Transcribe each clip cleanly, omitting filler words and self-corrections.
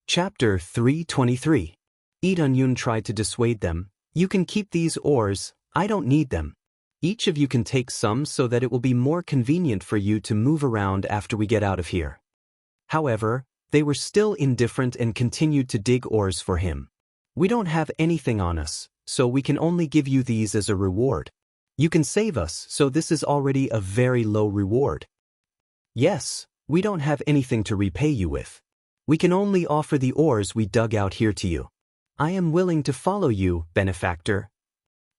Chapter 323. Lee Dun-yoon tried to dissuade them. You can keep these oars, I don't need them. Each of you can take some so that it will be more convenient for you to move around after we get out of here. However, they were still indifferent and continued to dig oars for him. We don't have anything on us, so we can only give you these as a reward. You can save us, so this is already a very low reward. Yes, we don't have anything to repay you with. We can only offer the oars we dug out here to you. I am willing to follow you, benefactor.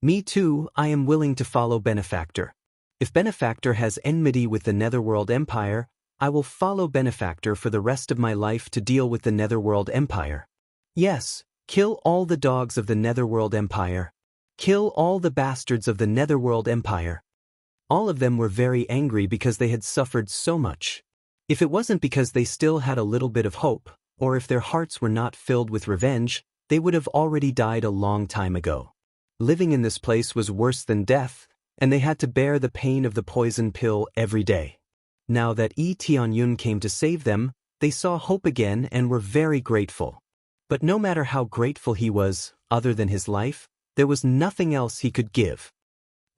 Me too, I am willing to follow benefactor. If benefactor has enmity with the Netherworld Empire, I will follow benefactor for the rest of my life to deal with the Netherworld Empire. Yes, kill all the dogs of the Netherworld Empire. Kill all the bastards of the Netherworld Empire. All of them were very angry because they had suffered so much. If it wasn't because they still had a little bit of hope, or if their hearts were not filled with revenge, they would have already died a long time ago. Living in this place was worse than death, and they had to bear the pain of the poison pill every day. Now that Lee Dun-yoon came to save them, they saw hope again and were very grateful. But no matter how grateful he was, other than his life, there was nothing else he could give.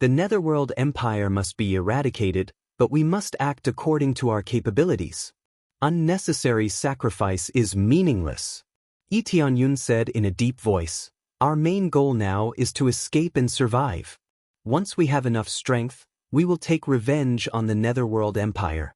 The Netherworld Empire must be eradicated, but we must act according to our capabilities. Unnecessary sacrifice is meaningless. Lee Dun-yoon said in a deep voice, Our main goal now is to escape and survive. Once we have enough strength, we will take revenge on the Netherworld Empire.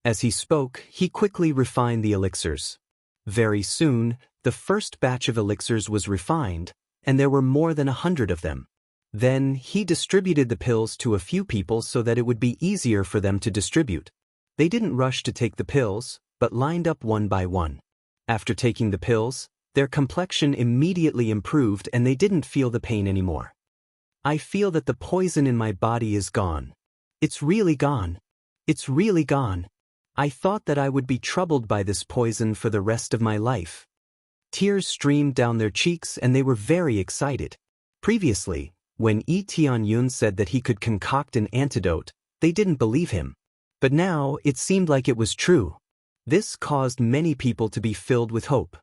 As he spoke, he quickly refined the elixirs. Very soon, the first batch of elixirs was refined, and there were more than 100 of them. Then, he distributed the pills to a few people so that it would be easier for them to distribute. They didn't rush to take the pills, but lined up one by one. After taking the pills, their complexion immediately improved and they didn't feel the pain anymore. I feel that the poison in my body is gone. It's really gone. It's really gone. I thought that I would be troubled by this poison for the rest of my life. Tears streamed down their cheeks and they were very excited. Previously, when Lee Dun-yoon said that he could concoct an antidote, they didn't believe him. But now, it seemed like it was true. This caused many people to be filled with hope.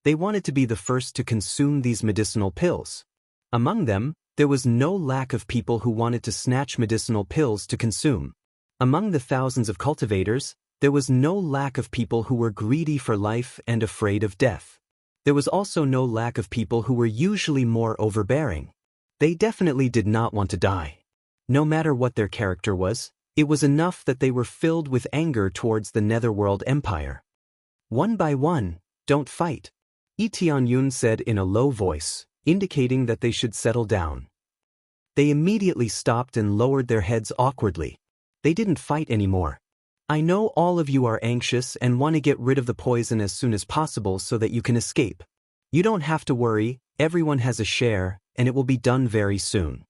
They wanted to be the first to consume these medicinal pills. Among them, there was no lack of people who wanted to snatch medicinal pills to consume. Among the thousands of cultivators, there was no lack of people who were greedy for life and afraid of death. There was also no lack of people who were usually more overbearing. They definitely did not want to die. No matter what their character was, it was enough that they were filled with anger towards the Netherworld Empire. One by one, don't fight, Lee Dun-yoon said in a low voice, indicating that they should settle down. They immediately stopped and lowered their heads awkwardly. They didn't fight anymore. I know all of you are anxious and want to get rid of the poison as soon as possible so that you can escape. You don't have to worry, everyone has a share, and it will be done very soon.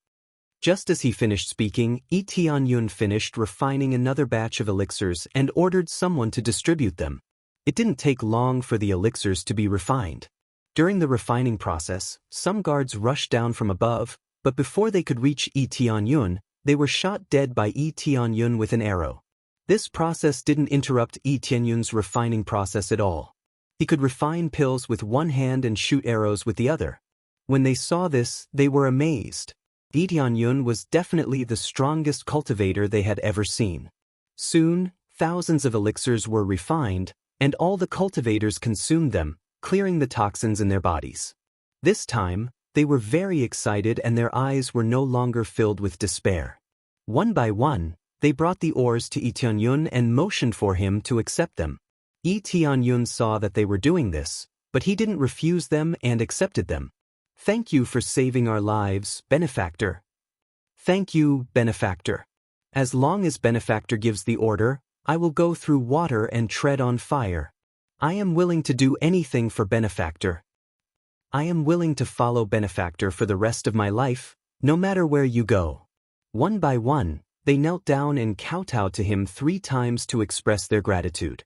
Just as he finished speaking, Lee Dun-yoon finished refining another batch of elixirs and ordered someone to distribute them. It didn't take long for the elixirs to be refined. During the refining process, some guards rushed down from above, but before they could reach Lee Dun-yoon, they were shot dead by Lee Dun-yoon with an arrow. This process didn't interrupt Lee Dun-yoon's refining process at all. He could refine pills with one hand and shoot arrows with the other. When they saw this, they were amazed. Lee Dun-yoon was definitely the strongest cultivator they had ever seen. Soon, thousands of elixirs were refined, and all the cultivators consumed them, clearing the toxins in their bodies. This time, they were very excited and their eyes were no longer filled with despair. One by one, they brought the oars to Lee Dun-yoon and motioned for him to accept them. Lee Dun-yoon saw that they were doing this, but he didn't refuse them and accepted them. Thank you for saving our lives, benefactor. Thank you, benefactor. As long as benefactor gives the order, I will go through water and tread on fire. I am willing to do anything for benefactor. I am willing to follow benefactor for the rest of my life, no matter where you go. One by one, they knelt down and kowtowed to him 3 times to express their gratitude.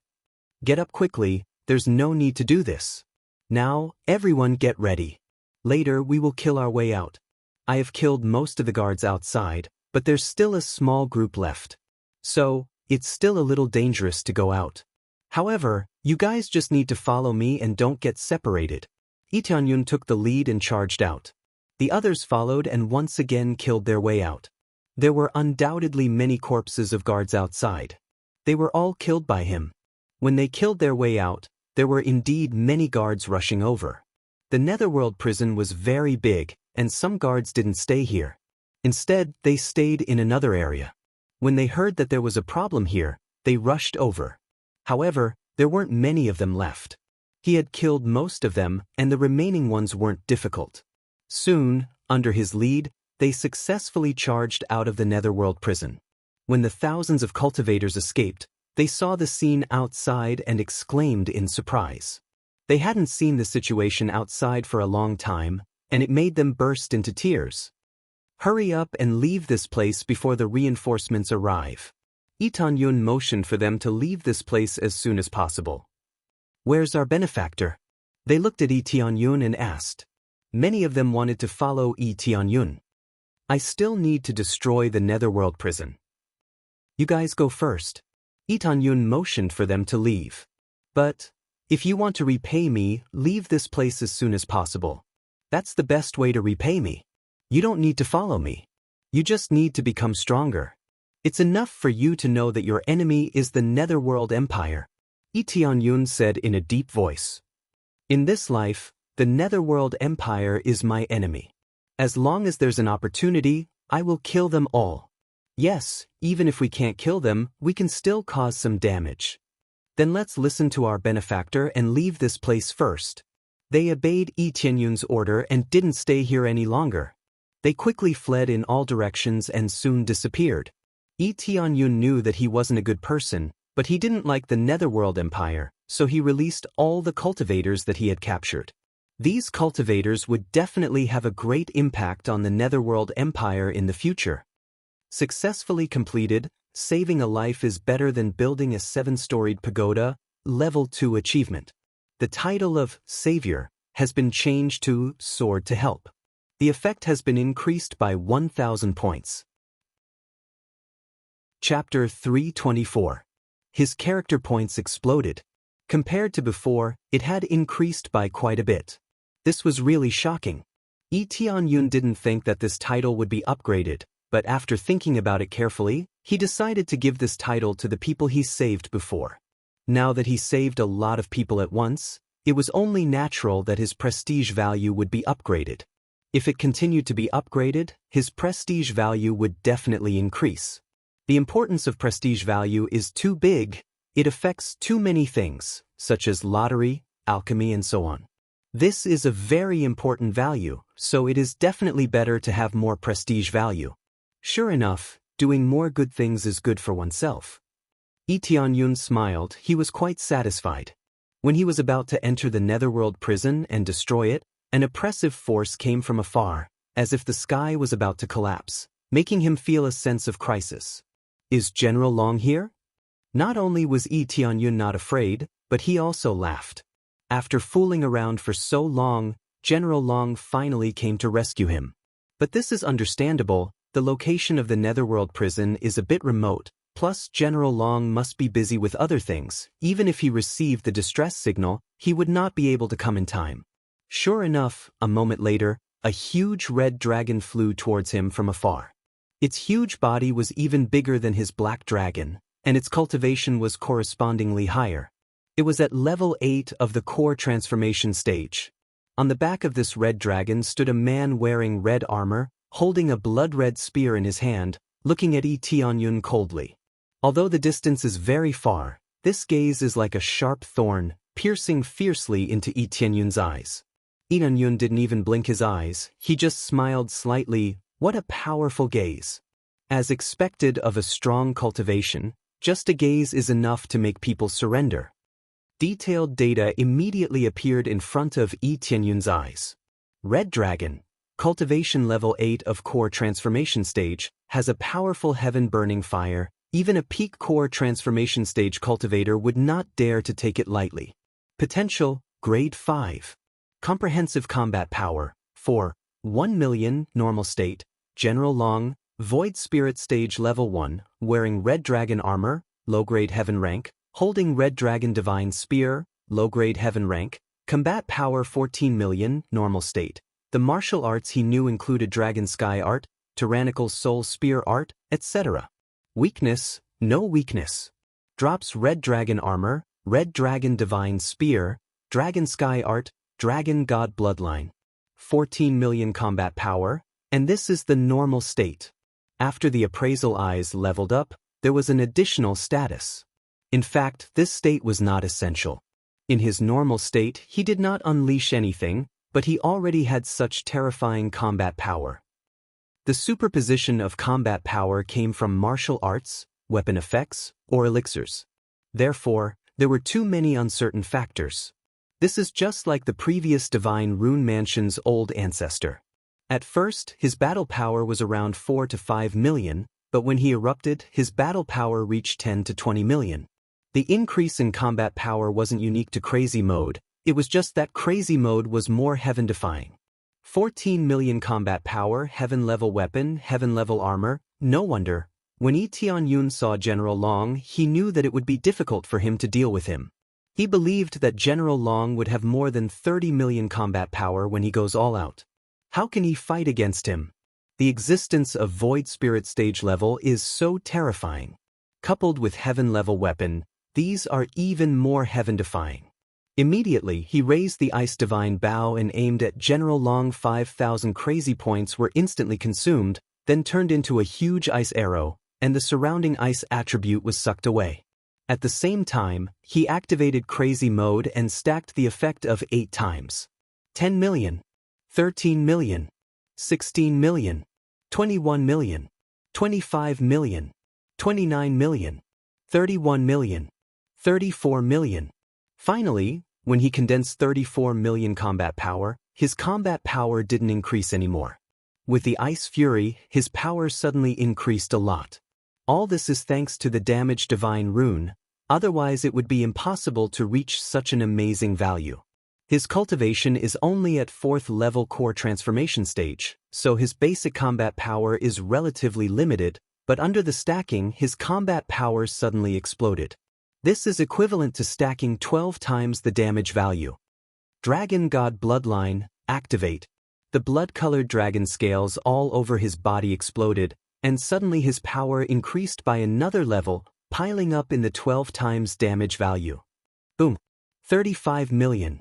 Get up quickly, there's no need to do this. Now, everyone get ready. Later we will kill our way out. I have killed most of the guards outside, but there's still a small group left. So, it's still a little dangerous to go out. However, you guys just need to follow me and don't get separated. Lee Tianyun took the lead and charged out. The others followed and once again killed their way out. There were undoubtedly many corpses of guards outside. They were all killed by him. When they killed their way out, there were indeed many guards rushing over. The Netherworld prison was very big, and some guards didn't stay here. Instead, they stayed in another area. When they heard that there was a problem here, they rushed over. However, there weren't many of them left. He had killed most of them, and the remaining ones weren't difficult. Soon, under his lead, they successfully charged out of the Netherworld prison. When the thousands of cultivators escaped, they saw the scene outside and exclaimed in surprise. They hadn't seen the situation outside for a long time, and it made them burst into tears. Hurry up and leave this place before the reinforcements arrive. Lee Tianyun motioned for them to leave this place as soon as possible. Where's our benefactor? They looked at Lee Tianyun and asked. Many of them wanted to follow Lee Tianyun. I still need to destroy the Netherworld prison. You guys go first. Lee Tianyun motioned for them to leave. But, if you want to repay me, leave this place as soon as possible. That's the best way to repay me. You don't need to follow me. You just need to become stronger. It's enough for you to know that your enemy is the Netherworld Empire, Lee Tianyun said in a deep voice. In this life, the Netherworld Empire is my enemy. As long as there's an opportunity, I will kill them all. Yes, even if we can't kill them, we can still cause some damage. Then let's listen to our benefactor and leave this place first. They obeyed Lee Tianyun's order and didn't stay here any longer. They quickly fled in all directions and soon disappeared. Lee Tianyun knew that he wasn't a good person, but he didn't like the Netherworld Empire, so he released all the cultivators that he had captured. These cultivators would definitely have a great impact on the Netherworld Empire in the future. Successfully completed, saving a life is better than building a 7-storied pagoda, level 2 achievement. The title of Savior has been changed to Sword to Help. The effect has been increased by 1,000 points. Chapter 324. His character points exploded. Compared to before, it had increased by quite a bit. This was really shocking. Lee Tianyun didn't think that this title would be upgraded, but after thinking about it carefully, he decided to give this title to the people he saved before. Now that he saved a lot of people at once, it was only natural that his prestige value would be upgraded. If it continued to be upgraded, his prestige value would definitely increase. The importance of prestige value is too big. It affects too many things, such as lottery, alchemy, and so on. This is a very important value, so it is definitely better to have more prestige value. Sure enough, doing more good things is good for oneself. Lee Tianyun smiled. He was quite satisfied. When he was about to enter the Netherworld prison and destroy it, an oppressive force came from afar, as if the sky was about to collapse, making him feel a sense of crisis. Is General Long here? Not only was Lee Tianyun not afraid, but he also laughed. After fooling around for so long, General Long finally came to rescue him. But this is understandable. The location of the Netherworld prison is a bit remote, plus General Long must be busy with other things. Even if he received the distress signal, he would not be able to come in time. Sure enough, a moment later, a huge red dragon flew towards him from afar. Its huge body was even bigger than his black dragon, and its cultivation was correspondingly higher. It was at level 8 of the core transformation stage. On the back of this red dragon stood a man wearing red armor, holding a blood-red spear in his hand, looking at Lee Tianyun coldly. Although the distance is very far, this gaze is like a sharp thorn, piercing fiercely into Lee Tianyun's eyes. Lee Tianyun didn't even blink his eyes, he just smiled slightly. What a powerful gaze. As expected of a strong cultivation, just a gaze is enough to make people surrender. Detailed data immediately appeared in front of Lee Tianyun's eyes. Red Dragon, cultivation level 8 of core transformation stage, has a powerful heaven-burning fire. Even a peak core transformation stage cultivator would not dare to take it lightly. Potential, grade 5. Comprehensive combat power, 4. 1 million, normal state. General Long, Void Spirit stage level 1, wearing red dragon armor, low-grade heaven rank, Holding Red Dragon Divine Spear, low-grade heaven rank, combat power 14 million, normal state. The martial arts he knew included Dragon Sky Art, Tyrannical Soul Spear Art, etc. Weakness, no weakness. Drops Red Dragon Armor, Red Dragon Divine Spear, Dragon Sky Art, Dragon God Bloodline. 14 million combat power, and this is the normal state. After the appraisal eyes leveled up, there was an additional status. In fact, this state was not essential. In his normal state, he did not unleash anything, but he already had such terrifying combat power. The superposition of combat power came from martial arts, weapon effects, or elixirs. Therefore, there were too many uncertain factors. This is just like the previous Divine Rune Mansion's old ancestor. At first, his battle power was around 4 to 5 million, but when he erupted, his battle power reached 10 to 20 million. The increase in combat power wasn't unique to Crazy Mode, it was just that Crazy Mode was more heaven-defying. 14 million combat power, heaven-level weapon, heaven-level armor, no wonder. When Yi Tianyun saw General Long, he knew that it would be difficult for him to deal with him. He believed that General Long would have more than 30 million combat power when he goes all out. How can he fight against him? The existence of Void Spirit stage level is so terrifying. Coupled with heaven-level weapon, these are even more heaven-defying. Immediately, he raised the Ice Divine Bow and aimed at General Long. 5,000 crazy points were instantly consumed, then turned into a huge ice arrow, and the surrounding ice attribute was sucked away. At the same time, he activated Crazy Mode and stacked the effect of 8 times. 10 million, 13 million, 16 million, 21 million, 25 million, 29 million, 31 million, 34 million. Finally, when he condensed 34 million combat power, his combat power didn't increase anymore. With the Ice Fury, his power suddenly increased a lot. All this is thanks to the damaged Divine Rune, otherwise it would be impossible to reach such an amazing value. His cultivation is only at 4th level core transformation stage, so his basic combat power is relatively limited, but under the stacking his combat power suddenly exploded. This is equivalent to stacking 12 times the damage value. Dragon God Bloodline, activate. The blood-colored dragon scales all over his body exploded, and suddenly his power increased by another level, piling up in the 12 times damage value. Boom. 35 million.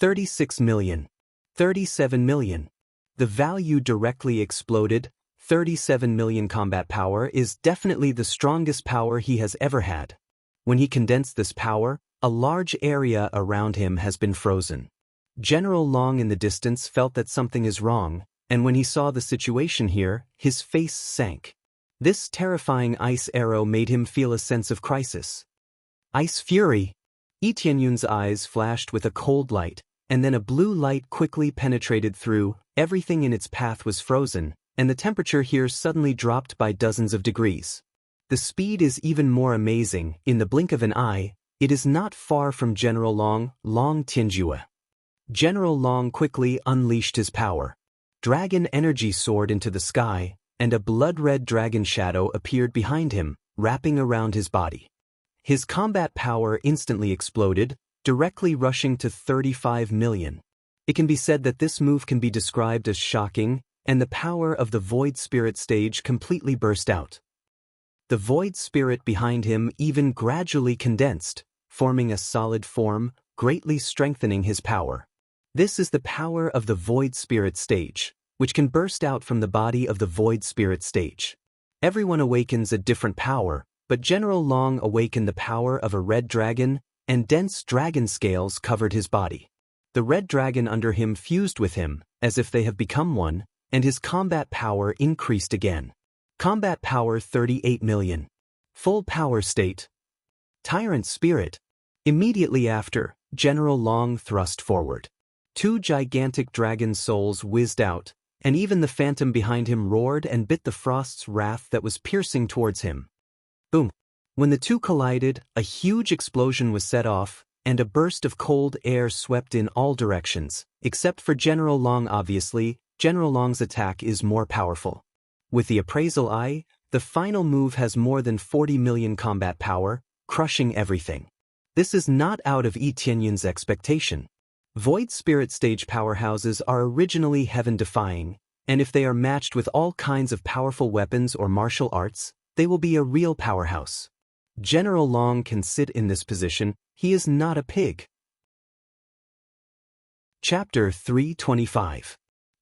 36 million. 37 million. The value directly exploded. 37 million combat power is definitely the strongest power he has ever had. When he condensed this power, a large area around him has been frozen. General Long in the distance felt that something is wrong, and when he saw the situation here, his face sank. This terrifying ice arrow made him feel a sense of crisis. Ice Fury! Yi Tianyun's eyes flashed with a cold light, and then a blue light quickly penetrated through. Everything in its path was frozen, and the temperature here suddenly dropped by dozens of degrees. The speed is even more amazing. In the blink of an eye, it is not far from General Long, Long Tianjue. General Long quickly unleashed his power. Dragon energy soared into the sky, and a blood-red dragon shadow appeared behind him, wrapping around his body. His combat power instantly exploded, directly rushing to 35 million. It can be said that this move can be described as shocking, and the power of the Void Spirit stage completely burst out. The Void Spirit behind him even gradually condensed, forming a solid form, greatly strengthening his power. This is the power of the Void Spirit stage, which can burst out from the body of the Void Spirit stage. Everyone awakens a different power, but General Long awakened the power of a red dragon, and dense dragon scales covered his body. The red dragon under him fused with him, as if they have become one, and his combat power increased again. Combat power 38 million. Full power state. Tyrant Spirit. Immediately after, General Long thrust forward. 2 gigantic dragon souls whizzed out, and even the phantom behind him roared and bit the Frost's wrath that was piercing towards him. Boom. When the two collided, a huge explosion was set off, and a burst of cold air swept in all directions, except for General Long. Obviously, General Long's attack is more powerful. With the appraisal eye, the final move has more than 40 million combat power, crushing everything. This is not out of Yi Tianyun's expectation. Void Spirit stage powerhouses are originally heaven-defying, and if they are matched with all kinds of powerful weapons or martial arts, they will be a real powerhouse. General Long can sit in this position, he is not a pig. Chapter 325.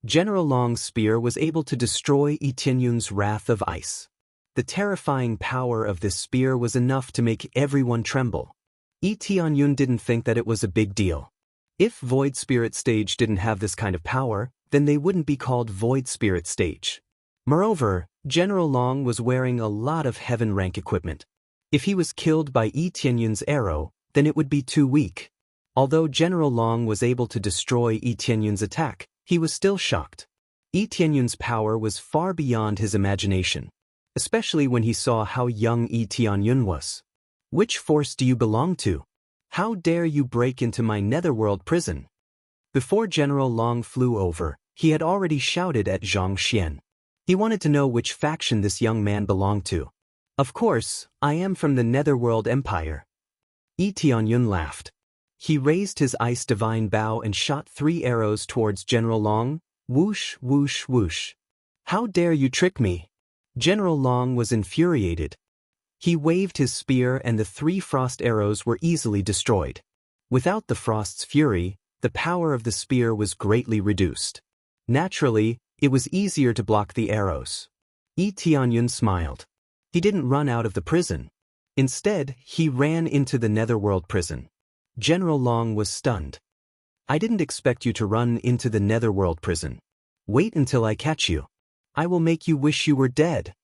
General Long's spear was able to destroy Yi Tianyun's wrath of ice. The terrifying power of this spear was enough to make everyone tremble. Yi Tianyun didn't think that it was a big deal. If Void Spirit Stage didn't have this kind of power, then they wouldn't be called Void Spirit Stage. Moreover, General Long was wearing a lot of heaven rank equipment. If he was killed by Yi Tianyun's arrow, then it would be too weak. Although General Long was able to destroy Yi Tianyun's attack, he was still shocked. Yi Tianyun's power was far beyond his imagination, especially when he saw how young Yi Tianyun was. Which force do you belong to? How dare you break into my netherworld prison? Before General Long flew over, he had already shouted at Zhang Xian. He wanted to know which faction this young man belonged to. Of course, I am from the Netherworld Empire. Yi Tianyun laughed. He raised his ice divine bow and shot 3 arrows towards General Long. Whoosh, whoosh, whoosh. How dare you trick me? General Long was infuriated. He waved his spear and the 3 frost arrows were easily destroyed. Without the frost's fury, the power of the spear was greatly reduced. Naturally, it was easier to block the arrows. Yi Tianyun smiled. He didn't run out of the prison. Instead, he ran into the netherworld prison. General Long was stunned. I didn't expect you to run into the netherworld prison. Wait until I catch you. I will make you wish you were dead.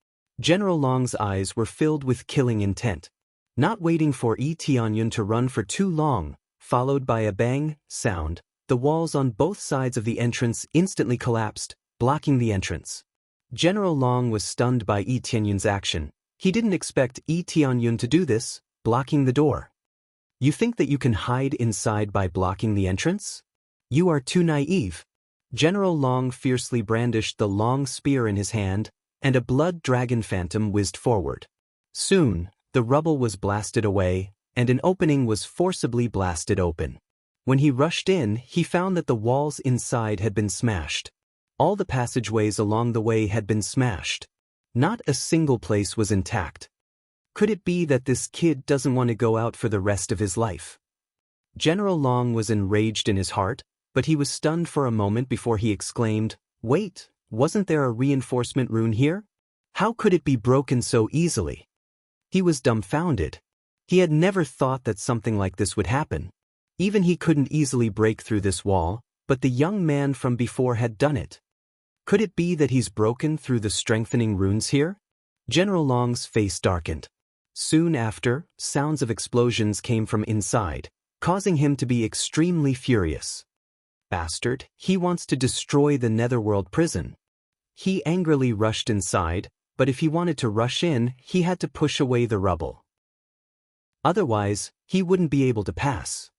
General Long's eyes were filled with killing intent. Not waiting for Yi Tianyun to run for too long, followed by a bang sound, the walls on both sides of the entrance instantly collapsed, blocking the entrance. General Long was stunned by Yi Tianyun's action. He didn't expect Yi Tianyun to do this, blocking the door. You think that you can hide inside by blocking the entrance? You are too naive. General Long fiercely brandished the long spear in his hand, and a blood dragon phantom whizzed forward. Soon, the rubble was blasted away, and an opening was forcibly blasted open. When he rushed in, he found that the walls inside had been smashed. All the passageways along the way had been smashed. Not a single place was intact. Could it be that this kid doesn't want to go out for the rest of his life? General Long was enraged in his heart, but he was stunned for a moment before he exclaimed, "Wait, wasn't there a reinforcement rune here? How could it be broken so easily?" He was dumbfounded. He had never thought that something like this would happen. Even he couldn't easily break through this wall, but the young man from before had done it. Could it be that he's broken through the strengthening runes here? General Long's face darkened. Soon after, sounds of explosions came from inside, causing him to be extremely furious. Bastard, he wants to destroy the netherworld prison. He angrily rushed inside, but if he wanted to rush in, he had to push away the rubble. Otherwise, he wouldn't be able to pass.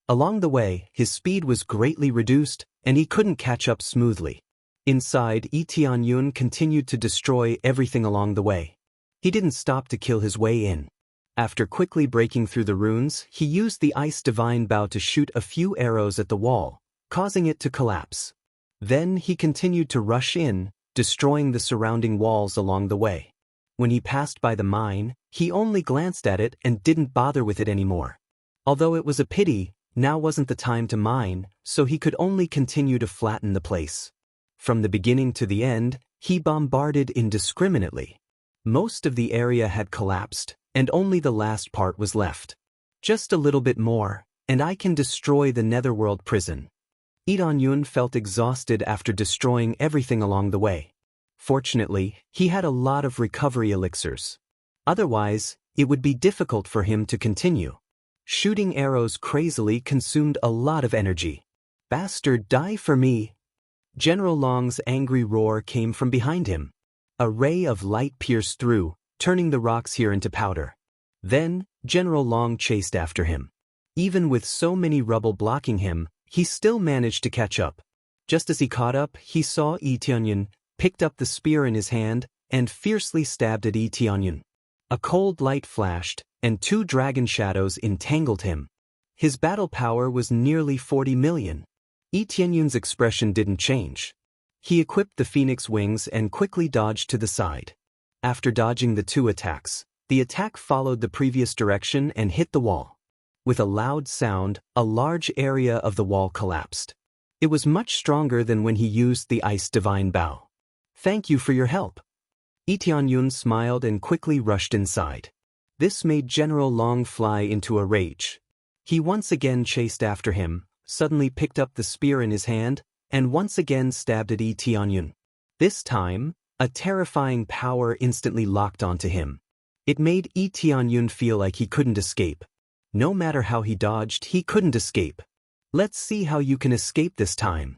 Along the way, his speed was greatly reduced, and he couldn't catch up smoothly. Inside, Yi Tianyun continued to destroy everything along the way. He didn't stop to kill his way in. After quickly breaking through the runes, he used the ice divine bow to shoot a few arrows at the wall, causing it to collapse. Then he continued to rush in, destroying the surrounding walls along the way. When he passed by the mine, he only glanced at it and didn't bother with it anymore. Although it was a pity, now wasn't the time to mine, so he could only continue to flatten the place. From the beginning to the end, he bombarded indiscriminately. Most of the area had collapsed, and only the last part was left. Just a little bit more, and I can destroy the netherworld prison. Yi Tianyun felt exhausted after destroying everything along the way. Fortunately, he had a lot of recovery elixirs. Otherwise, it would be difficult for him to continue. Shooting arrows crazily consumed a lot of energy. Bastard, die for me! General Long's angry roar came from behind him. A ray of light pierced through, turning the rocks here into powder. Then, General Long chased after him. Even with so many rubble blocking him, he still managed to catch up. Just as he caught up, he saw Yi Tianyun, picked up the spear in his hand, and fiercely stabbed at Yi Tianyun. A cold light flashed, and 2 dragon shadows entangled him. His battle power was nearly 40 million. Yi Tianyun's expression didn't change. He equipped the phoenix wings and quickly dodged to the side. After dodging the 2 attacks, the attack followed the previous direction and hit the wall. With a loud sound, a large area of the wall collapsed. It was much stronger than when he used the Ice Divine Bow. "Thank you for your help." Yi Tianyun smiled and quickly rushed inside. This made General Long fly into a rage. He once again chased after him, suddenly picked up the spear in his hand, and once again stabbed at Yi Tianyun. This time, a terrifying power instantly locked onto him. It made Yi Tianyun feel like he couldn't escape. No matter how he dodged, he couldn't escape. "Let's see how you can escape this time."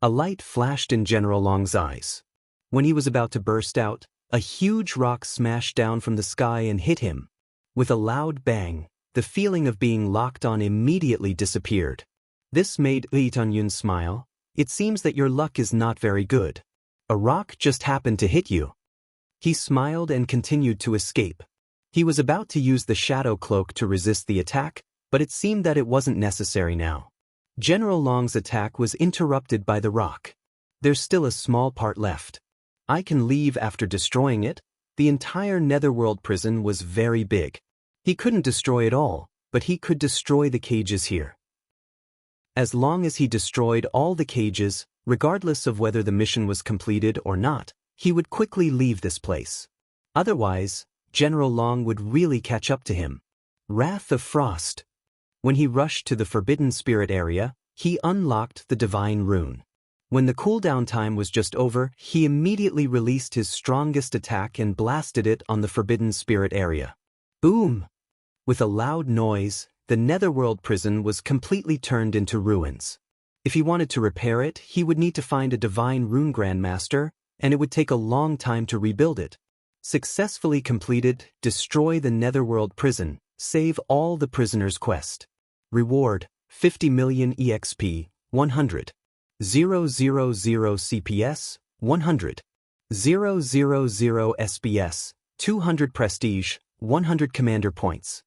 A light flashed in General Long's eyes. When he was about to burst out, a huge rock smashed down from the sky and hit him. With a loud bang, the feeling of being locked on immediately disappeared. This made Yi Tianyun smile. "It seems that your luck is not very good. A rock just happened to hit you." He smiled and continued to escape. He was about to use the shadow cloak to resist the attack, but it seemed that it wasn't necessary now. General Long's attack was interrupted by the rock. "There's still a small part left. I can leave after destroying it." The entire Netherworld prison was very big. He couldn't destroy it all, but he could destroy the cages here. As long as he destroyed all the cages, regardless of whether the mission was completed or not, he would quickly leave this place. Otherwise, General Long would really catch up to him. Wrath of Frost. When he rushed to the Forbidden Spirit area, he unlocked the Divine Rune. When the cooldown time was just over, he immediately released his strongest attack and blasted it on the Forbidden Spirit area. Boom! With a loud noise, the Netherworld prison was completely turned into ruins. If he wanted to repair it, he would need to find a Divine Rune Grandmaster, and it would take a long time to rebuild it. Successfully completed, destroy the Netherworld prison, save all the prisoners' quest. Reward, 50 million EXP, 100. 000 CPS, 100. 000 SBS, 200 Prestige, 100 Commander Points.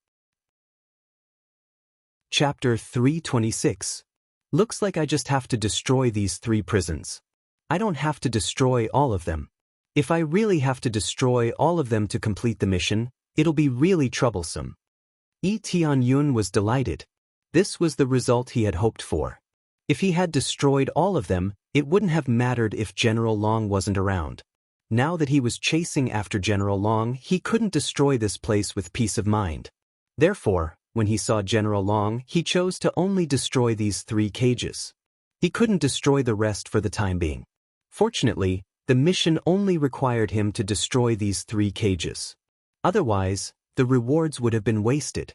Chapter 326. Looks like I just have to destroy these 3 prisons. I don't have to destroy all of them. If I really have to destroy all of them to complete the mission, it'll be really troublesome. Yi Tianyun was delighted. This was the result he had hoped for. If he had destroyed all of them, it wouldn't have mattered if General Long wasn't around. Now that he was chasing after General Long, he couldn't destroy this place with peace of mind. Therefore, when he saw General Long, he chose to only destroy these 3 cages. He couldn't destroy the rest for the time being. Fortunately, the mission only required him to destroy these 3 cages. Otherwise, the rewards would have been wasted.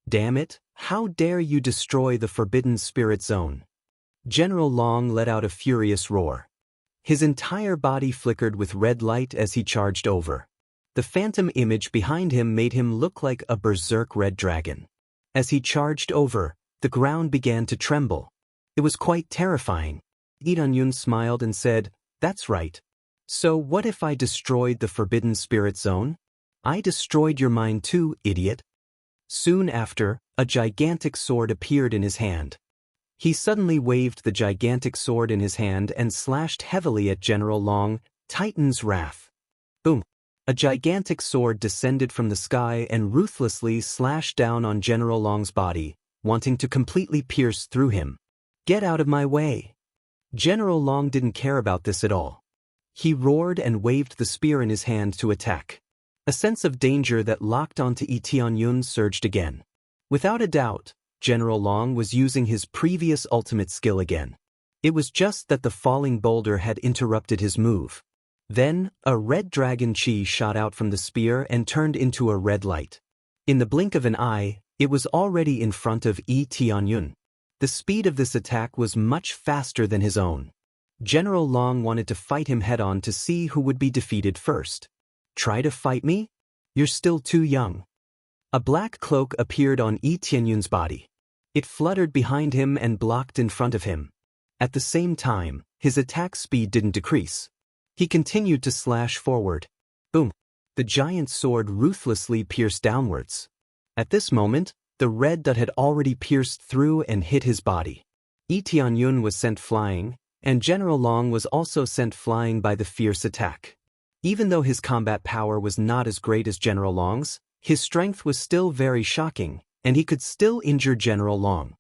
Damn it, how dare you destroy the Forbidden Spirit Zone? General Long let out a furious roar. His entire body flickered with red light as he charged over. The phantom image behind him made him look like a berserk red dragon. As he charged over, the ground began to tremble. It was quite terrifying. Yi Tianyun smiled and said, "That's right. So what if I destroyed the Forbidden Spirit Zone?" "I destroyed your mind too, idiot." Soon after, a gigantic sword appeared in his hand. He suddenly waved the gigantic sword in his hand and slashed heavily at General Long, Titan's Wrath. Boom! A gigantic sword descended from the sky and ruthlessly slashed down on General Long's body, wanting to completely pierce through him. "Get out of my way!" General Long didn't care about this at all. He roared and waved the spear in his hand to attack. A sense of danger that locked onto Yi Tianyun surged again. Without a doubt, General Long was using his previous ultimate skill again. It was just that the falling boulder had interrupted his move. Then, a red dragon chi shot out from the spear and turned into a red light. In the blink of an eye, it was already in front of Yi Tianyun. The speed of this attack was much faster than his own. General Long wanted to fight him head-on to see who would be defeated first. "Try to fight me? You're still too young." A black cloak appeared on Yi Tianyun's body. It fluttered behind him and blocked in front of him. At the same time, his attack speed didn't decrease. He continued to slash forward. Boom! The giant sword ruthlessly pierced downwards. At this moment, the red dot had already pierced through and hit his body. Yi Tianyun was sent flying, and General Long was also sent flying by the fierce attack. Even though his combat power was not as great as General Long's, his strength was still very shocking, and he could still injure General Long.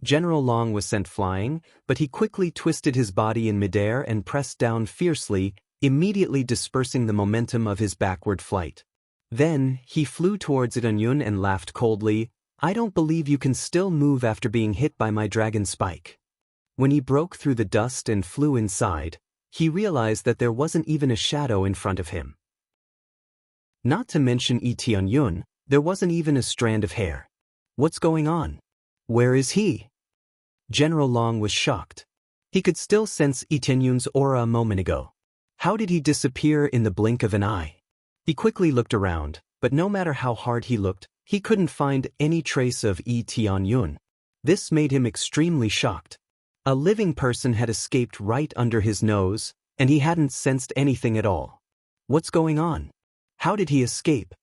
General Long was sent flying, but he quickly twisted his body in midair and pressed down fiercely, immediately dispersing the momentum of his backward flight. Then, he flew towards Itunyun and laughed coldly, "I don't believe you can still move after being hit by my dragon spike." When he broke through the dust and flew inside, he realized that there wasn't even a shadow in front of him. Not to mention Yi Tianyun, there wasn't even a strand of hair. What's going on? Where is he? General Long was shocked. He could still sense Yi Tianyun's aura a moment ago. How did he disappear in the blink of an eye? He quickly looked around, but no matter how hard he looked, he couldn't find any trace of Yi Tianyun. This made him extremely shocked. A living person had escaped right under his nose, and he hadn't sensed anything at all. What's going on? How did he escape?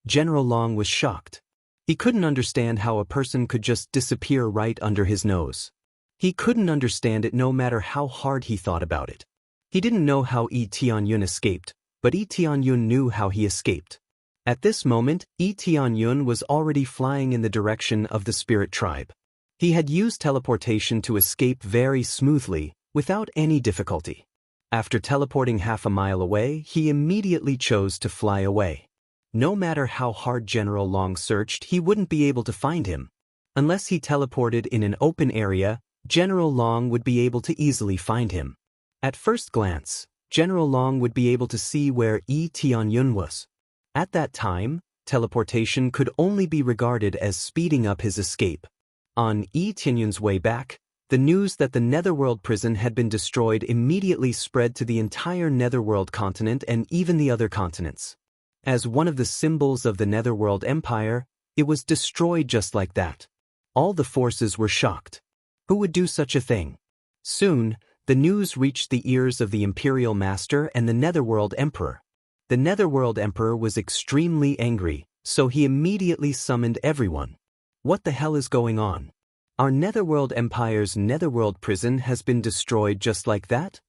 General Long was shocked. He couldn't understand how a person could just disappear right under his nose. He couldn't understand it no matter how hard he thought about it. He didn't know how Yi Tianyun escaped, but Yi Tianyun knew how he escaped. At this moment, Yi Tianyun was already flying in the direction of the spirit tribe. He had used teleportation to escape very smoothly, without any difficulty. After teleporting half a mile away, he immediately chose to fly away. No matter how hard General Long searched, he wouldn't be able to find him. Unless he teleported in an open area, General Long would be able to easily find him. At first glance, General Long would be able to see where Yi Tianyun was. At that time, teleportation could only be regarded as speeding up his escape. On Yi Tianyun's way back, the news that the Netherworld prison had been destroyed immediately spread to the entire Netherworld continent and even the other continents. As one of the symbols of the Netherworld Empire, it was destroyed just like that. All the forces were shocked. Who would do such a thing? Soon, the news reached the ears of the Imperial Master and the Netherworld Emperor. The Netherworld Emperor was extremely angry, so he immediately summoned everyone. What the hell is going on? Our Netherworld Empire's Netherworld prison has been destroyed just like that?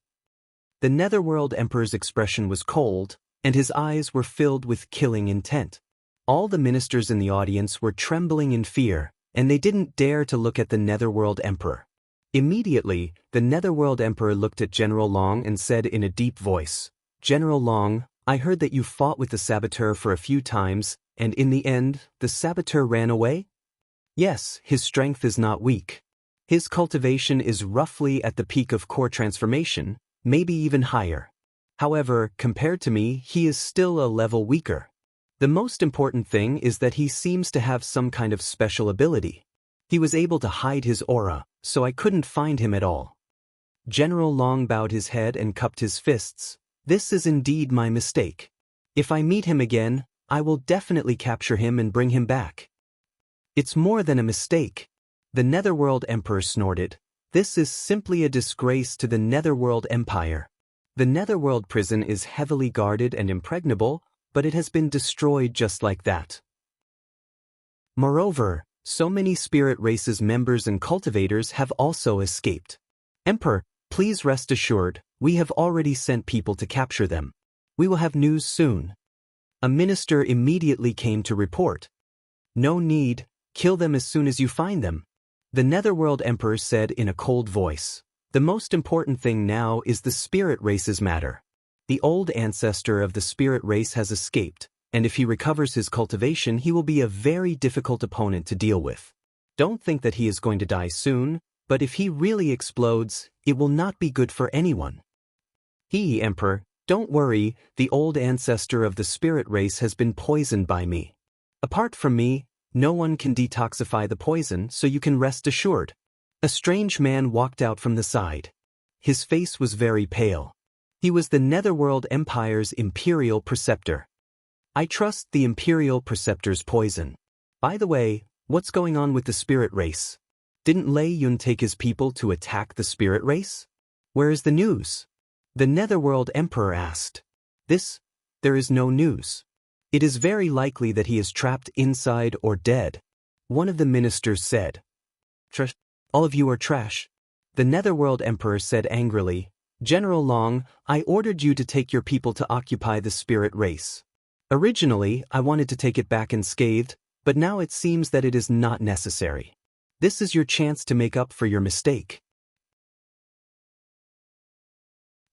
The Netherworld Emperor's expression was cold, and his eyes were filled with killing intent. All the ministers in the audience were trembling in fear, and they didn't dare to look at the Netherworld Emperor. Immediately, the Netherworld Emperor looked at General Long and said in a deep voice, "General Long, I heard that you fought with the saboteur for a few times, and in the end, the saboteur ran away?" "Yes, his strength is not weak. His cultivation is roughly at the peak of core transformation, maybe even higher. However, compared to me, he is still a level weaker. The most important thing is that he seems to have some kind of special ability. He was able to hide his aura, so I couldn't find him at all." General Long bowed his head and cupped his fists. "This is indeed my mistake. If I meet him again, I will definitely capture him and bring him back." "It's more than a mistake." The Netherworld Emperor snorted. "This is simply a disgrace to the Netherworld Empire. The Netherworld prison is heavily guarded and impregnable, but it has been destroyed just like that. Moreover, so many spirit races members and cultivators have also escaped. Emperor, please rest assured, we have already sent people to capture them. We will have news soon." A minister immediately came to report. "No need, kill them as soon as you find them," the Netherworld Emperor said in a cold voice. "The most important thing now is the spirit race's matter. The old ancestor of the spirit race has escaped, and if he recovers his cultivation, he will be a very difficult opponent to deal with. Don't think that he is going to die soon, but if he really explodes, it will not be good for anyone." Emperor, don't worry, the old ancestor of the spirit race has been poisoned by me. Apart from me, no one can detoxify the poison, so you can rest assured." A strange man walked out from the side. His face was very pale. He was the Netherworld Empire's Imperial Preceptor. "I trust the Imperial Preceptor's poison. By the way, what's going on with the spirit race? Didn't Lei Yun take his people to attack the spirit race? Where is the news?" The Netherworld Emperor asked. There is no news. It is very likely that he is trapped inside or dead. One of the ministers said. Trash. All of you are trash. The Netherworld Emperor said angrily, General Long, I ordered you to take your people to occupy the spirit race. Originally, I wanted to take it back unscathed, but now it seems that it is not necessary. This is your chance to make up for your mistake.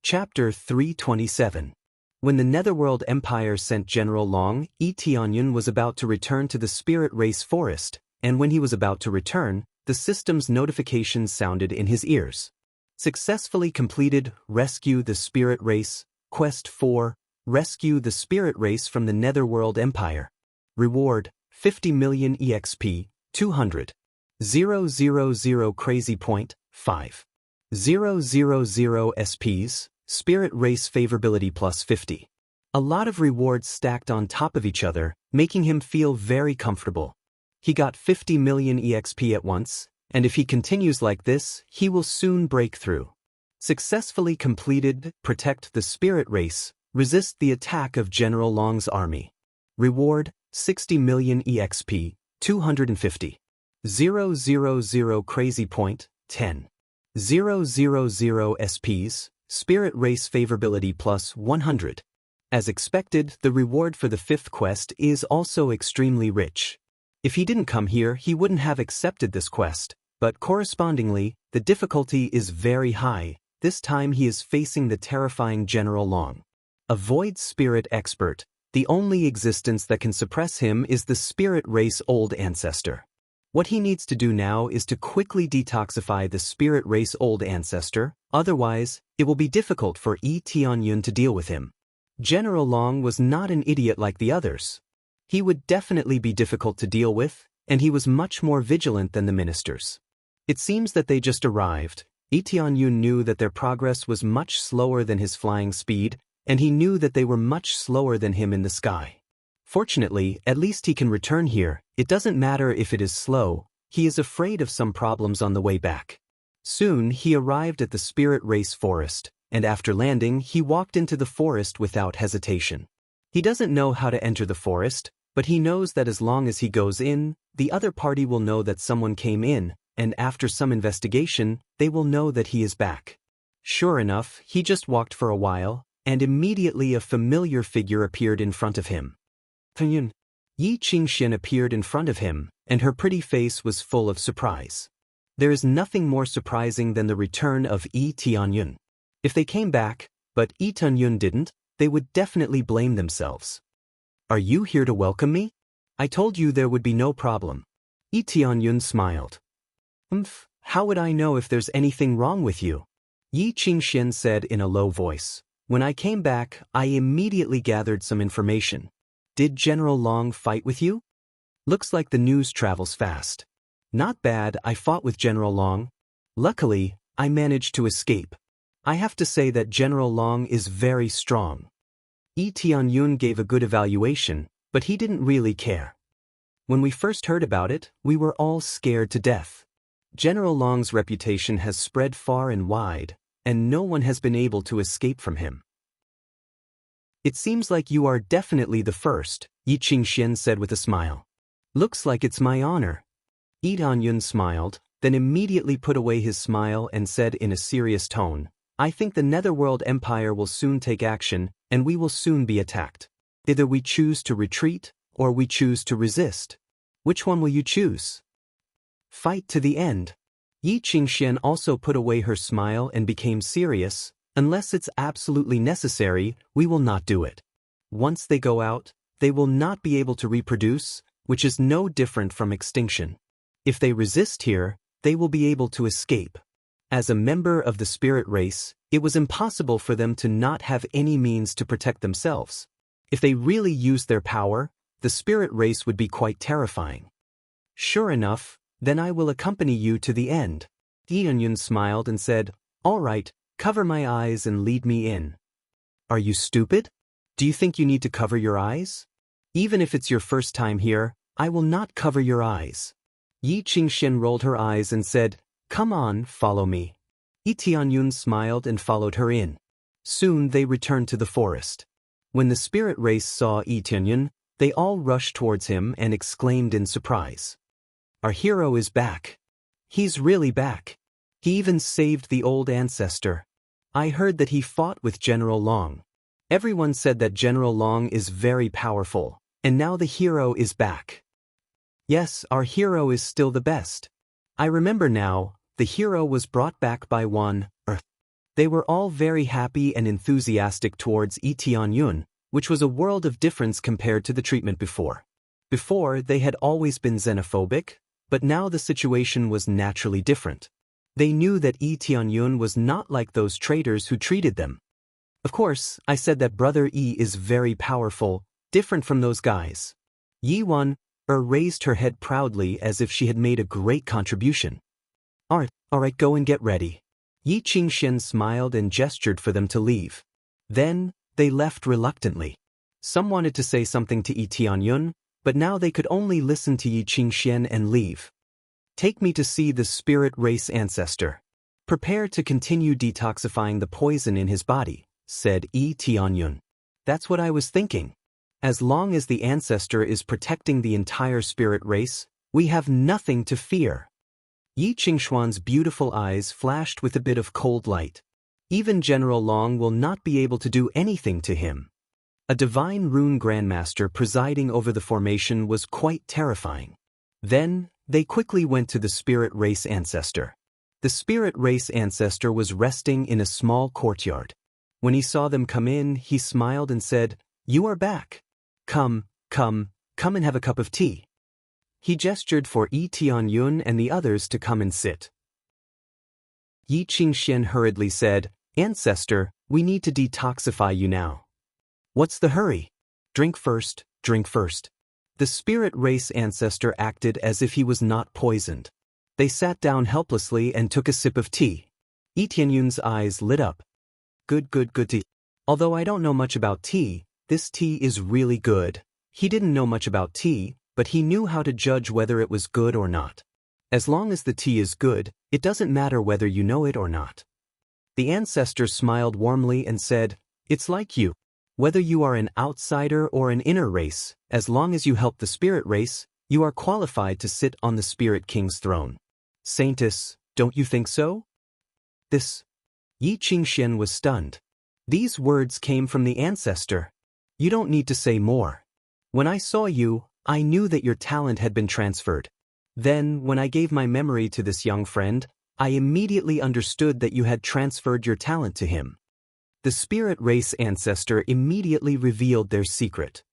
Chapter 327. When the Netherworld Empire sent General Long, Tianyun was about to return to the Spirit Race Forest, and when he was about to return, the system's notification sounded in his ears. Successfully completed, Rescue the Spirit Race, Quest 4, Rescue the Spirit Race from the Netherworld Empire. Reward, 50 million EXP, 200. 000 Crazy Point, 5. 000 SPs, Spirit Race Favorability plus 50. A lot of rewards stacked on top of each other, making him feel very comfortable. He got 50 million EXP at once, and if he continues like this, he will soon break through. Successfully completed, Protect the Spirit Race, Resist the attack of General Long's army. Reward, 60 million EXP, 250. 000 Crazy Point, 10. 000 SPs, Spirit Race Favorability plus 100. As expected, the reward for the fifth quest is also extremely rich. If he didn't come here, he wouldn't have accepted this quest, but correspondingly, the difficulty is very high. This time he is facing the terrifying General Long. A Void Spirit Expert. The only existence that can suppress him is the Spirit Race Old Ancestor. What he needs to do now is to quickly detoxify the Spirit Race Old Ancestor, otherwise, it will be difficult for Tianyun to deal with him. General Long was not an idiot like the others. He would definitely be difficult to deal with, and he was much more vigilant than the ministers. It seems that they just arrived. Tianyun knew that their progress was much slower than his flying speed, and he knew that they were much slower than him in the sky. Fortunately, at least he can return here. It doesn't matter if it is slow, he is afraid of some problems on the way back. Soon he arrived at the Spirit Race Forest, and after landing he walked into the forest without hesitation. He doesn't know how to enter the forest, but he knows that as long as he goes in, the other party will know that someone came in, and after some investigation, they will know that he is back. Sure enough, he just walked for a while, and immediately a familiar figure appeared in front of him. Yi Qingxian appeared in front of him, and her pretty face was full of surprise. There is nothing more surprising than the return of Tianyun. If they came back, but Tianyun didn't, they would definitely blame themselves. Are you here to welcome me? I told you there would be no problem. Tianyun smiled. How would I know if there's anything wrong with you? Yi Qingxian said in a low voice. When I came back, I immediately gathered some information. Did General Long fight with you? Looks like the news travels fast. Not bad, I fought with General Long. Luckily, I managed to escape. I have to say that General Long is very strong. Tianyun gave a good evaluation, but he didn't really care. When we first heard about it, we were all scared to death. General Long's reputation has spread far and wide, and no one has been able to escape from him. It seems like you are definitely the first, Yi Qingxian said with a smile. Looks like it's my honor. Tianyun smiled, then immediately put away his smile and said in a serious tone, I think the Netherworld Empire will soon take action, and we will soon be attacked. Either we choose to retreat, or we choose to resist. Which one will you choose? Fight to the end. Yi Qingxian also put away her smile and became serious. Unless it's absolutely necessary, we will not do it. Once they go out, they will not be able to reproduce, which is no different from extinction. If they resist here, they will be able to escape. As a member of the spirit race, it was impossible for them to not have any means to protect themselves. If they really used their power, the spirit race would be quite terrifying. Sure enough, then I will accompany you to the end. Tianyun smiled and said, All right, cover my eyes and lead me in. Are you stupid? Do you think you need to cover your eyes? Even if it's your first time here, I will not cover your eyes. Yi Qingxian rolled her eyes and said, Come on, follow me. Tianyun smiled and followed her in. Soon they returned to the forest. When the spirit race saw Tianyun, They all rushed towards him and exclaimed in surprise. Our hero is back. He's really back. He even saved the old ancestor. I heard that he fought with General Long. Everyone said that General Long is very powerful, and now the hero is back. Yes, our hero is still the best. I remember now, the hero was brought back by one Earth. They were all very happy and enthusiastic towards Yi Tianyun, which was a world of difference compared to the treatment before. Before, they had always been xenophobic, but now the situation was naturally different. They knew that Yi Tianyun was not like those traitors who treated them. Of course, I said that Brother Yi is very powerful, different from those guys. Yi Wan raised her head proudly as if she had made a great contribution. Alright, go and get ready. Yi Qingxian smiled and gestured for them to leave. Then, they left reluctantly. Some wanted to say something to Yi Tianyun, but now they could only listen to Yi Qingxian and leave. Take me to see the spirit race ancestor. Prepare to continue detoxifying the poison in his body, said Yi Tianyun. That's what I was thinking. As long as the ancestor is protecting the entire spirit race, we have nothing to fear. Yi Qingshuan's beautiful eyes flashed with a bit of cold light. Even General Long will not be able to do anything to him. A divine rune grandmaster presiding over the formation was quite terrifying. Then, they quickly went to the spirit race ancestor. The spirit race ancestor was resting in a small courtyard. When he saw them come in, he smiled and said, "You are back. Come and have a cup of tea." He gestured for Yi Tianyun and the others to come and sit. Yi Qingxian hurriedly said, "Ancestor, we need to detoxify you now." "What's the hurry? Drink first, drink first." The spirit race ancestor acted as if he was not poisoned. They sat down helplessly and took a sip of tea. Yi Tianyun's eyes lit up. Good tea. Although I don't know much about tea, this tea is really good. He didn't know much about tea, but he knew how to judge whether it was good or not. As long as the tea is good, it doesn't matter whether you know it or not. The ancestor smiled warmly and said, "It's like you. Whether you are an outsider or an inner race, as long as you help the spirit race, you are qualified to sit on the Spirit King's throne. Saintess, don't you think so?" Yi Qingxian was stunned. These words came from the ancestor. You don't need to say more. When I saw you, I knew that your talent had been transferred. Then, when I gave my memory to this young friend, I immediately understood that you had transferred your talent to him. The spirit race ancestor immediately revealed their secret.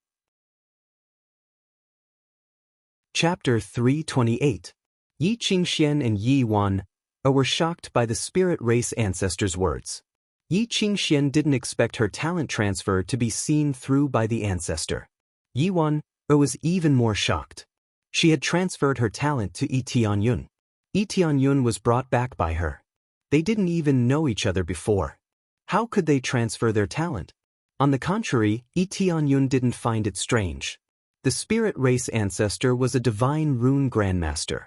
Chapter 328. Yi Qingxian and Yi Wan were shocked by the spirit race ancestor's words. Yi Qingxian didn't expect her talent transfer to be seen through by the ancestor. Yi Wan was even more shocked. She had transferred her talent to Yi Tianyun. Yi Tianyun was brought back by her. They didn't even know each other before. How could they transfer their talent? On the contrary, Yi Tianyun didn't find it strange. The spirit race ancestor was a divine rune grandmaster.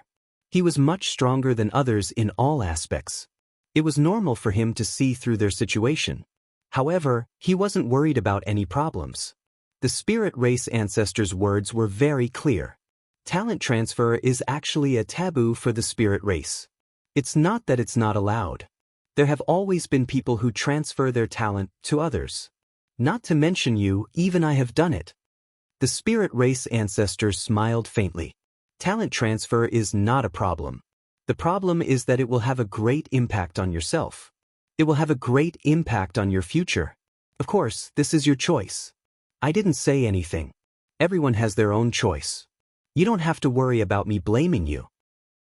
He was much stronger than others in all aspects. It was normal for him to see through their situation. However, he wasn't worried about any problems. The spirit race ancestor's words were very clear. Talent transfer is actually a taboo for the spirit race. It's not that it's not allowed. There have always been people who transfer their talent to others. Not to mention you, even I have done it. The spirit race ancestor smiled faintly. Talent transfer is not a problem. The problem is that it will have a great impact on yourself. It will have a great impact on your future. Of course, this is your choice. I didn't say anything. Everyone has their own choice. You don't have to worry about me blaming you.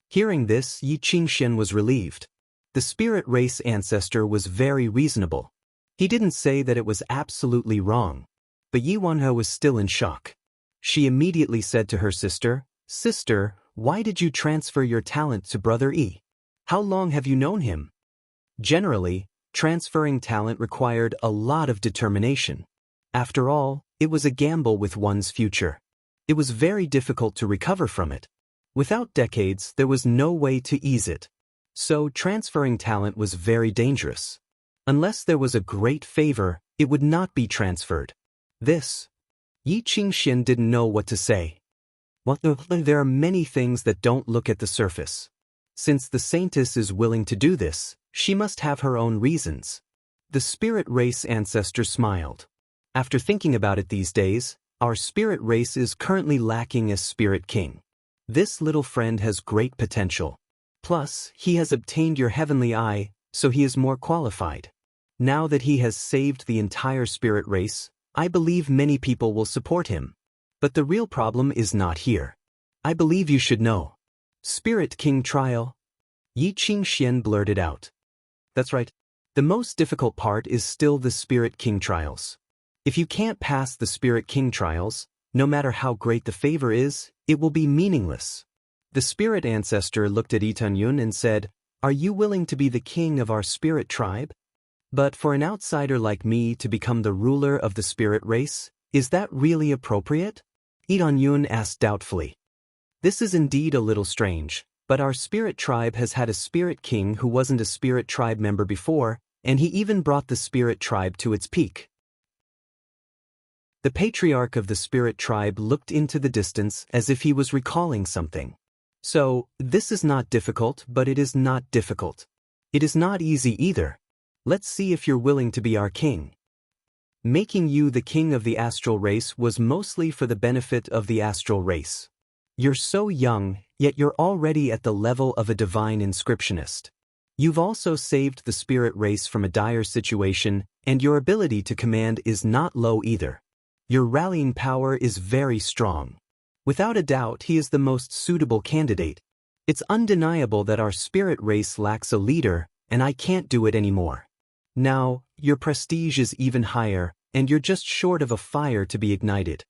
Hearing this, Yi Qingxian was relieved. The spirit race ancestor was very reasonable. He didn't say that it was absolutely wrong. But Yi Wanhe was still in shock. She immediately said to her sister, "Sister, why did you transfer your talent to Brother Yi? How long have you known him?" Generally, transferring talent required a lot of determination. After all, it was a gamble with one's future. It was very difficult to recover from it. Without decades, there was no way to ease it. So transferring talent was very dangerous. Unless there was a great favor, it would not be transferred. This Yi Qingxian didn't know what to say. Well, there are many things that don't look at the surface. Since the saintess is willing to do this, she must have her own reasons. The spirit race ancestor smiled. After thinking about it these days, our spirit race is currently lacking a spirit king. This little friend has great potential. Plus, he has obtained your heavenly eye, so he is more qualified. Now that he has saved the entire spirit race, I believe many people will support him. But the real problem is not here. I believe you should know. Spirit King trial? Yi Qingxian blurted out. That's right. The most difficult part is still the Spirit King trials. If you can't pass the Spirit King trials, no matter how great the favor is, it will be meaningless. The spirit ancestor looked at Yi Tunyun and said, "Are you willing to be the king of our spirit tribe? But for an outsider like me to become the ruler of the spirit race, is that really appropriate?" Yi Tunyun asked doubtfully. This is indeed a little strange, but our spirit tribe has had a spirit king who wasn't a spirit tribe member before, and he even brought the spirit tribe to its peak. The patriarch of the spirit tribe looked into the distance as if he was recalling something. So, this is not difficult, but it is not difficult. It is not easy either. Let's see if you're willing to be our king. Making you the king of the astral race was mostly for the benefit of the astral race. You're so young, yet you're already at the level of a divine inscriptionist. You've also saved the spirit race from a dire situation, and your ability to command is not low either. Your rallying power is very strong. Without a doubt, he is the most suitable candidate. It's undeniable that our spirit race lacks a leader, and I can't do it anymore. Now, your prestige is even higher, and you're just short of a fire to be ignited.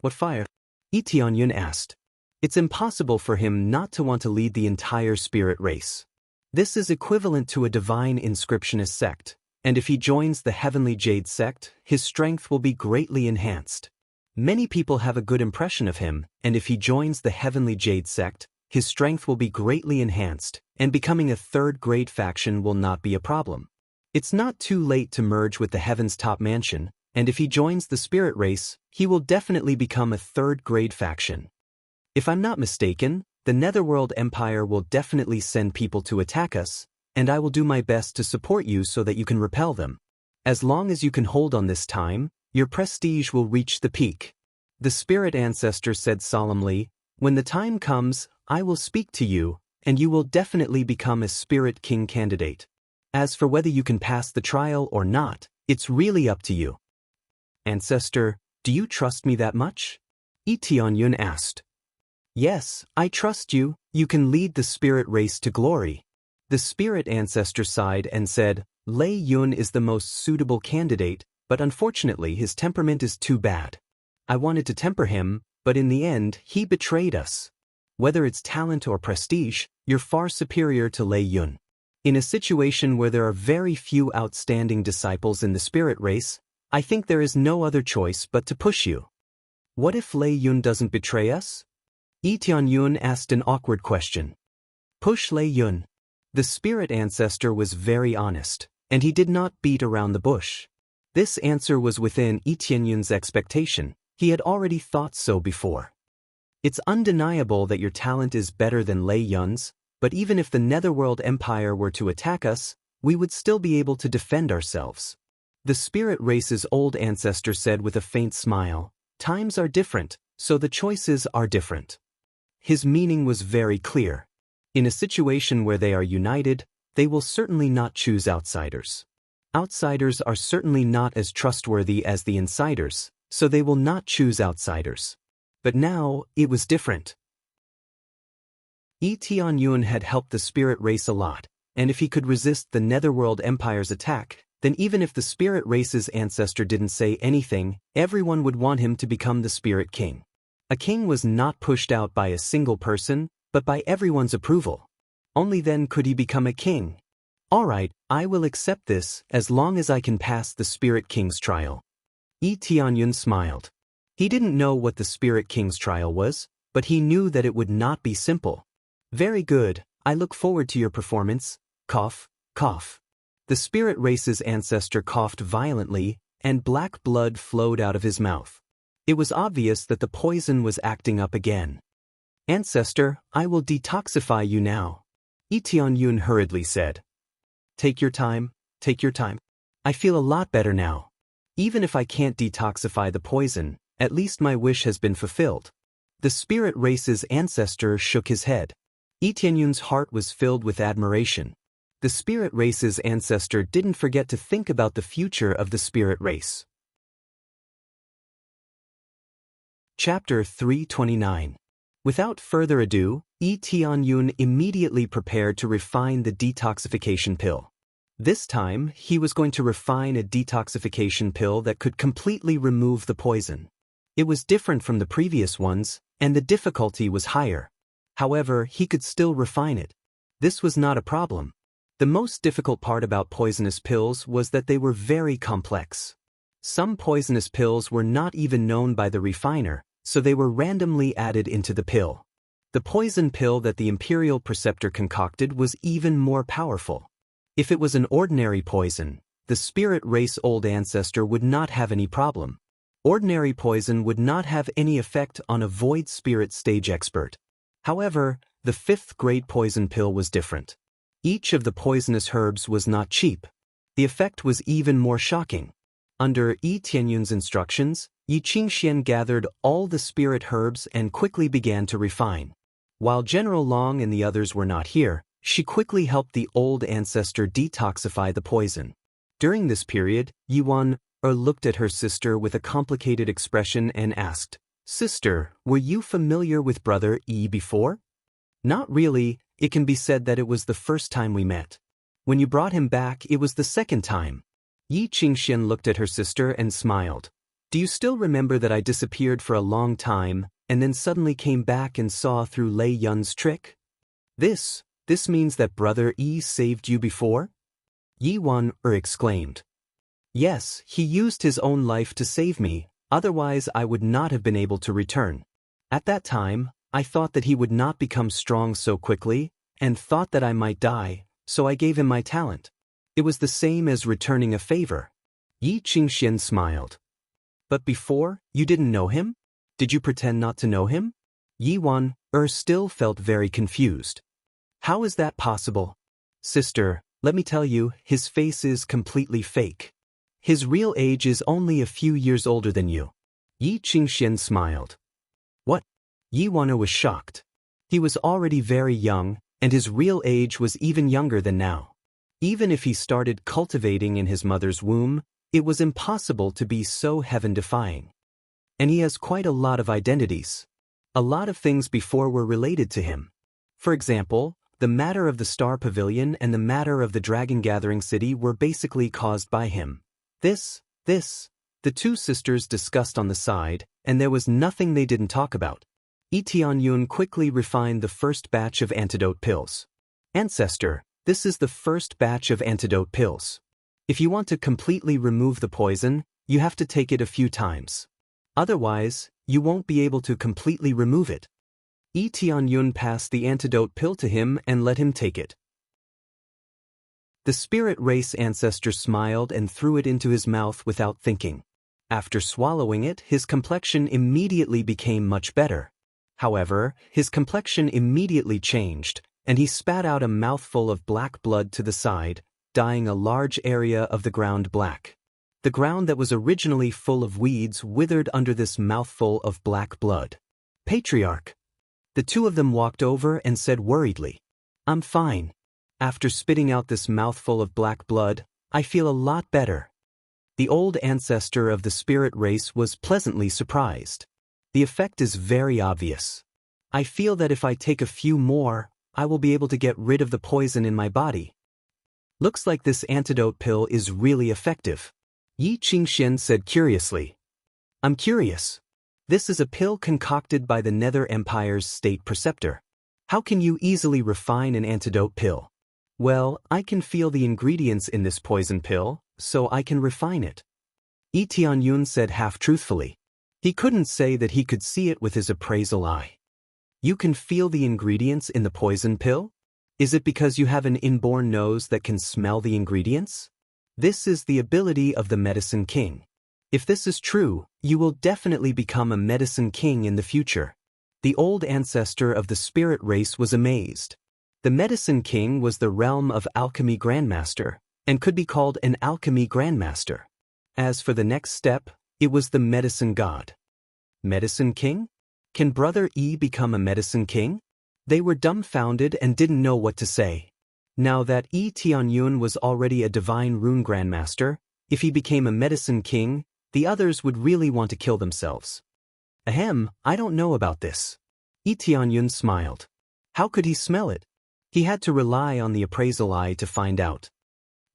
What fire? Yi Tianyun asked. It's impossible for him not to want to lead the entire spirit race. This is equivalent to a divine inscriptionist sect, and if he joins the Heavenly Jade sect, his strength will be greatly enhanced. Many people have a good impression of him, and if he joins the Heavenly Jade sect, his strength will be greatly enhanced, and becoming a third-grade faction will not be a problem. It's not too late to merge with the Heaven's Top Mansion, and if he joins the Spirit Race, he will definitely become a third-grade faction. If I'm not mistaken, the Netherworld Empire will definitely send people to attack us, and I will do my best to support you so that you can repel them. As long as you can hold on this time, your prestige will reach the peak. The spirit ancestor said solemnly, "When the time comes, I will speak to you, and you will definitely become a spirit king candidate. As for whether you can pass the trial or not, it's really up to you." Ancestor, do you trust me that much? Yi Tianyun asked. Yes, I trust you. You can lead the spirit race to glory. The spirit ancestor sighed and said, Lei Yun is the most suitable candidate, but unfortunately his temperament is too bad. I wanted to temper him, but in the end, he betrayed us. Whether it's talent or prestige, you're far superior to Lei Yun. In a situation where there are very few outstanding disciples in the spirit race, I think there is no other choice but to push you. What if Lei Yun doesn't betray us? Yi Tianyun asked an awkward question. Push Lei Yun. The spirit ancestor was very honest, and he did not beat around the bush. This answer was within Yi Tianyun's expectation. He had already thought so before. It's undeniable that your talent is better than Lei Yun's, but even if the Netherworld Empire were to attack us, we would still be able to defend ourselves. The spirit race's old ancestor said with a faint smile, Times are different, so the choices are different. His meaning was very clear. In a situation where they are united, they will certainly not choose outsiders. Outsiders are certainly not as trustworthy as the insiders, so they will not choose outsiders. But now, it was different. Yi Tianyun had helped the spirit race a lot, and if he could resist the Netherworld Empire's attack, then even if the spirit race's ancestor didn't say anything, everyone would want him to become the spirit king. A king was not pushed out by a single person, but by everyone's approval. Only then could he become a king. Alright, I will accept this as long as I can pass the Spirit King's trial. Yi Tianyun smiled. He didn't know what the Spirit King's trial was, but he knew that it would not be simple. Very good, I look forward to your performance. Cough, cough. The spirit race's ancestor coughed violently, and black blood flowed out of his mouth. It was obvious that the poison was acting up again. "Ancestor, I will detoxify you now," Lee Tianyun hurriedly said. "Take your time, take your time. I feel a lot better now. Even if I can't detoxify the poison, at least my wish has been fulfilled." The spirit race's ancestor shook his head. Lee Tianyun's heart was filled with admiration. The spirit race's ancestor didn't forget to think about the future of the spirit race. Chapter 329. Without further ado, Lee Tianyun immediately prepared to refine the detoxification pill. This time, he was going to refine a detoxification pill that could completely remove the poison. It was different from the previous ones, and the difficulty was higher. However, he could still refine it. This was not a problem. The most difficult part about poisonous pills was that they were very complex. Some poisonous pills were not even known by the refiner, so they were randomly added into the pill. The poison pill that the Imperial Preceptor concocted was even more powerful. If it was an ordinary poison, the spirit race old ancestor would not have any problem. Ordinary poison would not have any effect on a void spirit stage expert. However, the 5th grade poison pill was different. Each of the poisonous herbs was not cheap. The effect was even more shocking. Under Lee Tianyun's instructions, Yi Qingxian gathered all the spirit herbs and quickly began to refine. While General Long and the others were not here, she quickly helped the old ancestor detoxify the poison. During this period, Yi Wan looked at her sister with a complicated expression and asked, "Sister, were you familiar with Brother Yi before?" "Not really. It can be said that it was the first time we met. When you brought him back, it was the second time." Yi Qingxian looked at her sister and smiled. "Do you still remember that I disappeared for a long time, and then suddenly came back and saw through Lei Yun's trick? This means that Brother Yi saved you before?" Yi Wan exclaimed. "Yes, he used his own life to save me, otherwise I would not have been able to return. At that time, I thought that he would not become strong so quickly, and thought that I might die, so I gave him my talent. It was the same as returning a favor." Yi Qingxian smiled. "But before, you didn't know him? Did you pretend not to know him?" Yi Wan still felt very confused. "How is that possible?" "Sister, let me tell you, his face is completely fake. His real age is only a few years older than you." Yi Qingxian smiled. "What?" Yi Wan was shocked. He was already very young, and his real age was even younger than now. Even if he started cultivating in his mother's womb, it was impossible to be so heaven-defying. And he has quite a lot of identities. A lot of things before were related to him. For example, the matter of the Star Pavilion and the matter of the Dragon Gathering City were basically caused by him. This, the two sisters discussed on the side, and there was nothing they didn't talk about. Lee Tianyun quickly refined the first batch of antidote pills. "Ancestor, this is the first batch of antidote pills. If you want to completely remove the poison, you have to take it a few times. Otherwise, you won't be able to completely remove it." Lee Tianyun passed the antidote pill to him and let him take it. The spirit race ancestor smiled and threw it into his mouth without thinking. After swallowing it, his complexion immediately became much better. However, his complexion immediately changed, and he spat out a mouthful of black blood to the side, dyeing a large area of the ground black. The ground that was originally full of weeds withered under this mouthful of black blood. "Patriarch." The two of them walked over and said worriedly, "I'm fine. After spitting out this mouthful of black blood, I feel a lot better." The old ancestor of the spirit race was pleasantly surprised. "The effect is very obvious. I feel that if I take a few more, I will be able to get rid of the poison in my body. Looks like this antidote pill is really effective." Yi Qingxian said curiously. "I'm curious. This is a pill concocted by the Nether Empire's state preceptor. How can you easily refine an antidote pill?" "Well, I can feel the ingredients in this poison pill, so I can refine it," Lee Tianyun said half-truthfully. He couldn't say that he could see it with his appraisal eye. "You can feel the ingredients in the poison pill? Is it because you have an inborn nose that can smell the ingredients?" This is the ability of the Medicine King. If this is true, you will definitely become a medicine king in the future. The old ancestor of the spirit race was amazed. The medicine king was the realm of alchemy grandmaster, and could be called an alchemy grandmaster. As for the next step, it was the medicine god. Medicine king? Can Brother E become a medicine king? They were dumbfounded and didn't know what to say. Now that Yi Tianyun was already a divine rune grandmaster, if he became a medicine king, the others would really want to kill themselves. Ahem, I don't know about this. Yi Tianyun smiled. How could he smell it? He had to rely on the appraisal eye to find out.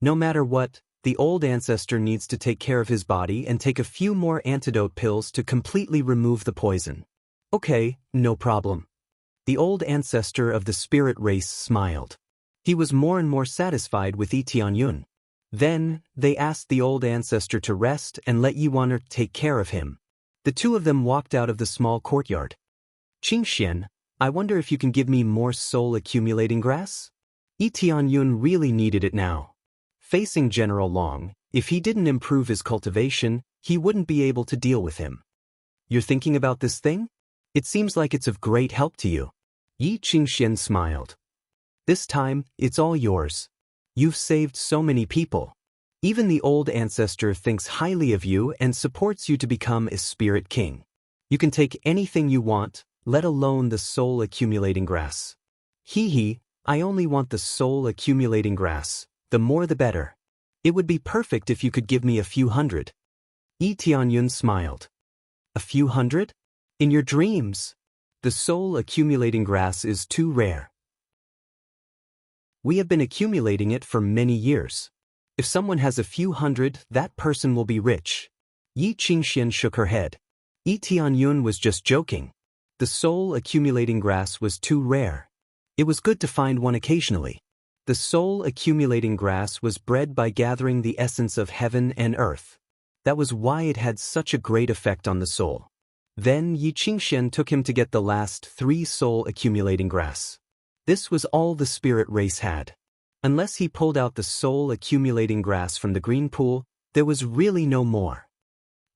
No matter what, the old ancestor needs to take care of his body and take a few more antidote pills to completely remove the poison. Okay, no problem. The old ancestor of the spirit race smiled. He was more and more satisfied with Yi Tianyun. Then, they asked the old ancestor to rest and let Yiwaner take care of him. The two of them walked out of the small courtyard. Qingxian, I wonder if you can give me more soul-accumulating grass? Yi Tianyun really needed it now. Facing General Long, if he didn't improve his cultivation, he wouldn't be able to deal with him. You're thinking about this thing? It seems like it's of great help to you. Yi Qingxian smiled. This time, it's all yours. You've saved so many people. Even the old ancestor thinks highly of you and supports you to become a spirit king. You can take anything you want, let alone the soul-accumulating grass. Hee, I only want the soul-accumulating grass, the more the better. It would be perfect if you could give me a few hundred. Yi Tianyun smiled. A few hundred? In your dreams. The soul-accumulating grass is too rare. We have been accumulating it for many years. If someone has a few hundred, that person will be rich. Yi Qingxian shook her head. Yi Tianyun was just joking. The soul-accumulating grass was too rare. It was good to find one occasionally. The soul-accumulating grass was bred by gathering the essence of heaven and earth. That was why it had such a great effect on the soul. Then Yi Qingxian took him to get the last 3 soul-accumulating grass. This was all the spirit race had. Unless he pulled out the soul-accumulating grass from the green pool, there was really no more.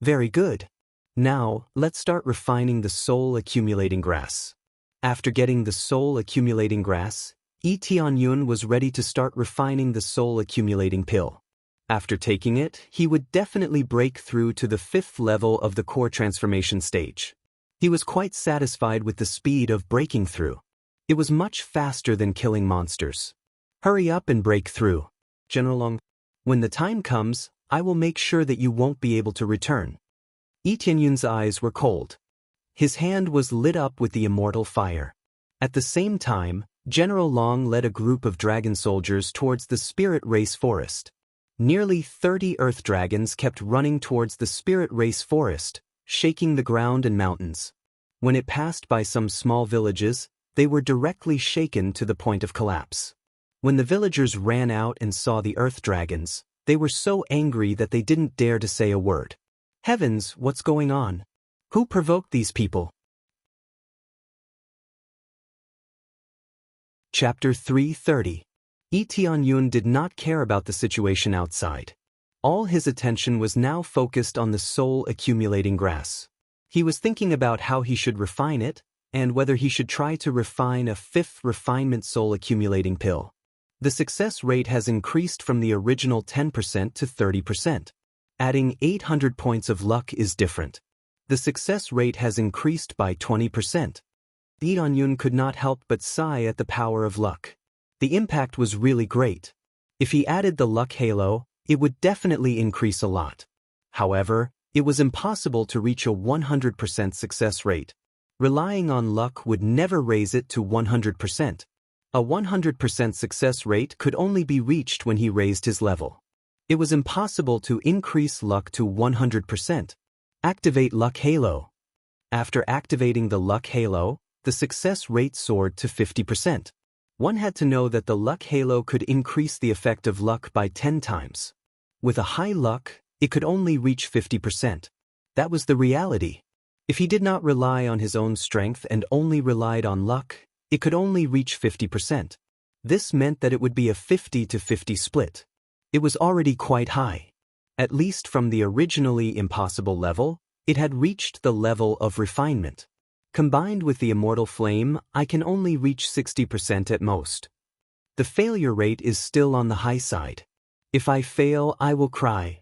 Very good. Now, let's start refining the soul-accumulating grass. After getting the soul-accumulating grass, Yi Tianyun was ready to start refining the soul-accumulating pill. After taking it, he would definitely break through to the 5th level of the core transformation stage. He was quite satisfied with the speed of breaking through. It was much faster than killing monsters. Hurry up and break through. General Long, when the time comes, I will make sure that you won't be able to return. Yi Tianyun's eyes were cold. His hand was lit up with the immortal fire. At the same time, General Long led a group of dragon soldiers towards the spirit race forest. Nearly 30 earth dragons kept running towards the spirit race forest, shaking the ground and mountains. When it passed by some small villages, they were directly shaken to the point of collapse. When the villagers ran out and saw the earth dragons, they were so angry that they didn't dare to say a word. Heavens, what's going on? Who provoked these people? Chapter 330. Yi Tianyun did not care about the situation outside. All his attention was now focused on the soul-accumulating grass. He was thinking about how he should refine it, and whether he should try to refine a 5th refinement soul-accumulating pill. The success rate has increased from the original 10% to 30%. Adding 800 points of luck is different. The success rate has increased by 20%. Yi Tianyun could not help but sigh at the power of luck. The impact was really great. If he added the luck halo, it would definitely increase a lot. However, it was impossible to reach a 100% success rate. Relying on luck would never raise it to 100%. A 100% success rate could only be reached when he raised his level. It was impossible to increase luck to 100%. Activate Luck Halo. After activating the Luck Halo, the success rate soared to 50%. One had to know that the Luck Halo could increase the effect of luck by 10 times. With a high luck, it could only reach 50%. That was the reality. If he did not rely on his own strength and only relied on luck, it could only reach 50%. This meant that it would be a 50-50 split. It was already quite high. At least from the originally impossible level, it had reached the level of refinement. Combined with the immortal flame, I can only reach 60% at most. The failure rate is still on the high side. If I fail, I will cry.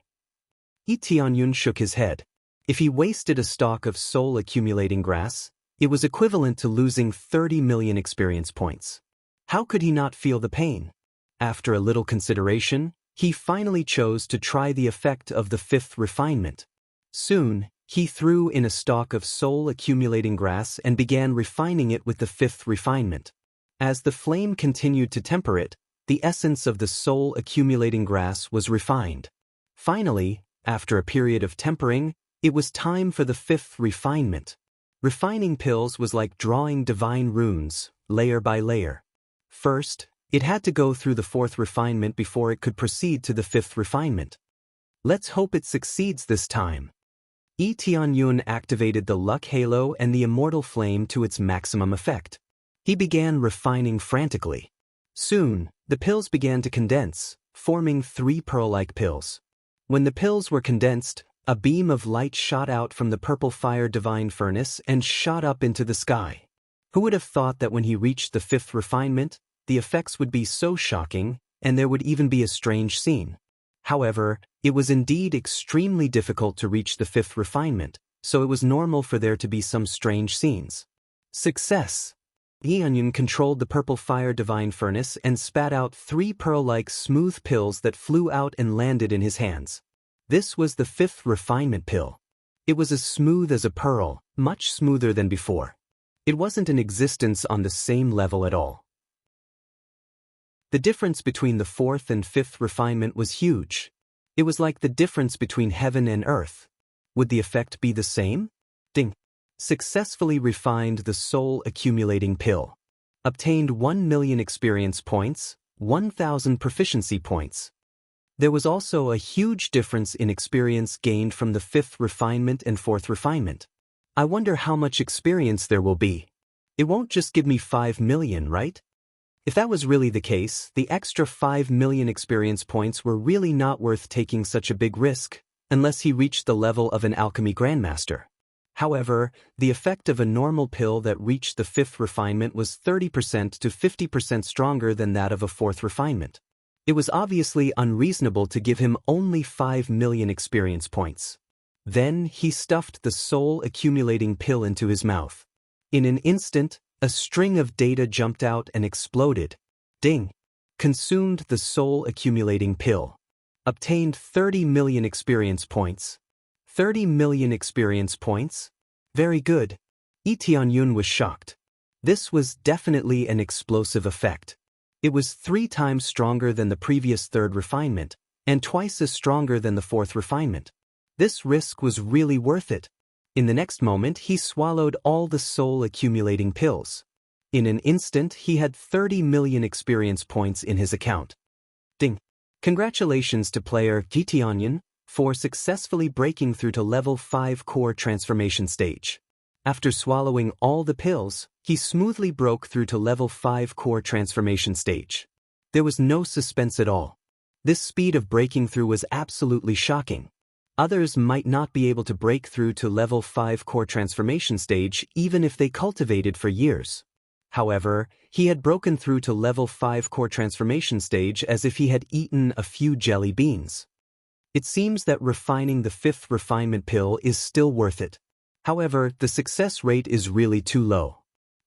Lee Tianyun shook his head. If he wasted a stalk of soul-accumulating grass, it was equivalent to losing 30 million experience points. How could he not feel the pain? After a little consideration, he finally chose to try the effect of the fifth refinement. Soon, he threw in a stalk of soul-accumulating grass and began refining it with the fifth refinement. As the flame continued to temper it, the essence of the soul-accumulating grass was refined. Finally, after a period of tempering, it was time for the fifth refinement. Refining pills was like drawing divine runes, layer by layer. First, it had to go through the fourth refinement before it could proceed to the fifth refinement. Let's hope it succeeds this time. Lee Tianyun activated the luck halo and the immortal flame to its maximum effect. He began refining frantically. Soon, the pills began to condense, forming 3 pearl-like pills. When the pills were condensed, a beam of light shot out from the purple fire divine furnace and shot up into the sky. Who would have thought that when he reached the fifth refinement, the effects would be so shocking, and there would even be a strange scene? However, it was indeed extremely difficult to reach the fifth refinement, so it was normal for there to be some strange scenes. Success! Tianyun controlled the purple fire divine furnace and spat out 3 pearl-like smooth pills that flew out and landed in his hands. This was the fifth refinement pill. It was as smooth as a pearl, much smoother than before. It wasn't in existence on the same level at all. The difference between the fourth and fifth refinement was huge. It was like the difference between heaven and earth. Would the effect be the same? Ding. Successfully refined the soul-accumulating pill. Obtained 1 million experience points, 1,000 proficiency points. There was also a huge difference in experience gained from the fifth refinement and fourth refinement. I wonder how much experience there will be. It won't just give me 5 million, right? If that was really the case, the extra 5 million experience points were really not worth taking such a big risk, unless he reached the level of an alchemy grandmaster. However, the effect of a normal pill that reached the fifth refinement was 30% to 50% stronger than that of a fourth refinement. It was obviously unreasonable to give him only 5 million experience points. Then he stuffed the soul-accumulating pill into his mouth. In an instant, a string of data jumped out and exploded. Ding! Consumed the soul-accumulating pill. Obtained 30 million experience points. 30 million experience points? Very good. Lee Tianyun was shocked. This was definitely an explosive effect. It was 3 times stronger than the previous third refinement, and twice as stronger than the fourth refinement. This risk was really worth it. In the next moment, he swallowed all the soul-accumulating pills. In an instant, he had 30 million experience points in his account. Ding! Congratulations to player Lee Tianyun for successfully breaking through to level 5 core transformation stage. After swallowing all the pills, he smoothly broke through to level 5 core transformation stage. There was no suspense at all. This speed of breaking through was absolutely shocking. Others might not be able to break through to level 5 core transformation stage even if they cultivated for years. However, he had broken through to level 5 core transformation stage as if he had eaten a few jelly beans. It seems that refining the fifth refinement pill is still worth it. However, the success rate is really too low.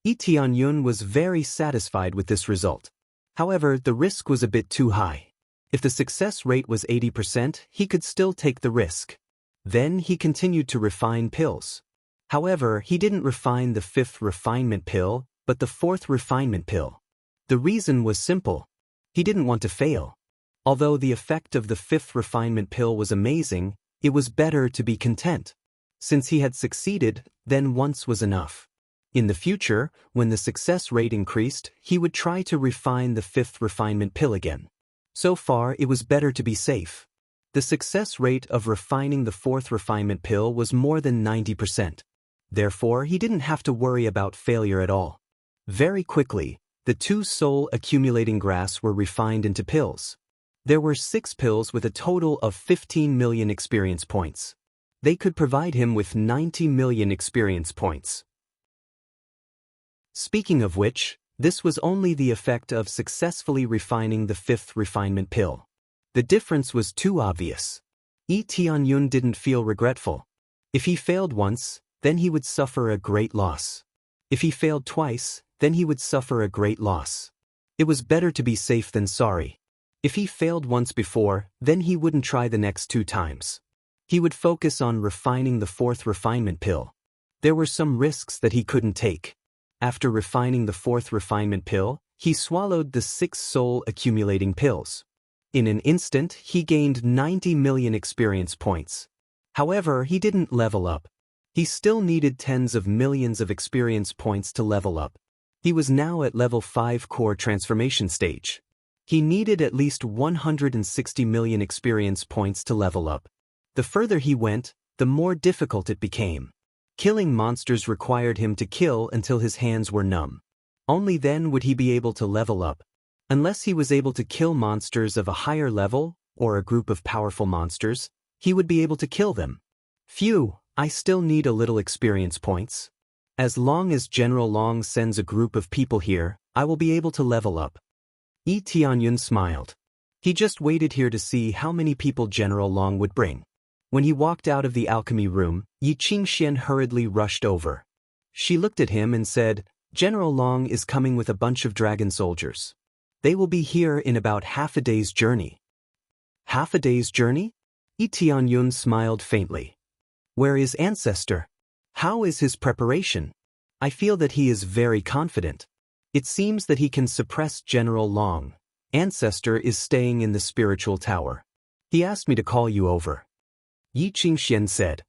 Lee Tianyun was very satisfied with this result. However, the risk was a bit too high. If the success rate was 80%, he could still take the risk. Then he continued to refine pills. However, he didn't refine the fifth refinement pill, but the fourth refinement pill. The reason was simple. He didn't want to fail. Although the effect of the fifth refinement pill was amazing, it was better to be content. Since he had succeeded, then once was enough. In the future, when the success rate increased, he would try to refine the fifth refinement pill again. So far, it was better to be safe. The success rate of refining the fourth refinement pill was more than 90%. Therefore, he didn't have to worry about failure at all. Very quickly, the 2 soul-accumulating grass were refined into pills. There were 6 pills with a total of 15 million experience points. They could provide him with 90 million experience points. Speaking of which, this was only the effect of successfully refining the 5th refinement pill. The difference was too obvious. Yi Tianyun didn't feel regretful. If he failed once, then he would suffer a great loss. If he failed twice, then he would suffer a great loss. It was better to be safe than sorry. If he failed once before, then he wouldn't try the next 2 times. He would focus on refining the 4th refinement pill. There were some risks that he couldn't take. After refining the 4th refinement pill, he swallowed the 6 soul-accumulating pills. In an instant, he gained 90 million experience points. However, he didn't level up. He still needed tens of millions of experience points to level up. He was now at level 5 core transformation stage. He needed at least 160 million experience points to level up. The further he went, the more difficult it became. Killing monsters required him to kill until his hands were numb. Only then would he be able to level up. Unless he was able to kill monsters of a higher level, or a group of powerful monsters, he would be able to kill them. Phew, I still need a little experience points. As long as General Long sends a group of people here, I will be able to level up. Yi Tianyun smiled. He just waited here to see how many people General Long would bring. When he walked out of the alchemy room, Yi Qingxian hurriedly rushed over. She looked at him and said, "General Long is coming with a bunch of dragon soldiers. They will be here in about half a day's journey." Half a day's journey? Yi Tianyun smiled faintly. Where is Ancestor? How is his preparation? I feel that he is very confident. It seems that he can suppress General Long. Ancestor is staying in the spiritual tower. He asked me to call you over. Yi Qingxian said.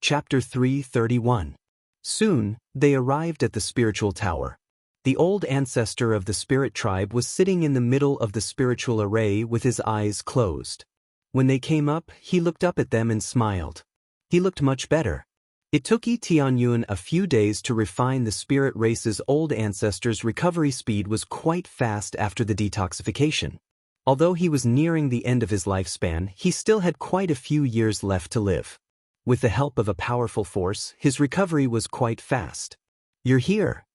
Chapter 331. Soon, they arrived at the spiritual tower. The old ancestor of the spirit tribe was sitting in the middle of the spiritual array with his eyes closed. When they came up, he looked up at them and smiled. He looked much better. It took Yi Tianyun a few days to refine the spirit race's old ancestor's recovery speed was quite fast after the detoxification. Although he was nearing the end of his lifespan, he still had quite a few years left to live. With the help of a powerful force, his recovery was quite fast. "You're here,"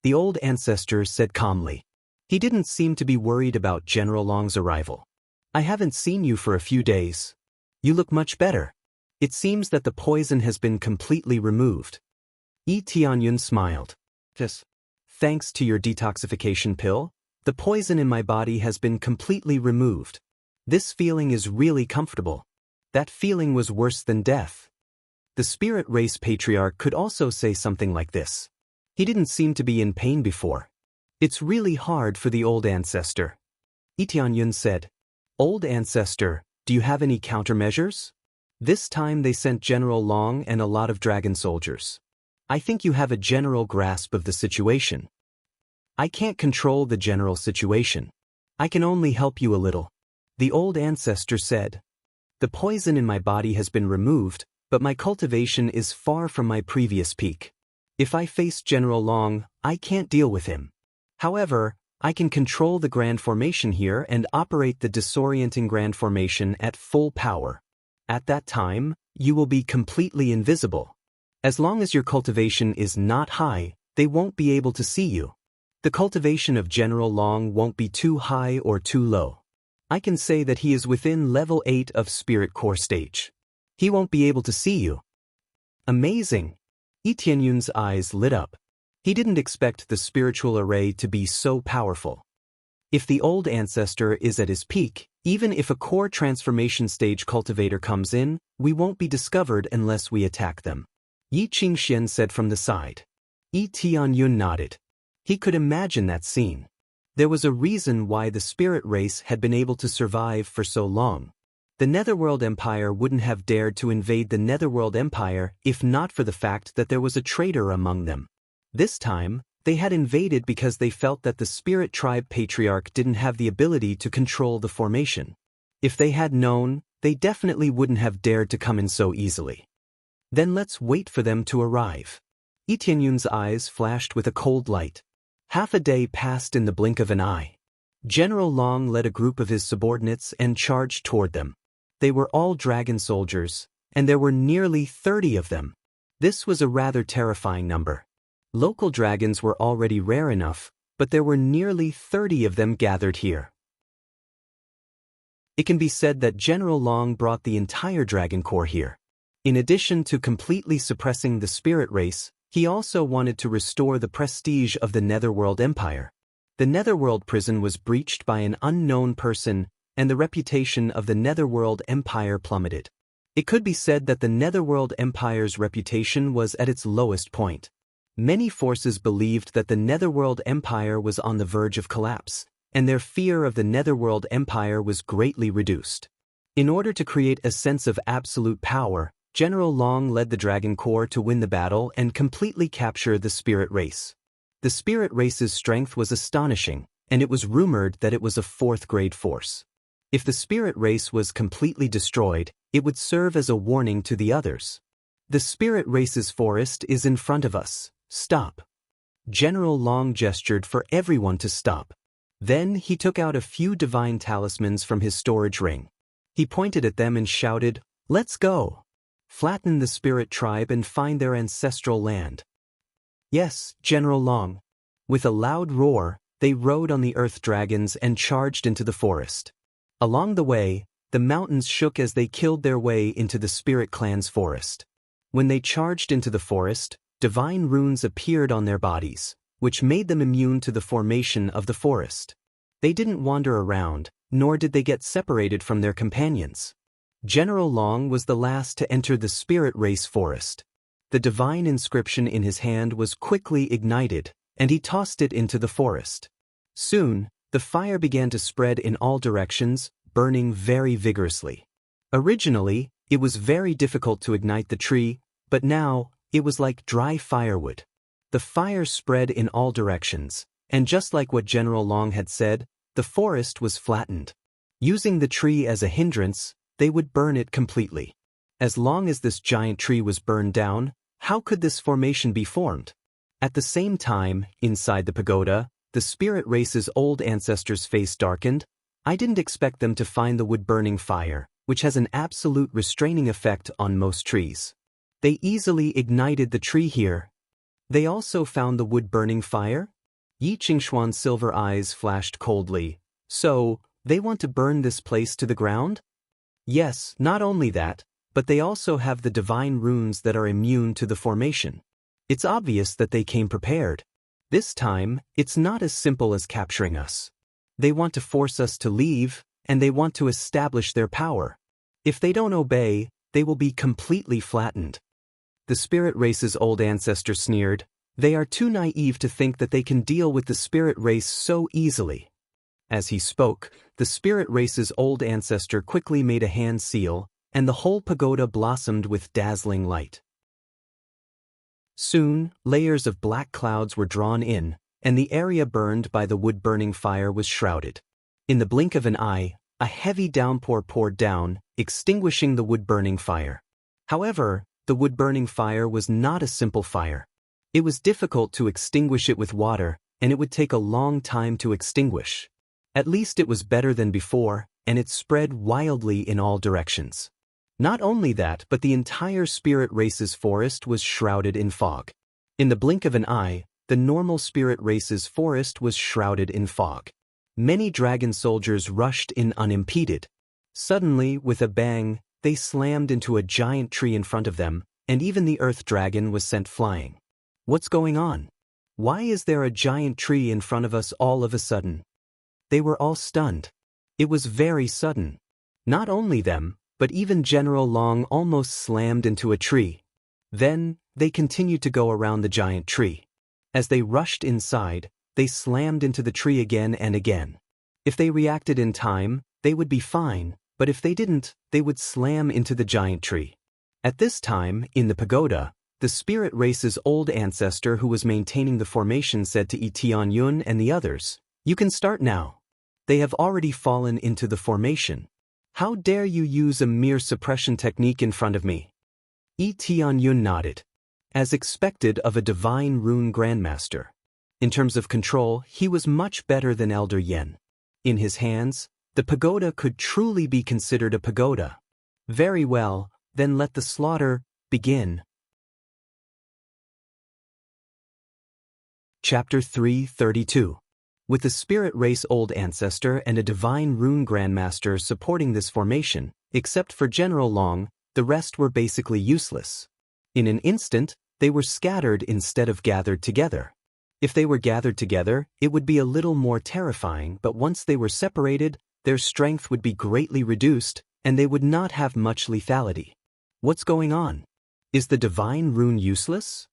the old ancestor said calmly. He didn't seem to be worried about General Long's arrival. "I haven't seen you for a few days. You look much better. It seems that the poison has been completely removed." Yi Tianyun smiled. "Yes. Thanks to your detoxification pill, the poison in my body has been completely removed. This feeling is really comfortable. That feeling was worse than death." The spirit race patriarch could also say something like this. He didn't seem to be in pain before. "It's really hard for the old ancestor." Yi Tianyun said. "Old ancestor, do you have any countermeasures?" This time they sent General Long and a lot of dragon soldiers. "I think you have a general grasp of the situation." "I can't control the general situation. I can only help you a little," the old ancestor said. "The poison in my body has been removed, but my cultivation is far from my previous peak. If I face General Long, I can't deal with him. However, I can control the grand formation here and operate the disorienting grand formation at full power. At that time, you will be completely invisible. As long as your cultivation is not high, they won't be able to see you. The cultivation of General Long won't be too high or too low. I can say that he is within level 8 of Spirit Core stage. He won't be able to see you." Amazing! Yi Tianyun's eyes lit up. He didn't expect the spiritual array to be so powerful. If the old ancestor is at his peak, even if a core transformation stage cultivator comes in, we won't be discovered unless we attack them. Yi Qingxian said from the side. Yi Tianyun nodded. He could imagine that scene. There was a reason why the spirit race had been able to survive for so long. The Netherworld Empire wouldn't have dared to invade the Netherworld Empire if not for the fact that there was a traitor among them. This time, they had invaded because they felt that the Spirit Tribe Patriarch didn't have the ability to control the formation. If they had known, they definitely wouldn't have dared to come in so easily. Then let's wait for them to arrive. Yi Tianyun's eyes flashed with a cold light. Half a day passed in the blink of an eye. General Long led a group of his subordinates and charged toward them. They were all dragon soldiers, and there were nearly 30 of them. This was a rather terrifying number. Local dragons were already rare enough, but there were nearly 30 of them gathered here. It can be said that General Long brought the entire Dragon Corps here. In addition to completely suppressing the spirit race, he also wanted to restore the prestige of the Netherworld Empire. The Netherworld prison was breached by an unknown person, and the reputation of the Netherworld Empire plummeted. It could be said that the Netherworld Empire's reputation was at its lowest point. Many forces believed that the Netherworld Empire was on the verge of collapse, and their fear of the Netherworld Empire was greatly reduced. In order to create a sense of absolute power, General Long led the Dragon Corps to win the battle and completely capture the spirit race. The spirit race's strength was astonishing, and it was rumored that it was a fourth-grade force. If the spirit race was completely destroyed, it would serve as a warning to the others. The spirit race's forest is in front of us. Stop. General Long gestured for everyone to stop. Then he took out a few divine talismans from his storage ring. He pointed at them and shouted, "Let's go! Flatten the spirit tribe and find their ancestral land." Yes, General Long. With a loud roar, they rode on the earth dragons and charged into the forest. Along the way, the mountains shook as they killed their way into the spirit clan's forest. When they charged into the forest, divine runes appeared on their bodies, which made them immune to the formation of the forest. They didn't wander around, nor did they get separated from their companions. General Long was the last to enter the spirit race forest. The divine inscription in his hand was quickly ignited, and he tossed it into the forest. Soon, the fire began to spread in all directions, burning very vigorously. Originally, it was very difficult to ignite the tree, but now, it was like dry firewood. The fire spread in all directions, and just like what General Long had said, the forest was flattened. Using the tree as a hindrance, they would burn it completely. As long as this giant tree was burned down, how could this formation be formed? At the same time, inside the pagoda, the spirit race's old ancestors' face darkened. I didn't expect them to find the wood-burning fire, which has an absolute restraining effect on most trees. They easily ignited the tree here. They also found the wood-burning fire? Yi Qingxuan's silver eyes flashed coldly. So, they want to burn this place to the ground? Yes, not only that, but they also have the divine runes that are immune to the formation. It's obvious that they came prepared. This time, it's not as simple as capturing us. They want to force us to leave, and they want to establish their power. If they don't obey, they will be completely flattened. The spirit race's old ancestor sneered. They are too naive to think that they can deal with the spirit race so easily. As he spoke, the spirit race's old ancestor quickly made a hand seal, and the whole pagoda blossomed with dazzling light. Soon, layers of black clouds were drawn in, and the area burned by the wood-burning fire was shrouded. In the blink of an eye, a heavy downpour poured down, extinguishing the wood-burning fire. However, the wood-burning fire was not a simple fire. It was difficult to extinguish it with water, and it would take a long time to extinguish. At least it was better than before, and it spread wildly in all directions. Not only that, but the entire spirit race's forest was shrouded in fog. In the blink of an eye, the normal spirit race's forest was shrouded in fog. Many dragon soldiers rushed in unimpeded. Suddenly, with a bang, they slammed into a giant tree in front of them, and even the earth dragon was sent flying. What's going on? Why is there a giant tree in front of us all of a sudden? They were all stunned. It was very sudden. Not only them, but even General Long almost slammed into a tree. Then, they continued to go around the giant tree. As they rushed inside, they slammed into the tree again and again. If they reacted in time, they would be fine, but if they didn't, they would slam into the giant tree. At this time, in the pagoda, the spirit race's old ancestor who was maintaining the formation said to Yi Tianyun and the others, "You can start now. They have already fallen into the formation. How dare you use a mere suppression technique in front of me?" Yi Tianyun nodded. As expected of a divine rune grandmaster. In terms of control, he was much better than Elder Yen. In his hands, the pagoda could truly be considered a pagoda. Very well, then let the slaughter begin. Chapter 332. With the spirit race old ancestor and a divine rune grandmaster supporting this formation, except for General Long, the rest were basically useless. In an instant, they were scattered instead of gathered together. If they were gathered together, it would be a little more terrifying, but once they were separated, their strength would be greatly reduced, and they would not have much lethality. What's going on? Is the divine rune useless?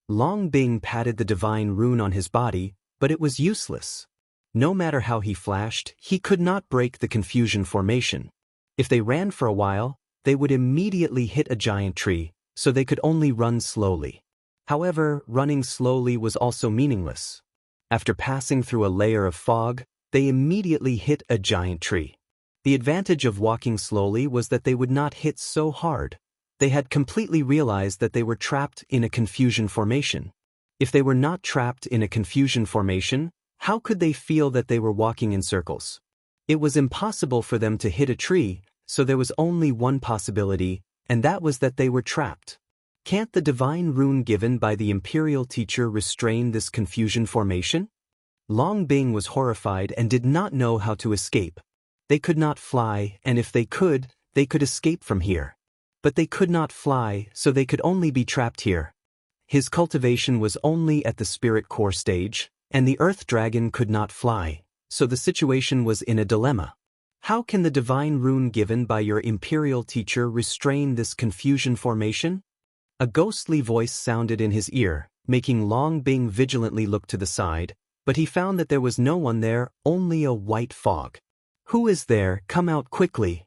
Long Bing patted the divine rune on his body, but it was useless. No matter how he flashed, he could not break the confusion formation. If they ran for a while, they would immediately hit a giant tree, so they could only run slowly. However, running slowly was also meaningless. After passing through a layer of fog, they immediately hit a giant tree. The advantage of walking slowly was that they would not hit so hard. They had completely realized that they were trapped in a confusion formation. If they were not trapped in a confusion formation, how could they feel that they were walking in circles? It was impossible for them to hit a tree, so there was only one possibility, and that was that they were trapped. Can't the divine rune given by the imperial teacher restrain this confusion formation? Long Bing was horrified and did not know how to escape. They could not fly, and if they could escape from here. But they could not fly, so they could only be trapped here. His cultivation was only at the spirit core stage, and the earth dragon could not fly, so the situation was in a dilemma. How can the divine rune given by your imperial teacher restrain this confusion formation? A ghostly voice sounded in his ear, making Long Bing vigilantly look to the side, but he found that there was no one there, only a white fog. Who is there? Come out quickly.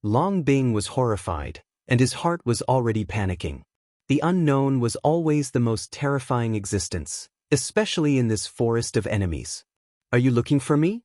Long Bing was horrified, and his heart was already panicking. The unknown was always the most terrifying existence, especially in this forest of enemies. Are you looking for me?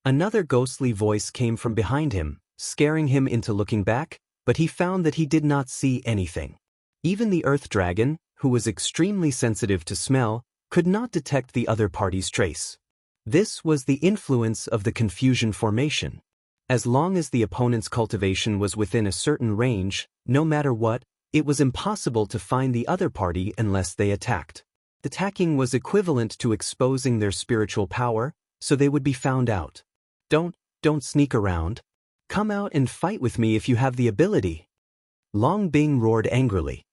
Another ghostly voice came from behind him, scaring him into looking back, but he found that he did not see anything. Even the earth dragon, who was extremely sensitive to smell, could not detect the other party's trace. This was the influence of the confusion formation. As long as the opponent's cultivation was within a certain range, no matter what, it was impossible to find the other party unless they attacked. Attacking was equivalent to exposing their spiritual power, so they would be found out. Don't sneak around. Come out and fight with me if you have the ability. Long Bing roared angrily.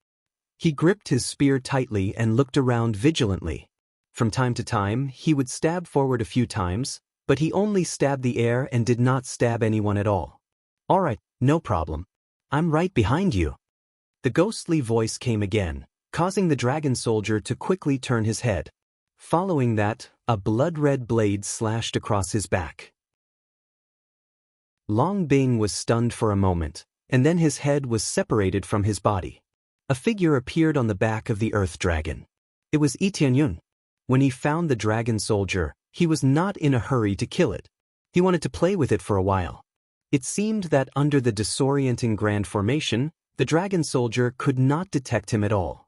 He gripped his spear tightly and looked around vigilantly. From time to time, he would stab forward a few times, but he only stabbed the air and did not stab anyone at all. All right, no problem. I'm right behind you. The ghostly voice came again, causing the dragon soldier to quickly turn his head. Following that, a blood-red blade slashed across his back. Long Bing was stunned for a moment, and then his head was separated from his body. A figure appeared on the back of the earth dragon. It was Yi Tianyun. When he found the dragon soldier, he was not in a hurry to kill it. He wanted to play with it for a while. It seemed that under the disorienting grand formation, the dragon soldier could not detect him at all.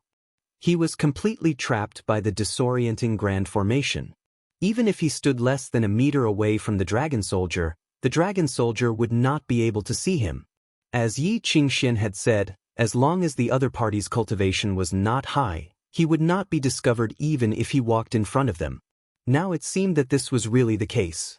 He was completely trapped by the disorienting grand formation. Even if he stood less than a meter away from the dragon soldier would not be able to see him. As Yi Qingxian had said, as long as the other party's cultivation was not high, he would not be discovered even if he walked in front of them. Now it seemed that this was really the case.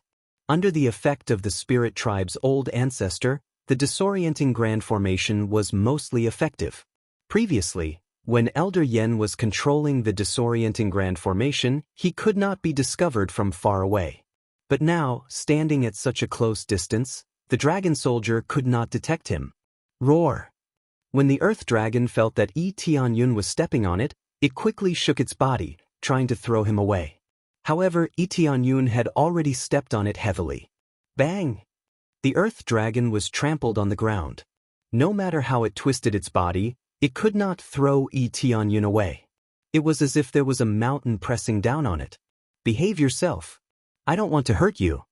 Under the effect of the spirit tribe's old ancestor, the disorienting grand formation was mostly effective. Previously, when Elder Yen was controlling the disorienting grand formation, he could not be discovered from far away. But now, standing at such a close distance, the dragon soldier could not detect him. Roar! When the earth dragon felt that Yi Tianyun was stepping on it, it quickly shook its body, trying to throw him away. However, Yi Tianyun had already stepped on it heavily. Bang! The earth dragon was trampled on the ground. No matter how it twisted its body, it could not throw Yi Tianyun away. It was as if there was a mountain pressing down on it. Behave yourself. I don't want to hurt you.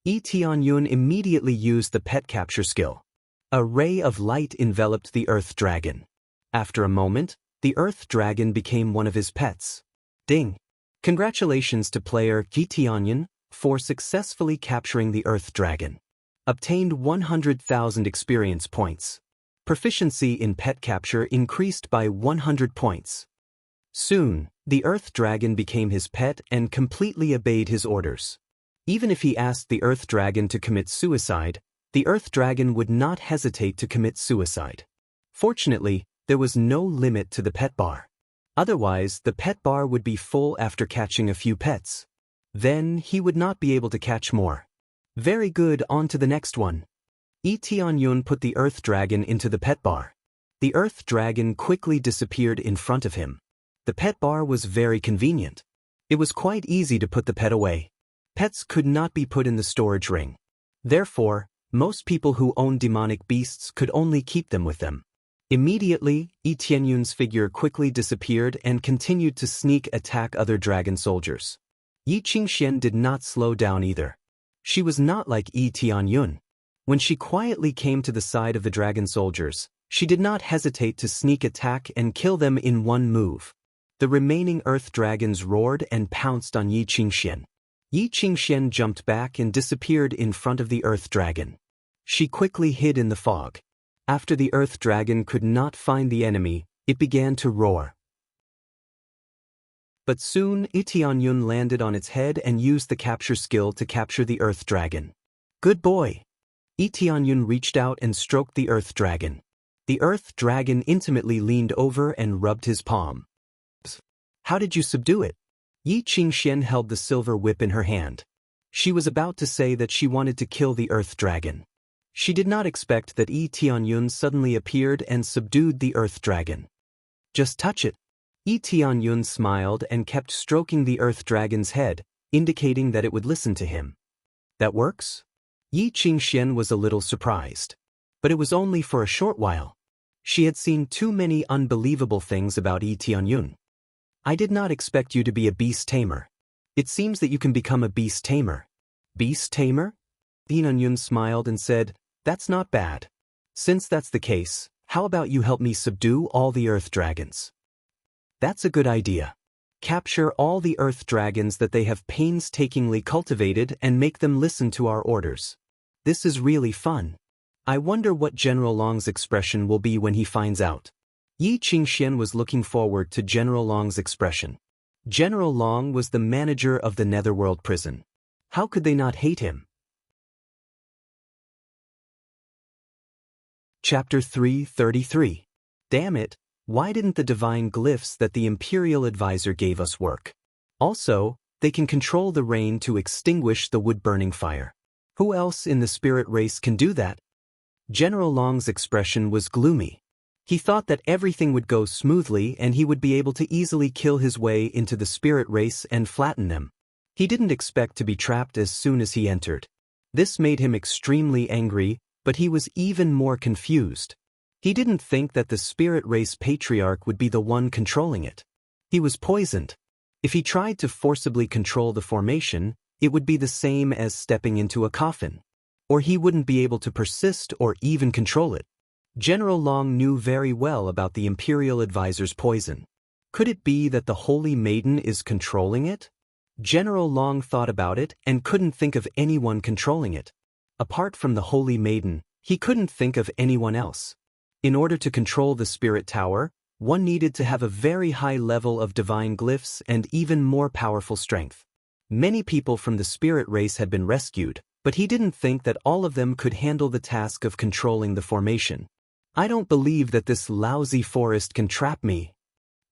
Yi Tianyun immediately used the pet capture skill. A ray of light enveloped the earth dragon. After a moment, the earth dragon became one of his pets. Ding! Congratulations to player Gitionyan for successfully capturing the Earth Dragon. Obtained 100,000 experience points. Proficiency in pet capture increased by 100 points. Soon, the Earth Dragon became his pet and completely obeyed his orders. Even if he asked the Earth Dragon to commit suicide, the Earth Dragon would not hesitate to commit suicide. Fortunately, there was no limit to the pet bar. Otherwise, the pet bar would be full after catching a few pets. Then, he would not be able to catch more. Very good, on to the next one. Tianyun put the Earth Dragon into the pet bar. The Earth Dragon quickly disappeared in front of him. The pet bar was very convenient. It was quite easy to put the pet away. Pets could not be put in the storage ring. Therefore, most people who own demonic beasts could only keep them with them. Immediately, Tianyun's figure quickly disappeared and continued to sneak attack other dragon soldiers. Yi Qingxian did not slow down either. She was not like Tianyun. When she quietly came to the side of the dragon soldiers, she did not hesitate to sneak attack and kill them in one move. The remaining earth dragons roared and pounced on Yi Qingxian. Yi Qingxian jumped back and disappeared in front of the earth dragon. She quickly hid in the fog. After the earth dragon could not find the enemy, it began to roar. But soon, Tianyun landed on its head and used the capture skill to capture the earth dragon. Good boy! Tianyun reached out and stroked the earth dragon. The earth dragon intimately leaned over and rubbed his palm. How did you subdue it? Yi Qingxian held the silver whip in her hand. She was about to say that she wanted to kill the earth dragon. She did not expect that Tianyun suddenly appeared and subdued the earth dragon. Just touch it. Tianyun smiled and kept stroking the earth dragon's head, indicating that it would listen to him. That works? Yi Qingxian was a little surprised. But it was only for a short while. She had seen too many unbelievable things about Tianyun. I did not expect you to be a beast tamer. It seems that you can become a beast tamer. Beast tamer? Tianyun smiled and said, that's not bad. Since that's the case, how about you help me subdue all the earth dragons? That's a good idea. Capture all the earth dragons that they have painstakingly cultivated and make them listen to our orders. This is really fun. I wonder what General Long's expression will be when he finds out. Yi Qingxian was looking forward to General Long's expression. General Long was the manager of the Netherworld prison. How could they not hate him? Chapter 333. Damn it, why didn't the divine glyphs that the Imperial Advisor gave us work? Also, they can control the rain to extinguish the wood-burning fire. Who else in the spirit race can do that? General Long's expression was gloomy. He thought that everything would go smoothly and he would be able to easily kill his way into the spirit race and flatten them. He didn't expect to be trapped as soon as he entered. This made him extremely angry, but he was even more confused. He didn't think that the spirit race patriarch would be the one controlling it. He was poisoned. If he tried to forcibly control the formation, it would be the same as stepping into a coffin. Or he wouldn't be able to persist or even control it. General Long knew very well about the Imperial Advisor's poison. Could it be that the Holy Maiden is controlling it? General Long thought about it and couldn't think of anyone controlling it. Apart from the Holy Maiden, he couldn't think of anyone else. In order to control the Spirit Tower, one needed to have a very high level of divine glyphs and even more powerful strength. Many people from the spirit race had been rescued, but he didn't think that all of them could handle the task of controlling the formation. I don't believe that this lousy forest can trap me.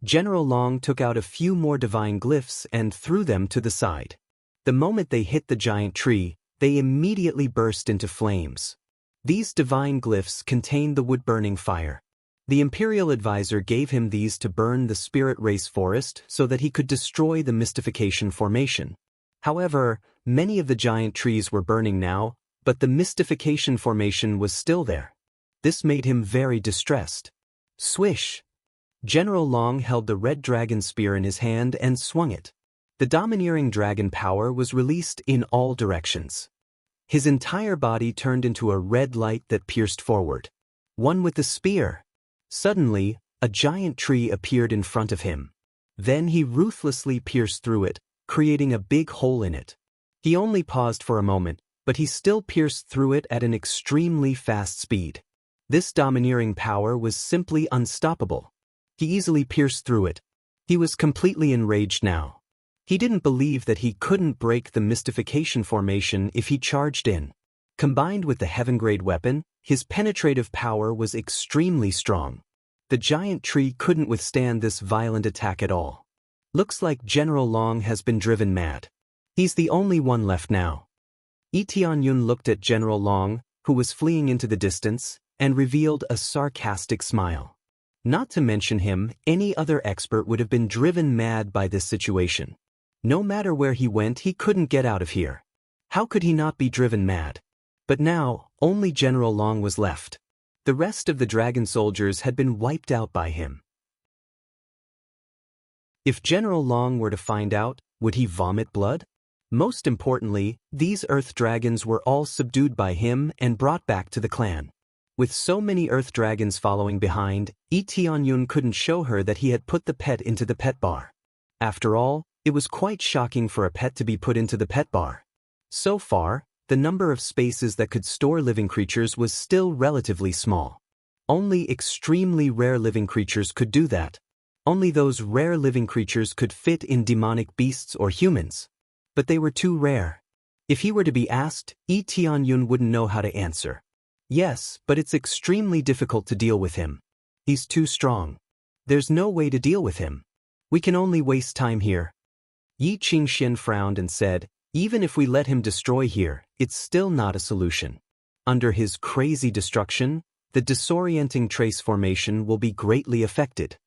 General Long took out a few more divine glyphs and threw them to the side. The moment they hit the giant tree, they immediately burst into flames. These divine glyphs contained the wood-burning fire. The Imperial Advisor gave him these to burn the spirit race forest so that he could destroy the mystification formation. However, many of the giant trees were burning now, but the mystification formation was still there. This made him very distressed. Swish! General Long held the red dragon spear in his hand and swung it. The domineering dragon power was released in all directions. His entire body turned into a red light that pierced forward. One with the spear. Suddenly, a giant tree appeared in front of him. Then he ruthlessly pierced through it, creating a big hole in it. He only paused for a moment, but he still pierced through it at an extremely fast speed. This domineering power was simply unstoppable. He easily pierced through it. He was completely enraged now. He didn't believe that he couldn't break the mystification formation if he charged in. Combined with the heaven-grade weapon, his penetrative power was extremely strong. The giant tree couldn't withstand this violent attack at all. Looks like General Long has been driven mad. He's the only one left now. Yi Tianyun looked at General Long, who was fleeing into the distance, and revealed a sarcastic smile. Not to mention him, any other expert would have been driven mad by this situation. No matter where he went, he couldn't get out of here. How could he not be driven mad? But now, only General Long was left. The rest of the dragon soldiers had been wiped out by him. If General Long were to find out, would he vomit blood? Most importantly, these earth dragons were all subdued by him and brought back to the clan. With so many earth dragons following behind, Yi Tianyun couldn't show her that he had put the pet into the pet bar. After all, it was quite shocking for a pet to be put into the pet bar. So far, the number of spaces that could store living creatures was still relatively small. Only extremely rare living creatures could do that. Only those rare living creatures could fit in demonic beasts or humans. But they were too rare. If he were to be asked, Yi Tianyun wouldn't know how to answer. Yes, but it's extremely difficult to deal with him. He's too strong. There's no way to deal with him. We can only waste time here. Yi Qingxian frowned and said, even if we let him destroy here, it's still not a solution. Under his crazy destruction, the disorienting trace formation will be greatly affected.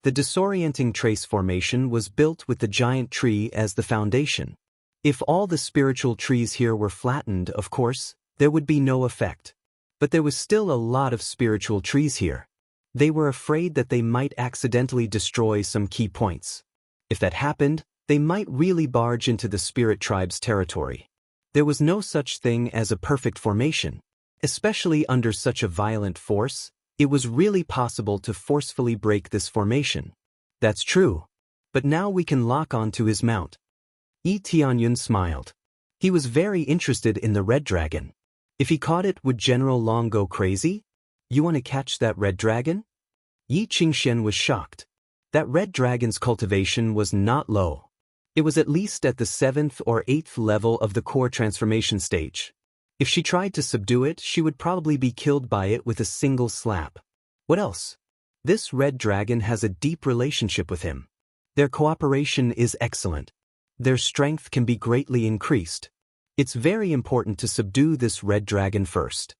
The disorienting trace formation was built with the giant tree as the foundation. If all the spiritual trees here were flattened, of course, there would be no effect. But there was still a lot of spiritual trees here. They were afraid that they might accidentally destroy some key points. If that happened, they might really barge into the spirit tribe's territory. There was no such thing as a perfect formation. Especially under such a violent force, it was really possible to forcefully break this formation. That's true. But now we can lock on to his mount. Yi Tianyun smiled. He was very interested in the red dragon. If he caught it, would General Long go crazy? You want to catch that red dragon? Yi Qingxian was shocked. That red dragon's cultivation was not low. It was at least at the 7th or 8th level of the core transformation stage. If she tried to subdue it, she would probably be killed by it with a single slap. What else? This red dragon has a deep relationship with him. Their cooperation is excellent. Their strength can be greatly increased. It's very important to subdue this red dragon first.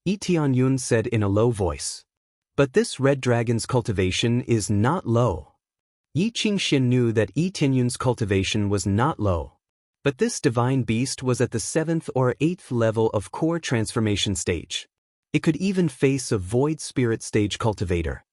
Yi Tianyun said in a low voice. But this red dragon's cultivation is not low. Yi Qingxian knew that Yi Tianyun's cultivation was not low. But this divine beast was at the 7th or 8th level of core transformation stage. It could even face a void spirit stage cultivator.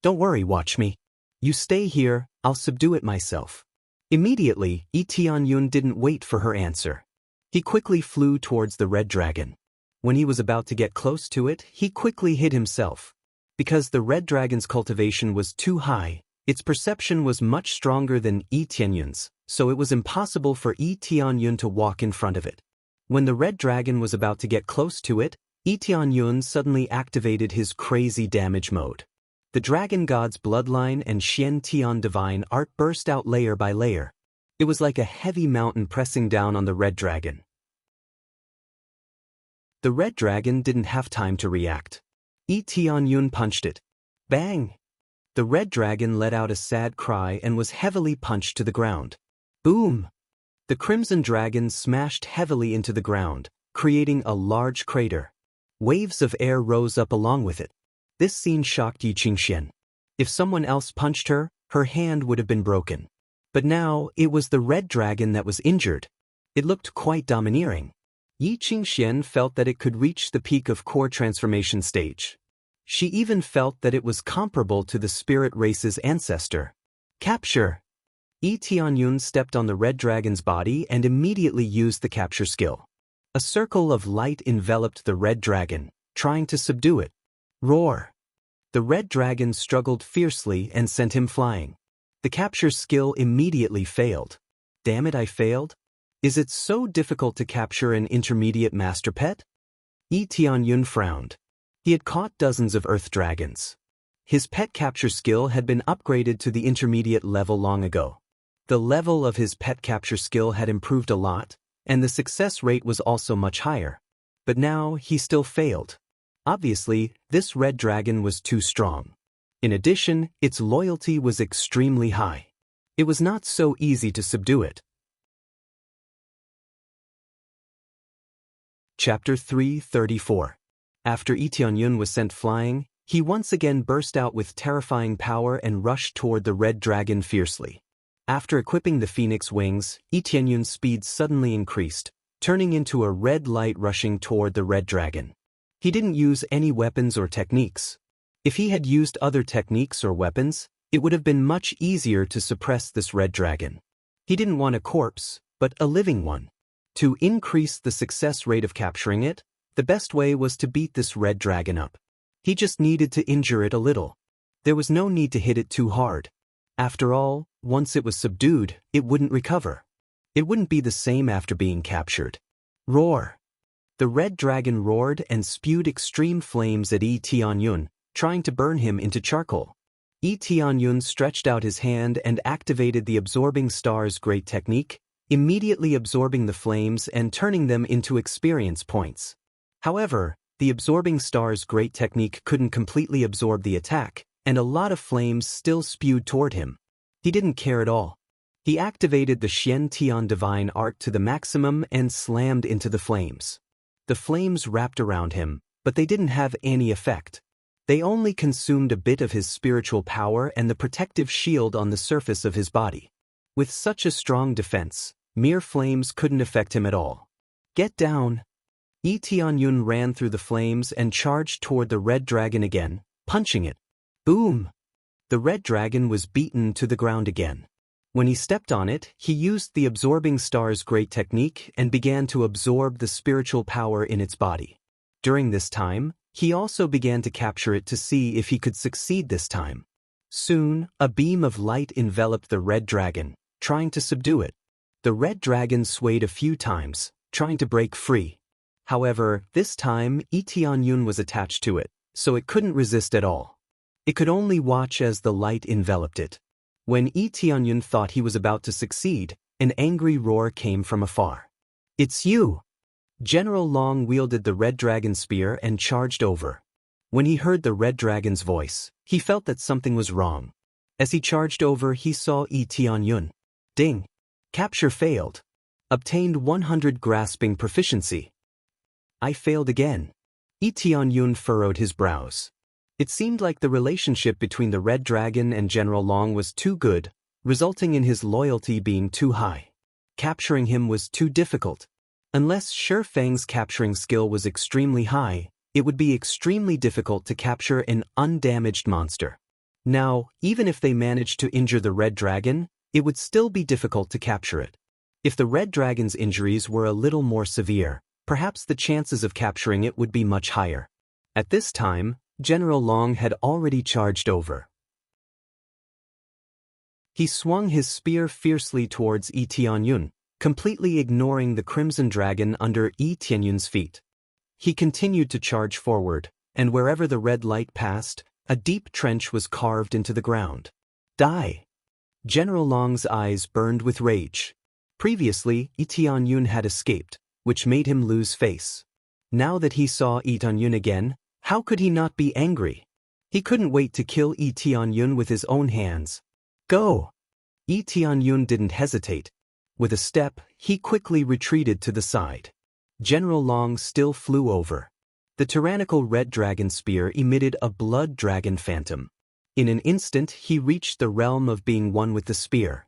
Don't worry, watch me. You stay here, I'll subdue it myself. Immediately, Yi Tianyun didn't wait for her answer. He quickly flew towards the red dragon. When he was about to get close to it, he quickly hid himself. Because the red dragon's cultivation was too high, its perception was much stronger than Yi Tianyun's, so it was impossible for Yi Tianyun to walk in front of it. When the red dragon was about to get close to it, Yi Tianyun suddenly activated his crazy damage mode. The dragon god's bloodline and Xian Tian divine art burst out layer by layer. It was like a heavy mountain pressing down on the red dragon. The red dragon didn't have time to react. Yi Tianyun punched it. Bang! The red dragon let out a sad cry and was heavily punched to the ground. Boom! The crimson dragon smashed heavily into the ground, creating a large crater. Waves of air rose up along with it. This scene shocked Yi Qingxian. If someone else punched her, her hand would have been broken. But now, it was the red dragon that was injured. It looked quite domineering. Yi Qingxian felt that it could reach the peak of core transformation stage. She even felt that it was comparable to the spirit race's ancestor. Capture! Yi Tianyun stepped on the red dragon's body and immediately used the capture skill. A circle of light enveloped the red dragon, trying to subdue it. Roar! The red dragon struggled fiercely and sent him flying. The capture skill immediately failed. Damn it, I failed? Is it so difficult to capture an intermediate master pet? Yi Tianyun frowned. He had caught dozens of earth dragons. His pet capture skill had been upgraded to the intermediate level long ago. The level of his pet capture skill had improved a lot, and the success rate was also much higher. But now he still failed. Obviously, this red dragon was too strong. In addition, its loyalty was extremely high. It was not so easy to subdue it. Chapter 334. After Yi Tianyun was sent flying, he once again burst out with terrifying power and rushed toward the red dragon fiercely. After equipping the phoenix wings, Yi Tianyun's speed suddenly increased, turning into a red light rushing toward the red dragon. He didn't use any weapons or techniques. If he had used other techniques or weapons, it would have been much easier to suppress this red dragon. He didn't want a corpse, but a living one. To increase the success rate of capturing it, the best way was to beat this red dragon up. He just needed to injure it a little. There was no need to hit it too hard. After all, once it was subdued, it wouldn't recover. It wouldn't be the same after being captured. Roar! The red dragon roared and spewed extreme flames at Yi Tianyun, trying to burn him into charcoal. Yi Tianyun stretched out his hand and activated the Absorbing Star's great technique, immediately absorbing the flames and turning them into experience points. However, the Absorbing Star's great technique couldn't completely absorb the attack, and a lot of flames still spewed toward him. He didn't care at all. He activated the Xian Tian Divine Art to the maximum and slammed into the flames. The flames wrapped around him, but they didn't have any effect. They only consumed a bit of his spiritual power and the protective shield on the surface of his body. With such a strong defense, mere flames couldn't affect him at all. Get down! Yi Tianyun ran through the flames and charged toward the red dragon again, punching it. Boom! The red dragon was beaten to the ground again. When he stepped on it, he used the Absorbing Star's great technique and began to absorb the spiritual power in its body. During this time, he also began to capture it to see if he could succeed this time. Soon, a beam of light enveloped the red dragon, trying to subdue it. The red dragon swayed a few times, trying to break free. However, this time, Yi Tianyun was attached to it, so it couldn't resist at all. It could only watch as the light enveloped it. When Yi Tianyun thought he was about to succeed, an angry roar came from afar. It's you! General Long wielded the red dragon spear and charged over. When he heard the red dragon's voice, he felt that something was wrong. As he charged over, he saw Yi Tianyun. Ding! Capture failed. Obtained 100 grasping proficiency. I failed again. Yi Tianyun furrowed his brows. It seemed like the relationship between the red dragon and General Long was too good, resulting in his loyalty being too high. Capturing him was too difficult. Unless Shi Feng's capturing skill was extremely high, it would be extremely difficult to capture an undamaged monster. Now, even if they managed to injure the red dragon, it would still be difficult to capture it. If the red dragon's injuries were a little more severe, perhaps the chances of capturing it would be much higher. At this time, General Long had already charged over. He swung his spear fiercely towards Yi Tianyun, completely ignoring the crimson dragon under Yi Tianyun's feet. He continued to charge forward, and wherever the red light passed, a deep trench was carved into the ground. Die! General Long's eyes burned with rage. Previously, Yi Tianyun had escaped, which made him lose face. Now that he saw Yi Tianyun again, how could he not be angry? He couldn't wait to kill Yi Tianyun with his own hands. Go! Yi Tianyun didn't hesitate. With a step, he quickly retreated to the side. General Long still flew over. The tyrannical red dragon spear emitted a blood dragon phantom. In an instant, he reached the realm of being one with the spear.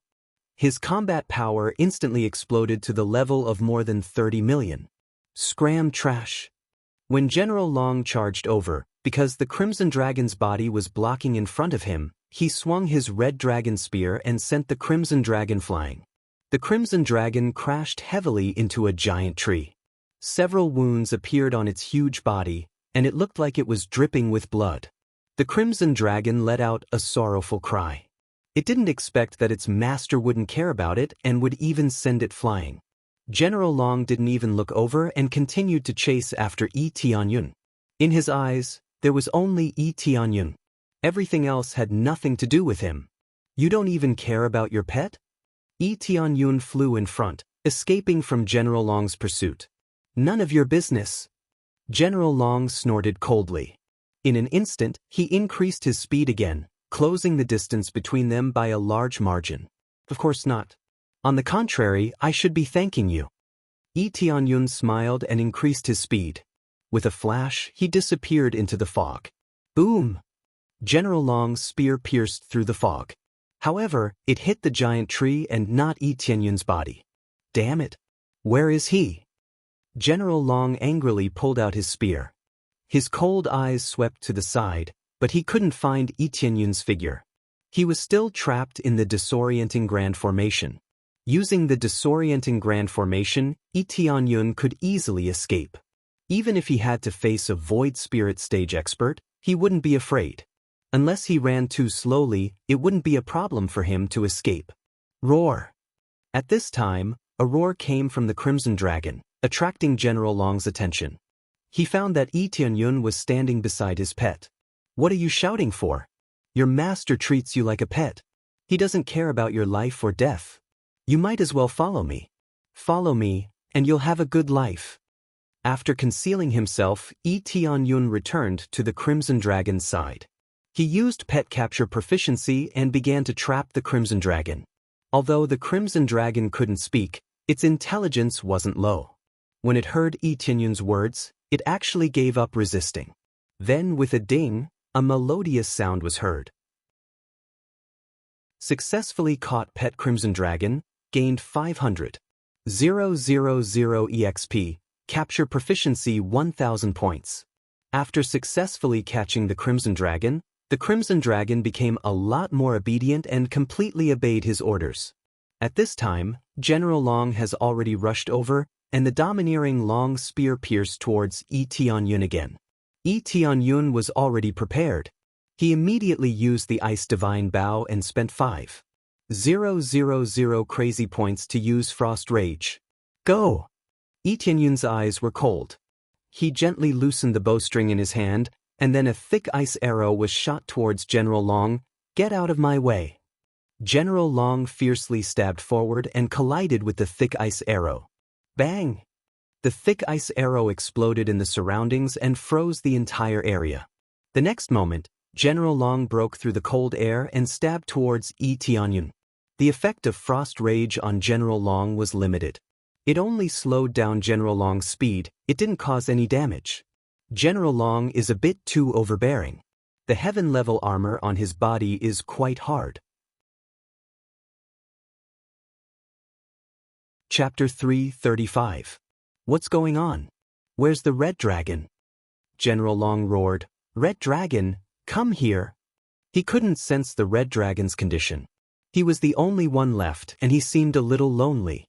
His combat power instantly exploded to the level of more than 30 million. Scram trash! When General Long charged over, because the crimson dragon's body was blocking in front of him, he swung his red dragon spear and sent the crimson dragon flying. The crimson dragon crashed heavily into a giant tree. Several wounds appeared on its huge body, and it looked like it was dripping with blood. The crimson dragon let out a sorrowful cry. It didn't expect that its master wouldn't care about it and would even send it flying. General Long didn't even look over and continued to chase after Yi Tianyun. In his eyes, there was only Yi Tianyun. Everything else had nothing to do with him. You don't even care about your pet? Yi Tianyun flew in front, escaping from General Long's pursuit. None of your business. General Long snorted coldly. In an instant, he increased his speed again, closing the distance between them by a large margin. Of course not. On the contrary, I should be thanking you. Yi Tianyun smiled and increased his speed. With a flash, he disappeared into the fog. Boom! General Long's spear pierced through the fog. However, it hit the giant tree and not Yi Tianyun's body. Damn it! Where is he? General Long angrily pulled out his spear. His cold eyes swept to the side, but he couldn't find Yi Tianyun's figure. He was still trapped in the disorienting grand formation. Using the disorienting grand formation, Yi Tianyun could easily escape. Even if he had to face a void spirit stage expert, he wouldn't be afraid. Unless he ran too slowly, it wouldn't be a problem for him to escape. Roar! At this time, a roar came from the Crimson Dragon, attracting General Long's attention. He found that Yi Tianyun was standing beside his pet. What are you shouting for? Your master treats you like a pet. He doesn't care about your life or death. You might as well follow me. Follow me, and you'll have a good life. After concealing himself, Yi Tianyun returned to the Crimson Dragon's side. He used pet capture proficiency and began to trap the Crimson Dragon. Although the Crimson Dragon couldn't speak, its intelligence wasn't low. When it heard Yi Tianyun's words, it actually gave up resisting. Then, with a ding, a melodious sound was heard. Successfully caught Pet Crimson Dragon, gained 500,000 EXP, capture proficiency 1000 points. After successfully catching the Crimson Dragon became a lot more obedient and completely obeyed his orders. At this time, General Long has already rushed over, and the domineering long spear pierced towards Yi Tianyun again. Yi Tianyun was already prepared. He immediately used the Ice Divine Bow and spent 5,000 crazy points to use Frost Rage. Go! Yi Tianyun's eyes were cold. He gently loosened the bowstring in his hand, and then a thick ice arrow was shot towards General Long. Get out of my way. General Long fiercely stabbed forward and collided with the thick ice arrow. Bang! The thick ice arrow exploded in the surroundings and froze the entire area. The next moment, General Long broke through the cold air and stabbed towards Yi Tianyun. The effect of Frost Rage on General Long was limited. It only slowed down General Long's speed, it didn't cause any damage. General Long is a bit too overbearing. The heaven-level armor on his body is quite hard. Chapter 335. What's going on? Where's the Red Dragon? General Long roared, Red Dragon, come here. He couldn't sense the Red Dragon's condition. He was the only one left, and he seemed a little lonely.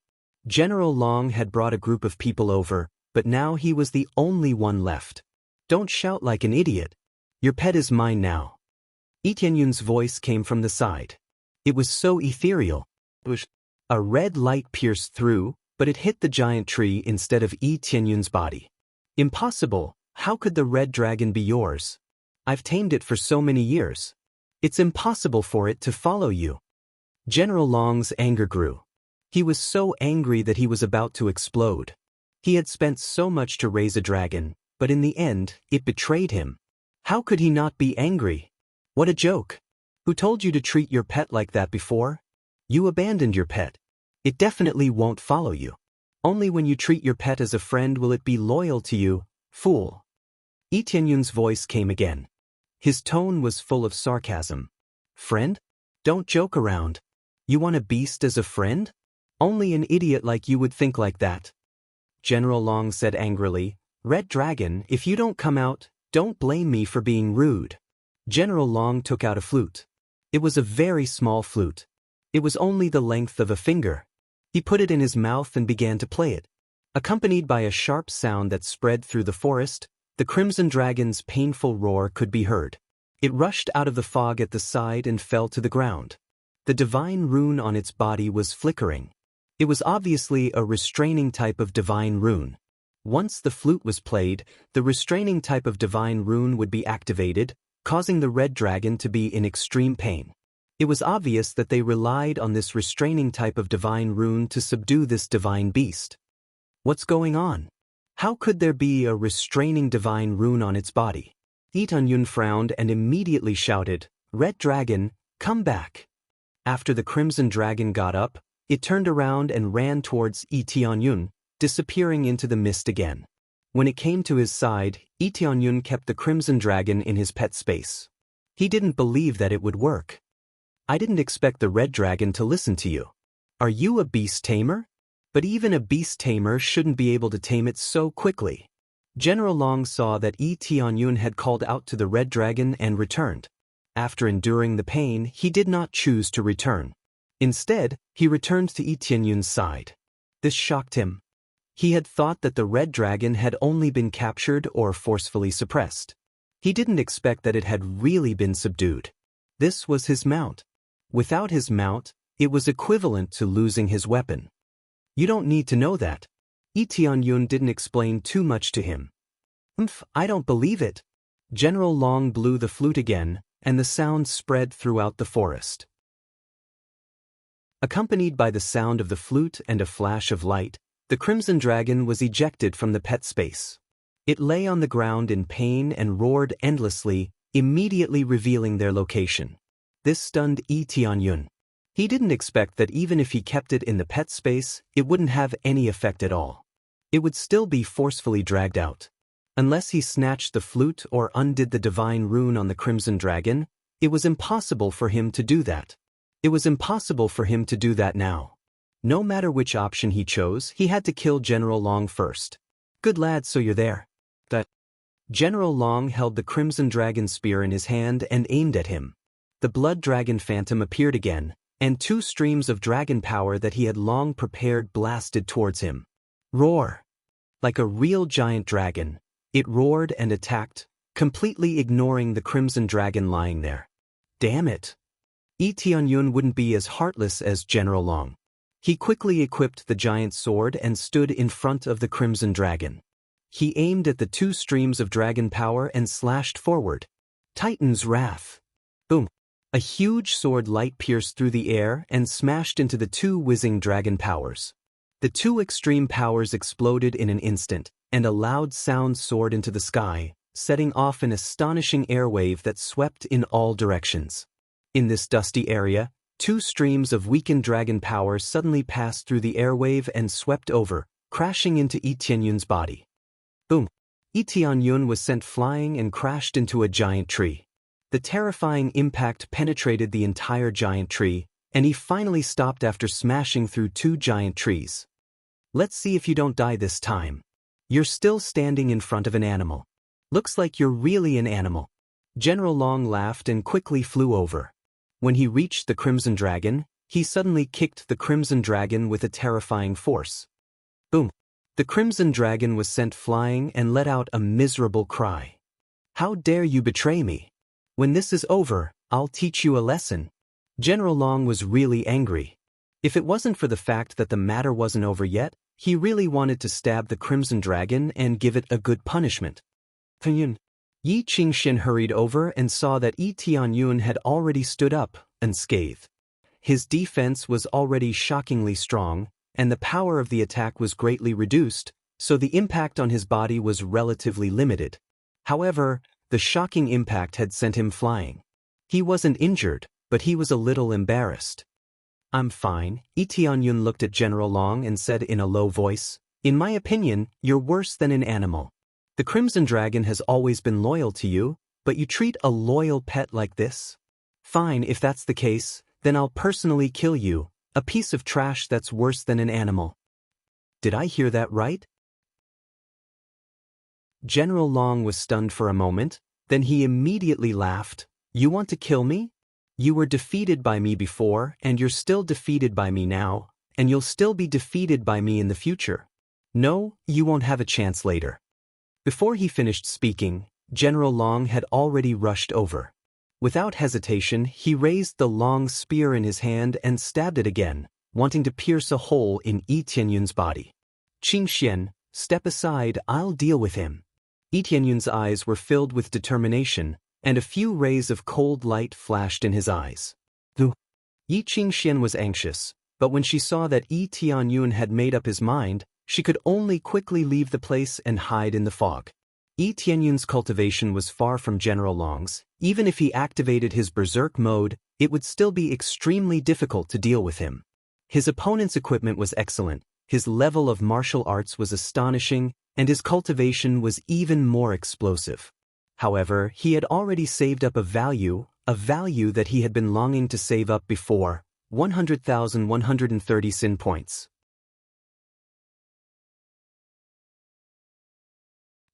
General Long had brought a group of people over, but now he was the only one left. Don't shout like an idiot. Your pet is mine now. Yi Tianyun's voice came from the side. It was so ethereal. A red light pierced through, but it hit the giant tree instead of Yi Tianyun's body. Impossible. How could the Red Dragon be yours? I've tamed it for so many years. It's impossible for it to follow you. General Long's anger grew. He was so angry that he was about to explode. He had spent so much to raise a dragon, but in the end, it betrayed him. How could he not be angry? What a joke. Who told you to treat your pet like that before? You abandoned your pet. It definitely won't follow you. Only when you treat your pet as a friend will it be loyal to you, fool. Yi Tianyun's voice came again. His tone was full of sarcasm. Friend? Don't joke around. You want a beast as a friend? Only an idiot like you would think like that. General Long said angrily, Red Dragon, if you don't come out, don't blame me for being rude. General Long took out a flute. It was a very small flute. It was only the length of a finger. He put it in his mouth and began to play it. Accompanied by a sharp sound that spread through the forest, the Crimson Dragon's painful roar could be heard. It rushed out of the fog at the side and fell to the ground. The divine rune on its body was flickering. It was obviously a restraining type of divine rune. Once the flute was played, the restraining type of divine rune would be activated, causing the red dragon to be in extreme pain. It was obvious that they relied on this restraining type of divine rune to subdue this divine beast. What's going on? How could there be a restraining divine rune on its body? Lee Tianyun frowned and immediately shouted, "Red dragon, come back." After the crimson dragon got up, it turned around and ran towards Lee Tianyun, disappearing into the mist again. When it came to his side, Lee Tianyun kept the crimson dragon in his pet space. He didn't believe that it would work. "I didn't expect the red dragon to listen to you. Are you a beast tamer? But even a beast tamer shouldn't be able to tame it so quickly." General Long saw that Lee Tianyun had called out to the red dragon and returned. After enduring the pain, he did not choose to return. Instead, he returned to Lee Tianyun's side. This shocked him. He had thought that the red dragon had only been captured or forcefully suppressed. He didn't expect that it had really been subdued. This was his mount. Without his mount, it was equivalent to losing his weapon. "You don't need to know that." Lee Tianyun didn't explain too much to him. I don't believe it." General Long blew the flute again, and the sound spread throughout the forest. Accompanied by the sound of the flute and a flash of light, the crimson dragon was ejected from the pet space. It lay on the ground in pain and roared endlessly, immediately revealing their location. This stunned Lee Tianyun. He didn't expect that even if he kept it in the pet space, it wouldn't have any effect at all. It would still be forcefully dragged out. Unless he snatched the flute or undid the divine rune on the crimson dragon, it was impossible for him to do that. It was impossible for him to do that now. No matter which option he chose, he had to kill General Long first. "Good lad, so you're there." General Long held the crimson dragon spear in his hand and aimed at him. The blood dragon phantom appeared again, and two streams of dragon power that he had long prepared blasted towards him. Roar! Like a real giant dragon, it roared and attacked, completely ignoring the crimson dragon lying there. Damn it! Lee Tianyun wouldn't be as heartless as General Long. He quickly equipped the giant sword and stood in front of the crimson dragon. He aimed at the two streams of dragon power and slashed forward. Titan's Wrath. Boom! A huge sword light pierced through the air and smashed into the two whizzing dragon powers. The two extreme powers exploded in an instant, and a loud sound soared into the sky, setting off an astonishing airwave that swept in all directions. In this dusty area, two streams of weakened dragon power suddenly passed through the airwave and swept over, crashing into Lee Tianyun's body. Boom! Lee Tianyun was sent flying and crashed into a giant tree. The terrifying impact penetrated the entire giant tree, and he finally stopped after smashing through two giant trees. "Let's see if you don't die this time. You're still standing in front of an animal. Looks like you're really an animal." General Long laughed and quickly flew over. When he reached the crimson dragon, he suddenly kicked the crimson dragon with a terrifying force. Boom! The crimson dragon was sent flying and let out a miserable cry. "How dare you betray me? When this is over, I'll teach you a lesson." General Long was really angry. If it wasn't for the fact that the matter wasn't over yet, he really wanted to stab the crimson dragon and give it a good punishment. Yi Qingxin hurried over and saw that Lee Tianyun had already stood up, unscathed. His defense was already shockingly strong, and the power of the attack was greatly reduced, so the impact on his body was relatively limited. However, the shocking impact had sent him flying. He wasn't injured, but he was a little embarrassed. "I'm fine." Lee Tianyun looked at General Long and said in a low voice, "In my opinion, you're worse than an animal. The Crimson Dragon has always been loyal to you, but you treat a loyal pet like this? Fine, if that's the case, then I'll personally kill you, a piece of trash that's worse than an animal." Did I hear that right? General Long was stunned for a moment, then he immediately laughed. "You want to kill me? You were defeated by me before, and you're still defeated by me now, and you'll still be defeated by me in the future. No, you won't have a chance later." Before he finished speaking, General Long had already rushed over. Without hesitation, he raised the long spear in his hand and stabbed it again, wanting to pierce a hole in Yi Tianyun's body. Qingxian, step aside, I'll deal with him. Yi Tianyun's eyes were filled with determination, and a few rays of cold light flashed in his eyes. Yi Qingxian was anxious, but when she saw that Yi Tianyun had made up his mind, she could only quickly leave the place and hide in the fog. Yi Tianyun's cultivation was far from General Long's. Even if he activated his berserk mode, it would still be extremely difficult to deal with him. His opponent's equipment was excellent, his level of martial arts was astonishing, and his cultivation was even more explosive. However, he had already saved up a value that he had been longing to save up before, 100,130 sin points.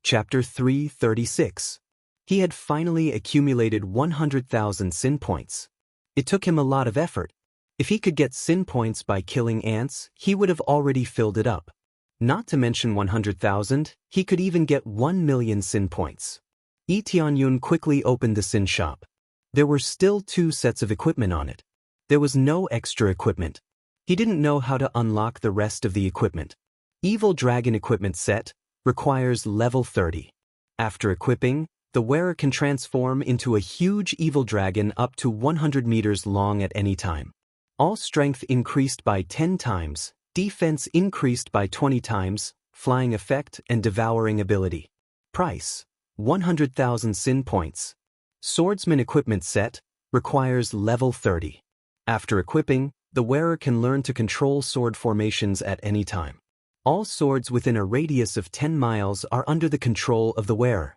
Chapter 336. He had finally accumulated 100,000 sin points. It took him a lot of effort. If he could get sin points by killing ants, he would have already filled it up. Not to mention 100,000, he could even get 1,000,000 sin points. Yi Tianyun quickly opened the sin shop. There were still 2 sets of equipment on it. There was no extra equipment. He didn't know how to unlock the rest of the equipment. Evil Dragon Equipment Set requires level 30. After equipping, the wearer can transform into a huge evil dragon up to 100 meters long at any time. All strength increased by 10 times, defense increased by 20 times, flying effect and devouring ability. Price: 100,000 sin points. Swordsman Equipment Set requires level 30. After equipping, the wearer can learn to control sword formations at any time. All swords within a radius of 10 miles are under the control of the wearer.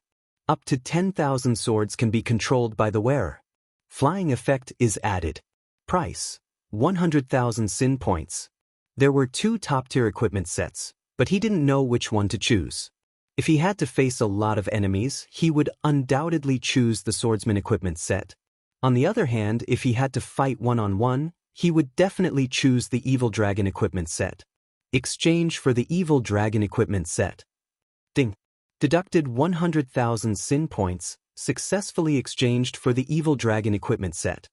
Up to 10,000 swords can be controlled by the wearer. Flying effect is added. Price: 100,000 sin points. There were 2 top-tier equipment sets, but he didn't know which one to choose. If he had to face a lot of enemies, he would undoubtedly choose the Swordsman Equipment Set. On the other hand, if he had to fight one-on-one, he would definitely choose the Evil Dragon Equipment Set. Exchange for the Evil Dragon Equipment Set. Ding. Deducted 100,000 sin points, successfully exchanged for the Evil Dragon Equipment Set.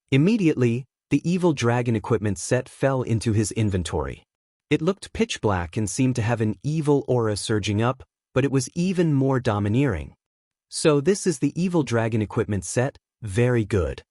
Immediately, the Evil Dragon Equipment Set fell into his inventory. It looked pitch black and seemed to have an evil aura surging up, but it was even more domineering. So this is the Evil Dragon Equipment Set, very good.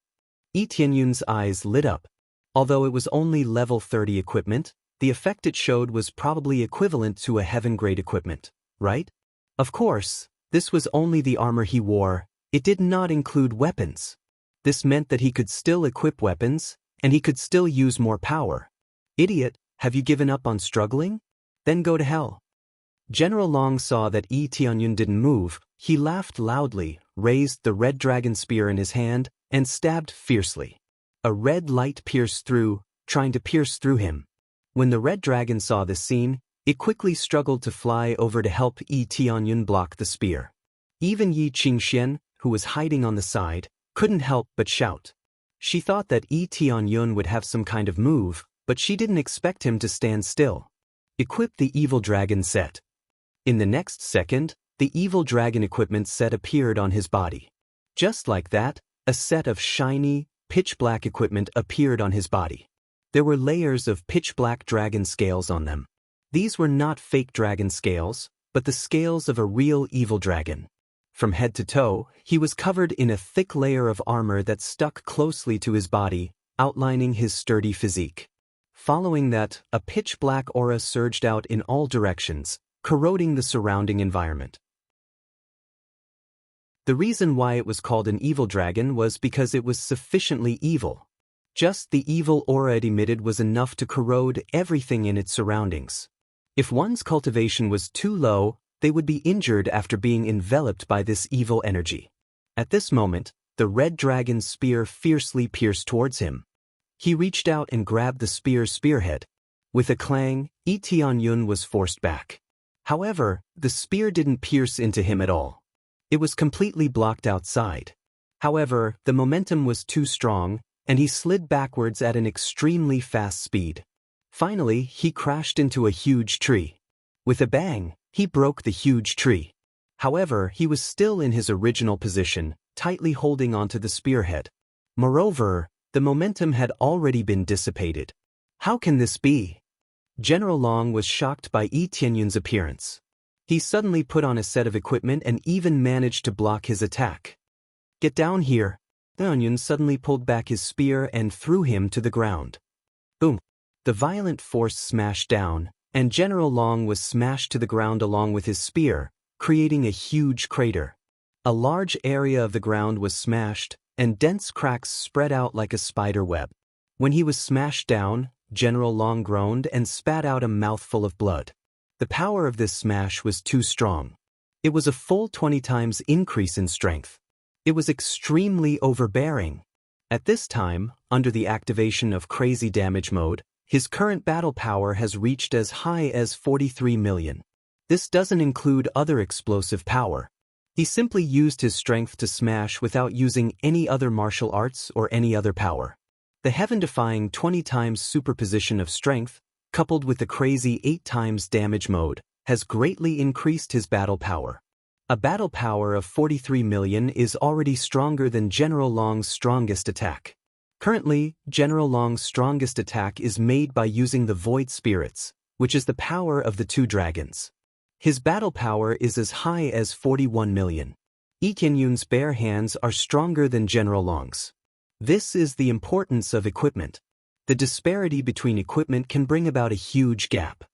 Yi Tianyun's eyes lit up. Although it was only level 30 equipment, the effect it showed was probably equivalent to a heaven-grade equipment, right? Of course, this was only the armor he wore, it did not include weapons. This meant that he could still equip weapons, and he could still use more power. Idiot, have you given up on struggling? Then go to hell. General Long saw that Yi Tianyun didn't move, he laughed loudly, raised the red dragon spear in his hand, and stabbed fiercely. A red light pierced through, trying to pierce through him. When the red dragon saw this scene, it quickly struggled to fly over to help Yi Tianyun block the spear. Even Yi Qingxian, who was hiding on the side, couldn't help but shout. She thought that Yi Tianyun would have some kind of move, but she didn't expect him to stand still. Equip the Evil Dragon Set. In the next second, the Evil Dragon Equipment Set appeared on his body. Just like that, a set of shiny, pitch-black equipment appeared on his body. There were layers of pitch-black dragon scales on them. These were not fake dragon scales, but the scales of a real evil dragon. From head to toe, he was covered in a thick layer of armor that stuck closely to his body, outlining his sturdy physique. Following that, a pitch-black aura surged out in all directions, corroding the surrounding environment. The reason why it was called an evil dragon was because it was sufficiently evil. Just the evil aura it emitted was enough to corrode everything in its surroundings. If one's cultivation was too low, they would be injured after being enveloped by this evil energy. At this moment, the red dragon's spear fiercely pierced towards him. He reached out and grabbed the spear's spearhead. With a clang, Yi Tianyun was forced back. However, the spear didn't pierce into him at all. It was completely blocked outside. However, the momentum was too strong, and he slid backwards at an extremely fast speed. Finally, he crashed into a huge tree. With a bang, he broke the huge tree. However, he was still in his original position, tightly holding onto the spearhead. Moreover, the momentum had already been dissipated. How can this be? General Long was shocked by Yi Tianyun's appearance. He suddenly put on a set of equipment and even managed to block his attack. Get down here. Tianyun suddenly pulled back his spear and threw him to the ground. Boom. The violent force smashed down, and General Long was smashed to the ground along with his spear, creating a huge crater. A large area of the ground was smashed, and dense cracks spread out like a spider web. When he was smashed down, General Long groaned and spat out a mouthful of blood. The power of this smash was too strong. It was a full 20 times increase in strength. It was extremely overbearing. At this time, under the activation of Crazy Damage Mode, his current battle power has reached as high as 43 million. This doesn't include other explosive power. He simply used his strength to smash without using any other martial arts or any other power. The heaven-defying 20 times superposition of strength, coupled with the crazy 8 times damage mode, has greatly increased his battle power. A battle power of 43 million is already stronger than General Long's strongest attack. Currently, General Long's strongest attack is made by using the Void Spirits, which is the power of the two dragons. His battle power is as high as 41 million. Yi Tianyun's bare hands are stronger than General Long's. This is the importance of equipment. The disparity between equipment can bring about a huge gap.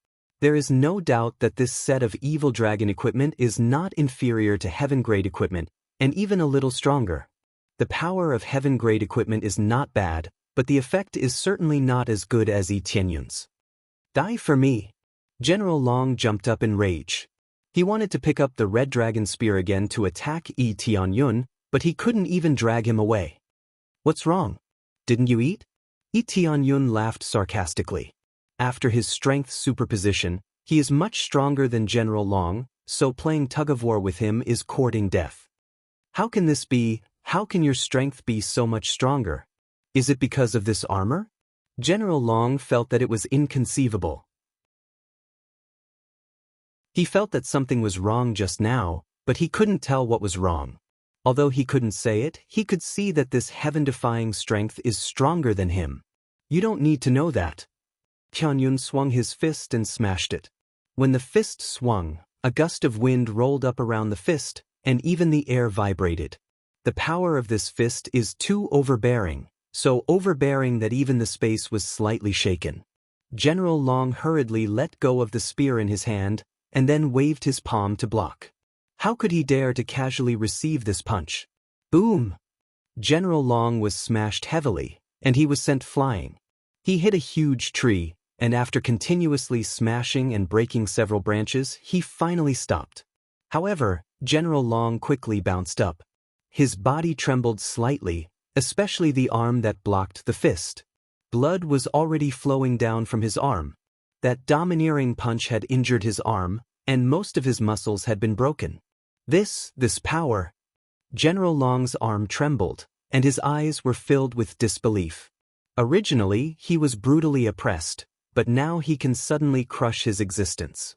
There is no doubt that this set of Evil Dragon equipment is not inferior to Heaven-grade equipment, and even a little stronger. The power of Heaven-grade equipment is not bad, but the effect is certainly not as good as Yi Tianyun's. Die for me. General Long jumped up in rage. He wanted to pick up the Red Dragon Spear again to attack Yi Tianyun, but he couldn't even drag him away. What's wrong? Didn't you eat? Yi Tianyun laughed sarcastically. After his strength superposition, he is much stronger than General Long, so playing tug-of-war with him is courting death. How can this be? How can your strength be so much stronger? Is it because of this armor? General Long felt that it was inconceivable. He felt that something was wrong just now, but he couldn't tell what was wrong. Although he couldn't say it, he could see that this heaven-defying strength is stronger than him. You don't need to know that. Tianyun swung his fist and smashed it. When the fist swung, a gust of wind rolled up around the fist, and even the air vibrated. The power of this fist is too overbearing, so overbearing that even the space was slightly shaken. General Long hurriedly let go of the spear in his hand, and then waved his palm to block. How could he dare to casually receive this punch? Boom! General Long was smashed heavily, and he was sent flying. He hit a huge tree, and after continuously smashing and breaking several branches, he finally stopped. However, General Long quickly bounced up. His body trembled slightly, especially the arm that blocked the fist. Blood was already flowing down from his arm. That domineering punch had injured his arm, and most of his muscles had been broken. This power. General Long's arm trembled, and his eyes were filled with disbelief. Originally, he was brutally oppressed, but now he can suddenly crush his existence.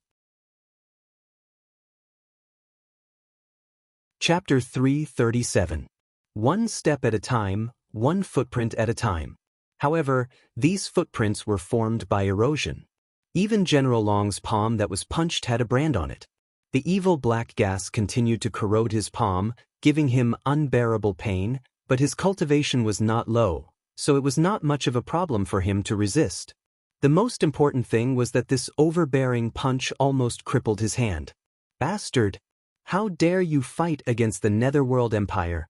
Chapter 337. One step at a time, one footprint at a time. However, these footprints were formed by erosion. Even General Long's palm that was punched had a brand on it. The evil black gas continued to corrode his palm, giving him unbearable pain, but his cultivation was not low, so it was not much of a problem for him to resist. The most important thing was that this overbearing punch almost crippled his hand. Bastard! How dare you fight against the Netherworld Empire?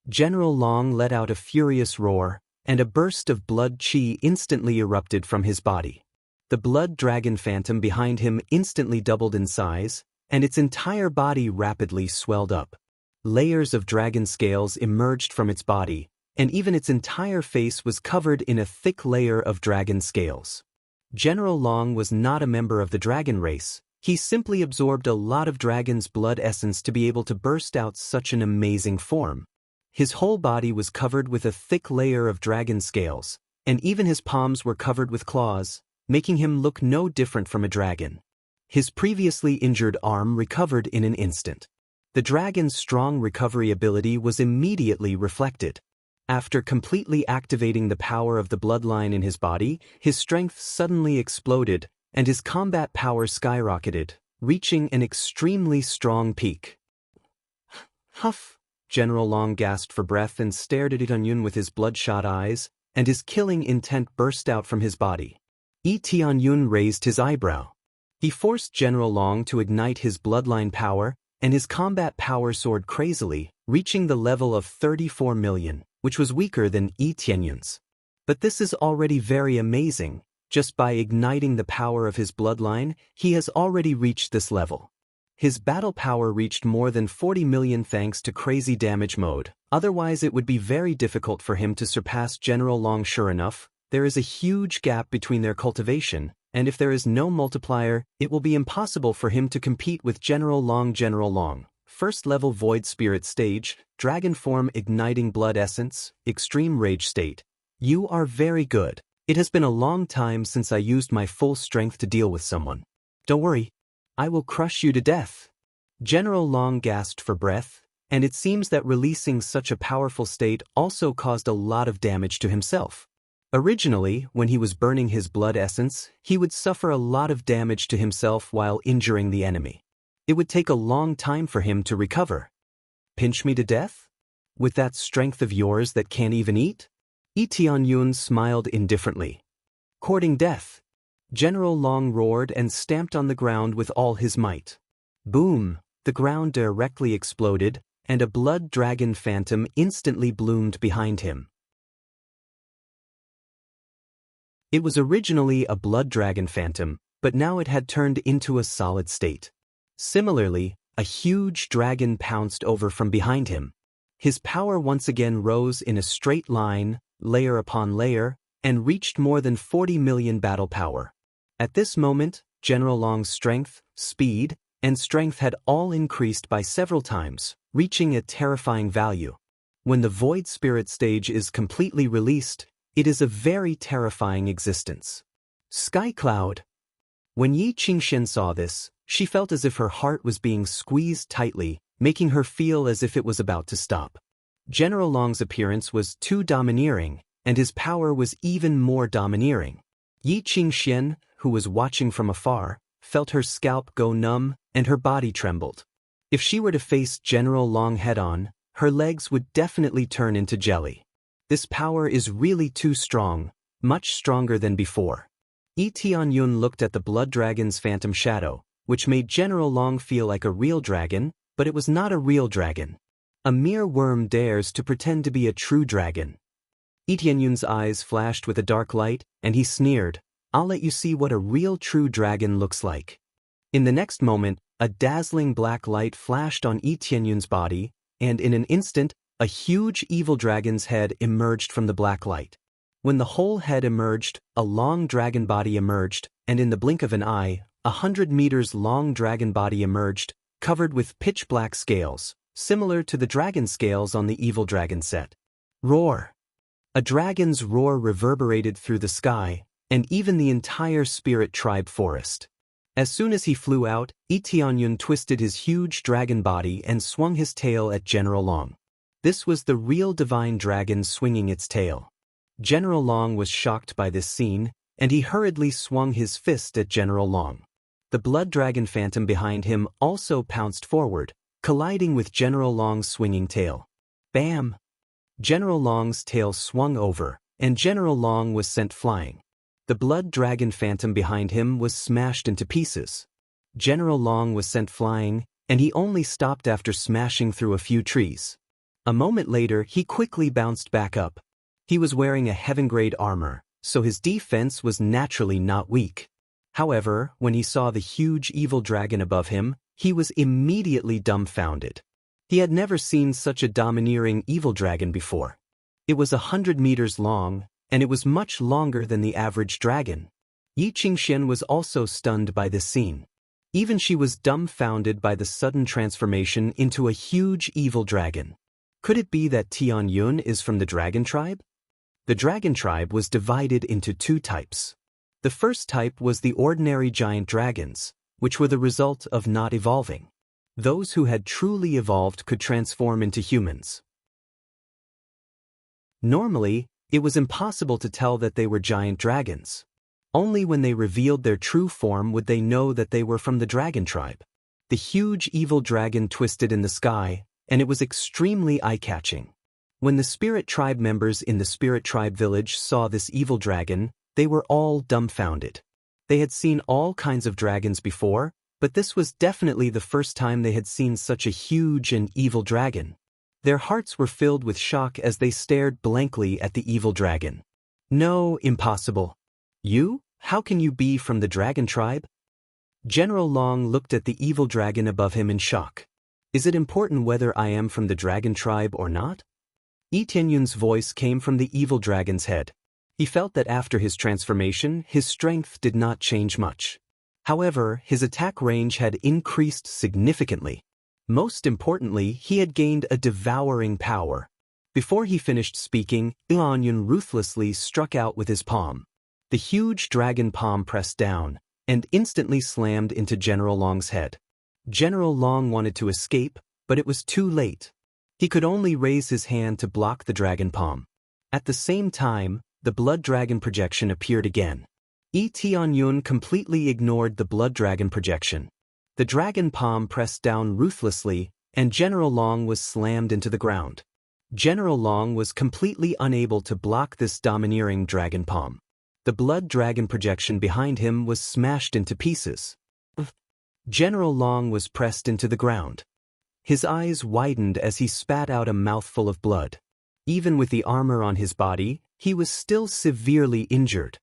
General Long let out a furious roar, and a burst of blood chi instantly erupted from his body. The blood dragon phantom behind him instantly doubled in size, and its entire body rapidly swelled up. Layers of dragon scales emerged from its body, and even its entire face was covered in a thick layer of dragon scales. General Long was not a member of the dragon race. He simply absorbed a lot of dragon's blood essence to be able to burst out such an amazing form. His whole body was covered with a thick layer of dragon scales, and even his palms were covered with claws, making him look no different from a dragon. His previously injured arm recovered in an instant. The dragon's strong recovery ability was immediately reflected. After completely activating the power of the bloodline in his body, his strength suddenly exploded, and his combat power skyrocketed, reaching an extremely strong peak. Huff! General Long gasped for breath and stared at Tianyun with his bloodshot eyes, and his killing intent burst out from his body. Tianyun raised his eyebrow. He forced General Long to ignite his bloodline power, and his combat power soared crazily, reaching the level of 34 million, which was weaker than Tianyun's. But this is already very amazing. Just by igniting the power of his bloodline, he has already reached this level. His battle power reached more than 40 million thanks to crazy damage mode, otherwise it would be very difficult for him to surpass General Long. Sure enough, there is a huge gap between their cultivation, and if there is no multiplier, it will be impossible for him to compete with General Long. General Long, first level Void Spirit stage, Dragon Form igniting Blood Essence, Extreme Rage state. You are very good. It has been a long time since I used my full strength to deal with someone. Don't worry. I will crush you to death. General Long gasped for breath, and it seems that releasing such a powerful state also caused a lot of damage to himself. Originally, when he was burning his blood essence, he would suffer a lot of damage to himself while injuring the enemy. It would take a long time for him to recover. Pinch me to death? With that strength of yours that can't even eat? Tianyun smiled indifferently. Courting death. General Long roared and stamped on the ground with all his might. Boom! The ground directly exploded, and a blood dragon phantom instantly bloomed behind him. It was originally a blood dragon phantom, but now it had turned into a solid state. Similarly, a huge dragon pounced over from behind him. His power once again rose in a straight line, layer upon layer, and reached more than 40 million battle power. At this moment, General Long's strength, speed, and strength had all increased by several times, reaching a terrifying value. When the Void Spirit stage is completely released, it is a very terrifying existence. Sky Cloud. When Yi Qingxian saw this, she felt as if her heart was being squeezed tightly, making her feel as if it was about to stop. General Long's appearance was too domineering, and his power was even more domineering. Yi Qingxian, who was watching from afar, felt her scalp go numb and her body trembled. If she were to face General Long head-on, her legs would definitely turn into jelly. This power is really too strong, much stronger than before. Tianyun looked at the blood dragon's phantom shadow, which made General Long feel like a real dragon, but it was not a real dragon. A mere worm dares to pretend to be a true dragon. Tianyun's eyes flashed with a dark light, and he sneered, "I'll let you see what a real true dragon looks like." In the next moment, a dazzling black light flashed on Tianyun's body, and in an instant, a huge evil dragon's head emerged from the black light. When the whole head emerged, a long dragon body emerged, and in the blink of an eye, 100 meters long dragon body emerged, covered with pitch-black scales, similar to the dragon scales on the evil dragon set. Roar! A dragon's roar reverberated through the sky, and even the entire spirit tribe forest. As soon as he flew out, Tianyun twisted his huge dragon body and swung his tail at General Long. This was the real divine dragon swinging its tail. General Long was shocked by this scene, and he hurriedly swung his fist at General Long. The blood dragon phantom behind him also pounced forward, colliding with General Long's swinging tail. Bam! General Long's tail swung over, and General Long was sent flying. The blood dragon phantom behind him was smashed into pieces. General Long was sent flying, and he only stopped after smashing through a few trees. A moment later, he quickly bounced back up. He was wearing a heaven-grade armor, so his defense was naturally not weak. However, when he saw the huge evil dragon above him, he was immediately dumbfounded. He had never seen such a domineering evil dragon before. It was 100 meters long, and it was much longer than the average dragon. Yi Qingxian was also stunned by this scene. Even she was dumbfounded by the sudden transformation into a huge evil dragon. Could it be that Tianyun is from the dragon tribe? The dragon tribe was divided into two types. The first type was the ordinary giant dragons, which were the result of not evolving. Those who had truly evolved could transform into humans. Normally, it was impossible to tell that they were giant dragons. Only when they revealed their true form would they know that they were from the dragon tribe. The huge evil dragon twisted in the sky, and it was extremely eye-catching. When the spirit tribe members in the spirit tribe village saw this evil dragon, they were all dumbfounded. They had seen all kinds of dragons before, but this was definitely the first time they had seen such a huge and evil dragon. Their hearts were filled with shock as they stared blankly at the evil dragon. No, impossible. You? How can you be from the dragon tribe? General Long looked at the evil dragon above him in shock. Is it important whether I am from the dragon tribe or not? Yi Tianyun's voice came from the evil dragon's head. He felt that after his transformation, his strength did not change much. However, his attack range had increased significantly. Most importantly, he had gained a devouring power. Before he finished speaking, Yi Tianyun ruthlessly struck out with his palm. The huge dragon palm pressed down, and instantly slammed into General Long's head. General Long wanted to escape, but it was too late. He could only raise his hand to block the dragon palm. At the same time, the blood dragon projection appeared again. Yi Tianyun completely ignored the blood dragon projection. The dragon palm pressed down ruthlessly, and General Long was slammed into the ground. General Long was completely unable to block this domineering dragon palm. The blood dragon projection behind him was smashed into pieces. General Long was pressed into the ground. His eyes widened as he spat out a mouthful of blood. Even with the armor on his body, he was still severely injured.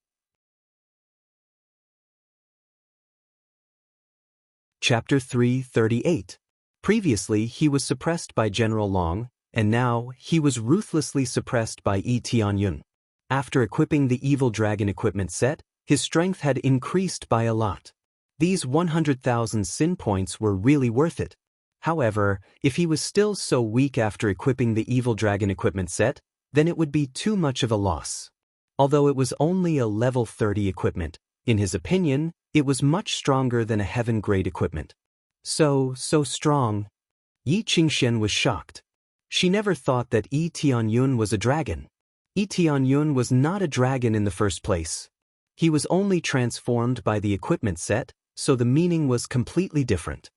Chapter 338. Previously, he was suppressed by General Long, and now he was ruthlessly suppressed by Yi Tianyun. After equipping the evil dragon equipment set, his strength had increased by a lot. These 100,000 sin points were really worth it. However, if he was still so weak after equipping the evil dragon equipment set, then it would be too much of a loss. Although it was only a level 30 equipment, in his opinion, it was much stronger than a heaven-grade equipment. So strong. Yi Qingxian was shocked. She never thought that Yi Tianyun was a dragon. Yi Tianyun was not a dragon in the first place. He was only transformed by the equipment set, so the meaning was completely different.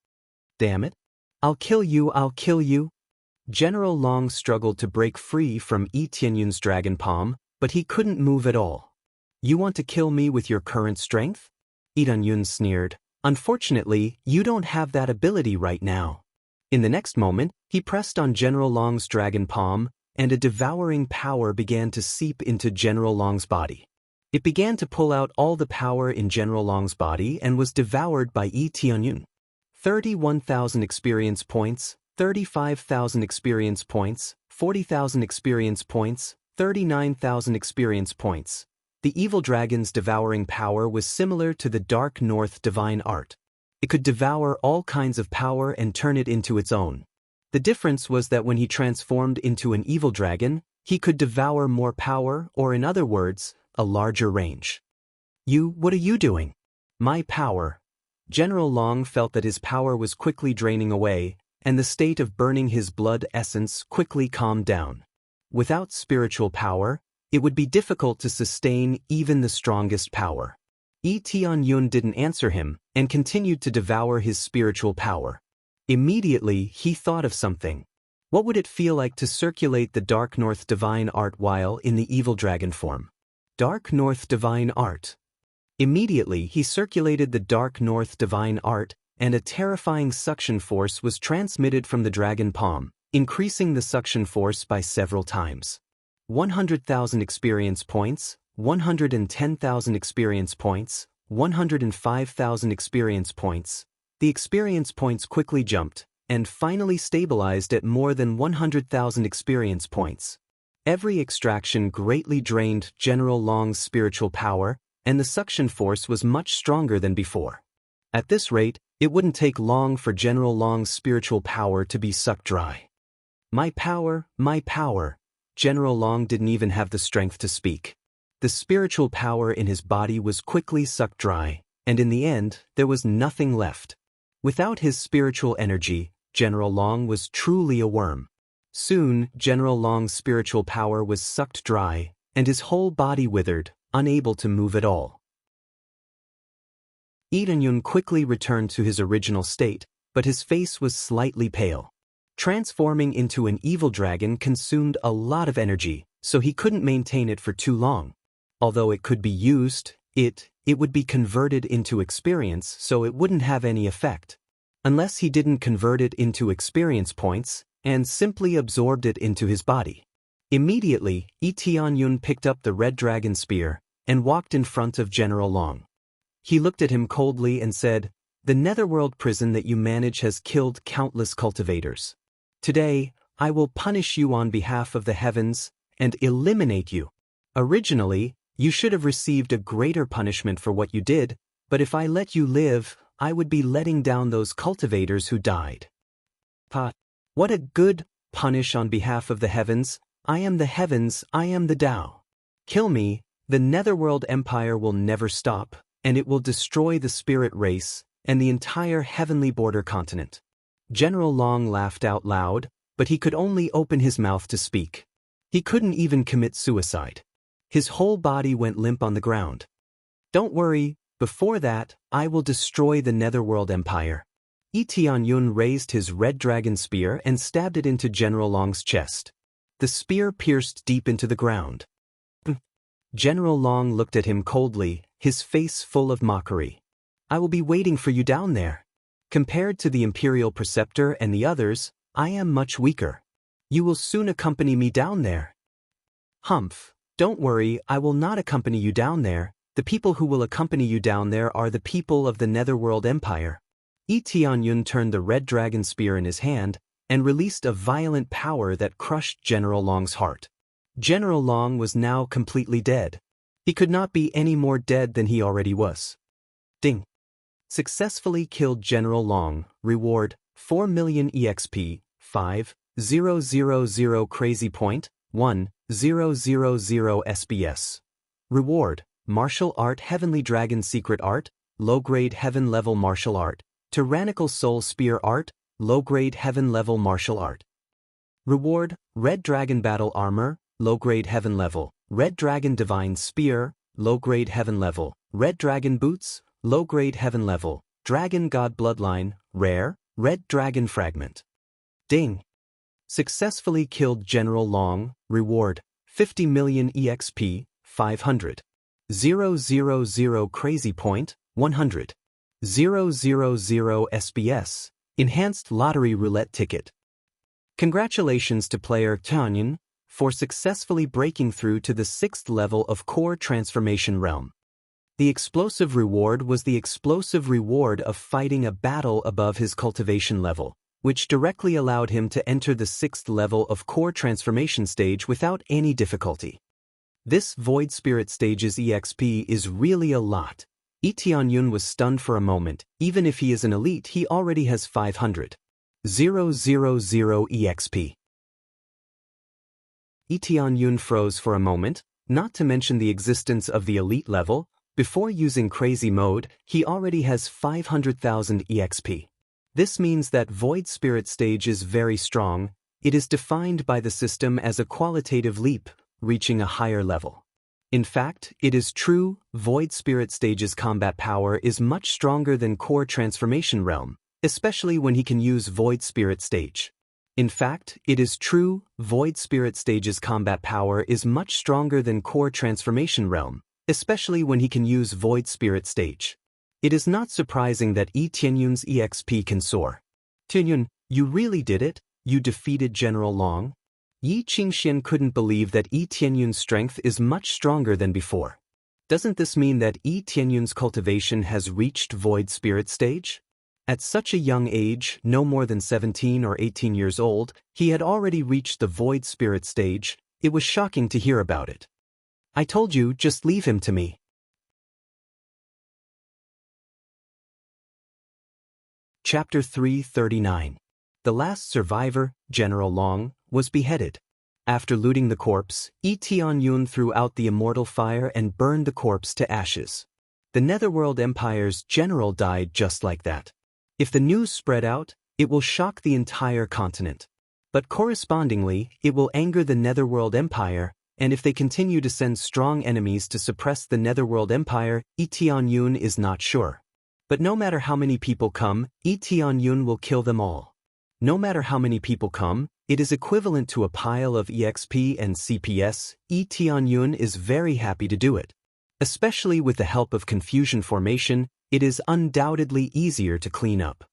Damn it. I'll kill you, I'll kill you. General Long struggled to break free from Yi Tianyun's dragon palm, but he couldn't move at all. You want to kill me with your current strength? Yi Tianyun sneered. Unfortunately, you don't have that ability right now. In the next moment, he pressed on General Long's dragon palm, and a devouring power began to seep into General Long's body. It began to pull out all the power in General Long's body and was devoured by Yi Tianyun. 31,000 experience points, 35,000 experience points, 40,000 experience points, 39,000 experience points. The evil dragon's devouring power was similar to the Dark North divine art. It could devour all kinds of power and turn it into its own. The difference was that when he transformed into an evil dragon, he could devour more power, or in other words, a larger range. What are you doing? My power. General Long felt that his power was quickly draining away, and the state of burning his blood essence quickly calmed down. Without spiritual power, it would be difficult to sustain even the strongest power. Yi Tianyun didn't answer him, and continued to devour his spiritual power. Immediately, he thought of something. What would it feel like to circulate the Dark North divine art while in the evil dragon form? Dark North divine art. Immediately, he circulated the Dark North divine art, and a terrifying suction force was transmitted from the dragon palm, increasing the suction force by several times. 100,000 experience points, 110,000 experience points, 105,000 experience points. The experience points quickly jumped, and finally stabilized at more than 100,000 experience points. Every extraction greatly drained General Long's spiritual power, and the suction force was much stronger than before. At this rate, it wouldn't take long for General Long's spiritual power to be sucked dry. My power, my power. General Long didn't even have the strength to speak. The spiritual power in his body was quickly sucked dry, and in the end, there was nothing left. Without his spiritual energy, General Long was truly a worm. Soon, General Long's spiritual power was sucked dry, and his whole body withered, unable to move at all. Lee Dun-yun quickly returned to his original state, but his face was slightly pale. Transforming into an evil dragon consumed a lot of energy, so he couldn't maintain it for too long. Although it could be used, it would be converted into experience, so it wouldn't have any effect. Unless he didn't convert it into experience points, and simply absorbed it into his body. Immediately, Lee Tianyun picked up the red dragon spear, and walked in front of General Long. He looked at him coldly and said, "The netherworld prison that you manage has killed countless cultivators. Today, I will punish you on behalf of the heavens, and eliminate you. Originally, you should have received a greater punishment for what you did, but if I let you live, I would be letting down those cultivators who died. What a good punish on behalf of the heavens. I am the heavens, I am the Tao. Kill me, the netherworld empire will never stop, and it will destroy the spirit race, and the entire heavenly border continent." General Long laughed out loud, but he could only open his mouth to speak. He couldn't even commit suicide. His whole body went limp on the ground. "Don't worry, before that, I will destroy the netherworld empire." Lee Tianyun raised his red dragon spear and stabbed it into General Long's chest. The spear pierced deep into the ground. General Long looked at him coldly, his face full of mockery. "I will be waiting for you down there. Compared to the Imperial Preceptor and the others, I am much weaker. You will soon accompany me down there." "Humph, don't worry, I will not accompany you down there. The people who will accompany you down there are the people of the Netherworld Empire." Lee Tianyun turned the red dragon spear in his hand, and released a violent power that crushed General Long's heart. General Long was now completely dead. He could not be any more dead than he already was. Ding. Successfully killed General Long. Reward, 4 million EXP, 5,000 crazy point, 1,000 SBS. Reward, Martial Art Heavenly Dragon Secret Art, Low-Grade Heaven Level Martial Art, Tyrannical Soul Spear Art, Low-Grade Heaven Level Martial Art. Reward, Red Dragon Battle Armor, Low-Grade Heaven Level, Red Dragon Divine Spear, Low-Grade Heaven Level, Red Dragon Boots, Low-Grade Heaven Level, Dragon God Bloodline, Rare, Red Dragon Fragment. Ding. Successfully killed General Long. Reward, 50 million EXP, 500. 000 Crazy Point, 100. 000 SBS. Enhanced Lottery Roulette Ticket. Congratulations to player Tianyun for successfully breaking through to the 6th level of Core Transformation Realm. The explosive reward was the explosive reward of fighting a battle above his cultivation level, which directly allowed him to enter the 6th level of Core Transformation stage without any difficulty. This Void Spirit stage's EXP is really a lot. Lee Tianyun was stunned for a moment. Even if he is an elite, he already has 500. 000 EXP. Lee Tianyun froze for a moment, not to mention the existence of the elite level. Before using crazy mode, he already has 500,000 EXP. This means that Void Spirit stage is very strong. It is defined by the system as a qualitative leap, reaching a higher level. In fact, it is true, Void Spirit stage's combat power is much stronger than Core Transformation Realm, especially when he can use Void Spirit stage. In fact, it is true, Void Spirit stage's combat power is much stronger than Core Transformation Realm, especially when he can use Void Spirit stage. It is not surprising that Lee Tianyun's EXP can soar. Tianyun, you really did it? You defeated General Long? Yi Qingxian couldn't believe that Lee Tianyun's strength is much stronger than before. Doesn't this mean that Lee Tianyun's cultivation has reached Void Spirit stage? At such a young age, no more than 17 or 18 years old, he had already reached the Void Spirit stage. It was shocking to hear about it. I told you, just leave him to me. Chapter 339. The last survivor, General Long, was beheaded. After looting the corpse, Lee Tianyun threw out the immortal fire and burned the corpse to ashes. The Netherworld Empire's general died just like that. If the news spread out, it will shock the entire continent. But correspondingly, it will anger the Netherworld Empire, and if they continue to send strong enemies to suppress the Netherworld Empire, Tianyun is not sure. But no matter how many people come, Tianyun will kill them all. No matter how many people come, it is equivalent to a pile of EXP and CPS. Tianyun is very happy to do it. Especially with the help of confusion formation, it is undoubtedly easier to clean up.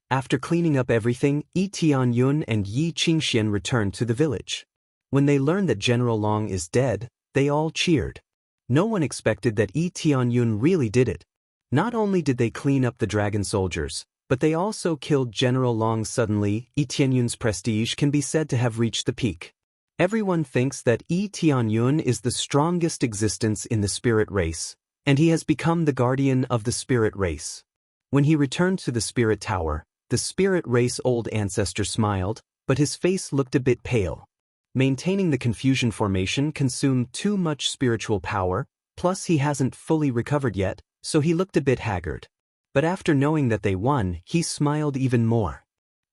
After cleaning up everything, Tianyun and Yi Qingxian returned to the village. When they learned that General Long is dead, they all cheered. No one expected that Tianyun really did it. Not only did they clean up the dragon soldiers, but they also killed General Long suddenly. Tianyun's prestige can be said to have reached the peak. Everyone thinks that Tianyun is the strongest existence in the spirit race, and he has become the guardian of the spirit race. When he returned to the spirit tower, the spirit race old ancestor smiled, but his face looked a bit pale. Maintaining the confusion formation consumed too much spiritual power, plus he hasn't fully recovered yet, so he looked a bit haggard. But after knowing that they won, he smiled even more.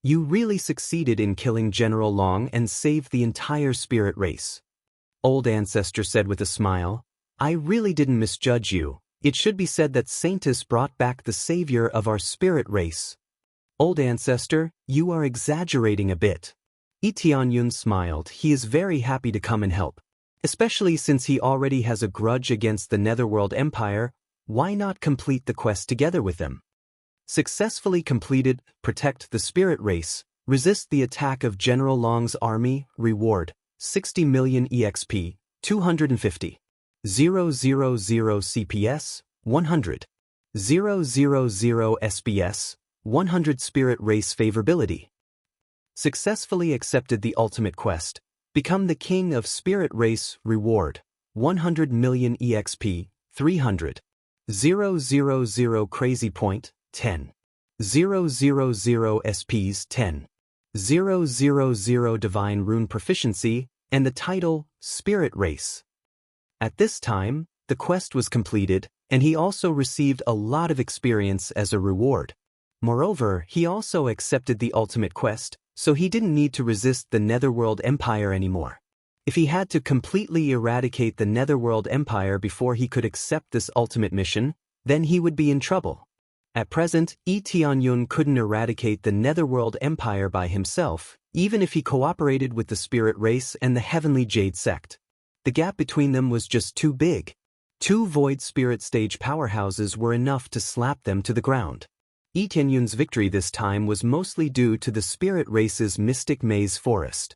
You really succeeded in killing General Long and saved the entire spirit race. Old ancestor said with a smile, I really didn't misjudge you. It should be said that Saintus brought back the savior of our spirit race. Old ancestor, you are exaggerating a bit. Tianyun smiled. He is very happy to come and help. Especially since he already has a grudge against the Netherworld Empire, why not complete the quest together with them? Successfully completed, protect the spirit race, resist the attack of General Long's army, reward, 60 million EXP, 250. 000 CPS, 100. 000 SBS, 100 spirit race favorability. Successfully accepted the ultimate quest, become the king of spirit race, reward, 100 million EXP, 300. 000 crazy point, 10. 000 SPs, 10. 000 divine rune proficiency, and the title, spirit race. At this time, the quest was completed, and he also received a lot of experience as a reward. Moreover, he also accepted the ultimate quest, so he didn't need to resist the Netherworld Empire anymore. If he had to completely eradicate the Netherworld Empire before he could accept this ultimate mission, then he would be in trouble. At present, Tianyun couldn't eradicate the Netherworld Empire by himself, even if he cooperated with the spirit race and the Heavenly Jade sect. The gap between them was just too big. 2 void spirit stage powerhouses were enough to slap them to the ground. Tianyun's victory this time was mostly due to the spirit race's mystic maze forest.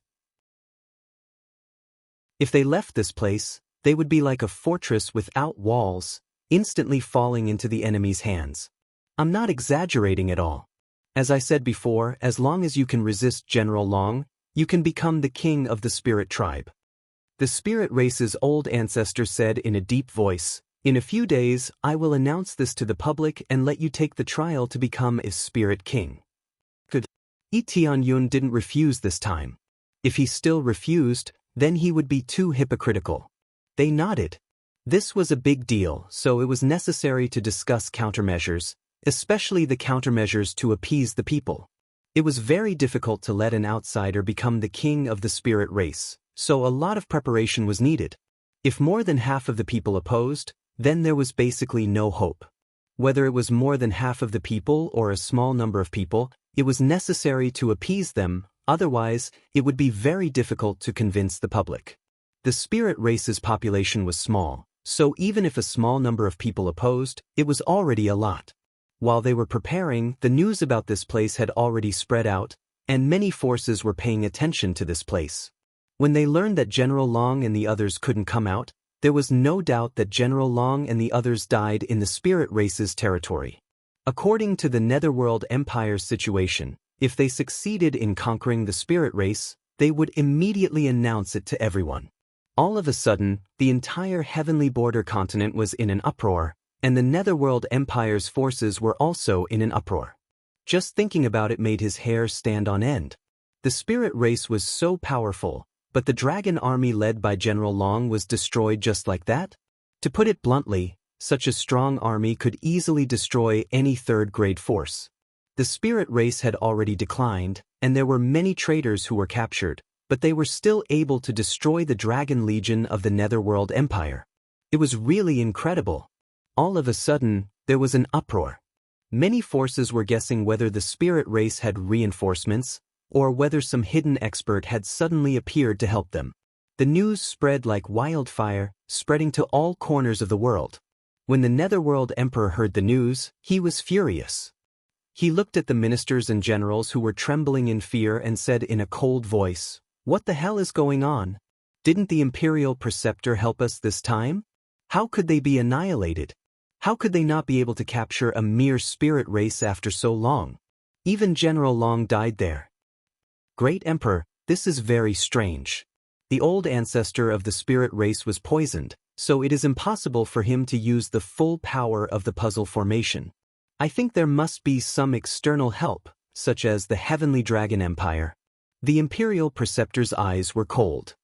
If they left this place, they would be like a fortress without walls, instantly falling into the enemy's hands. I'm not exaggerating at all. As I said before, as long as you can resist General Long, you can become the king of the spirit tribe. The spirit race's old ancestor said in a deep voice, in a few days, I will announce this to the public and let you take the trial to become a spirit king. Good. Tianyun didn't refuse this time. If he still refused, then he would be too hypocritical. They nodded. This was a big deal, so it was necessary to discuss countermeasures, especially the countermeasures to appease the people. It was very difficult to let an outsider become the king of the spirit race, so a lot of preparation was needed. If more than half of the people opposed, then there was basically no hope. Whether it was more than half of the people or a small number of people, it was necessary to appease them, otherwise, it would be very difficult to convince the public. The spirit race's population was small, so even if a small number of people opposed, it was already a lot. While they were preparing, the news about this place had already spread out, and many forces were paying attention to this place. When they learned that General Long and the others couldn't come out, there was no doubt that General Long and the others died in the spirit race's territory. According to the Netherworld Empire's situation, if they succeeded in conquering the spirit race, they would immediately announce it to everyone. All of a sudden, the entire heavenly border continent was in an uproar, and the Netherworld Empire's forces were also in an uproar. Just thinking about it made his hair stand on end. The spirit race was so powerful, but the dragon army led by General Long was destroyed just like that? To put it bluntly, such a strong army could easily destroy any third-grade force. The The spirit race had already declined, and there were many traitors who were captured, but they were still able to destroy the Dragon Legion of the Netherworld Empire. It was really incredible. All of a sudden, there was an uproar. Many forces were guessing whether the spirit race had reinforcements, or whether some hidden expert had suddenly appeared to help them. The news spread like wildfire, spreading to all corners of the world. When the Netherworld Emperor heard the news, he was furious. He looked at the ministers and generals who were trembling in fear and said in a cold voice, "What the hell is going on? Didn't the Imperial Preceptor help us this time? How could they be annihilated? How could they not be able to capture a mere spirit race after so long? Even General Long died there." Great Emperor, this is very strange. The old ancestor of the spirit race was poisoned, so it is impossible for him to use the full power of the puzzle formation. I think there must be some external help, such as the Heavenly Dragon Empire. The Imperial Preceptor's eyes were cold.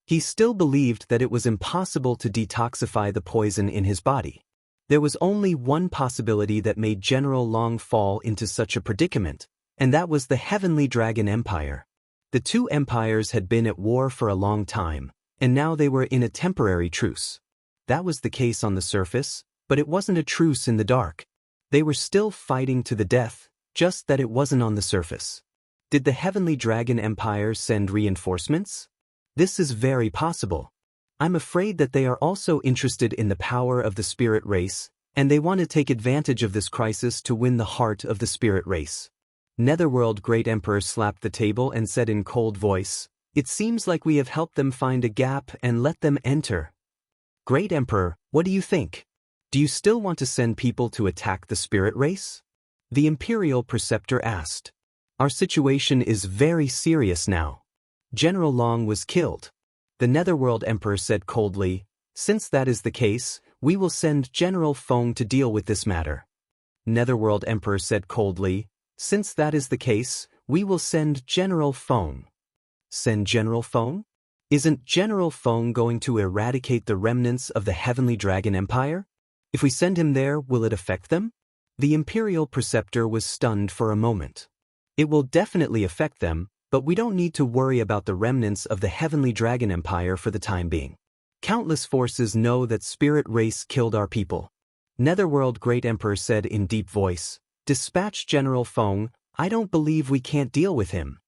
He still believed that it was impossible to detoxify the poison in his body. There was only one possibility that made General Long fall into such a predicament, and that was the Heavenly Dragon Empire. The two empires had been at war for a long time, and now they were in a temporary truce. That was the case on the surface, but it wasn't a truce in the dark. They were still fighting to the death, just that it wasn't on the surface. Did the Heavenly Dragon Empire send reinforcements? This is very possible. I'm afraid that they are also interested in the power of the spirit race, and they want to take advantage of this crisis to win the heart of the spirit race. Netherworld Great Emperor slapped the table and said in cold voice, "It seems like we have helped them find a gap and let them enter." Great Emperor, what do you think? Do you still want to send people to attack the spirit race? The Imperial Preceptor asked. Our situation is very serious now. General Long was killed. The Netherworld Emperor said coldly, "Since that is the case, we will send General Feng to deal with this matter." Netherworld Emperor said coldly, "Since that is the case, we will send General Feng." Send General Feng? Isn't General Feng going to eradicate the remnants of the Heavenly Dragon Empire? If we send him there, will it affect them? The Imperial Preceptor was stunned for a moment. It will definitely affect them, but we don't need to worry about the remnants of the Heavenly Dragon Empire for the time being. Countless forces know that spirit race killed our people. Netherworld Great Emperor said in deep voice, "Dispatch General Feng, I don't believe we can't deal with him."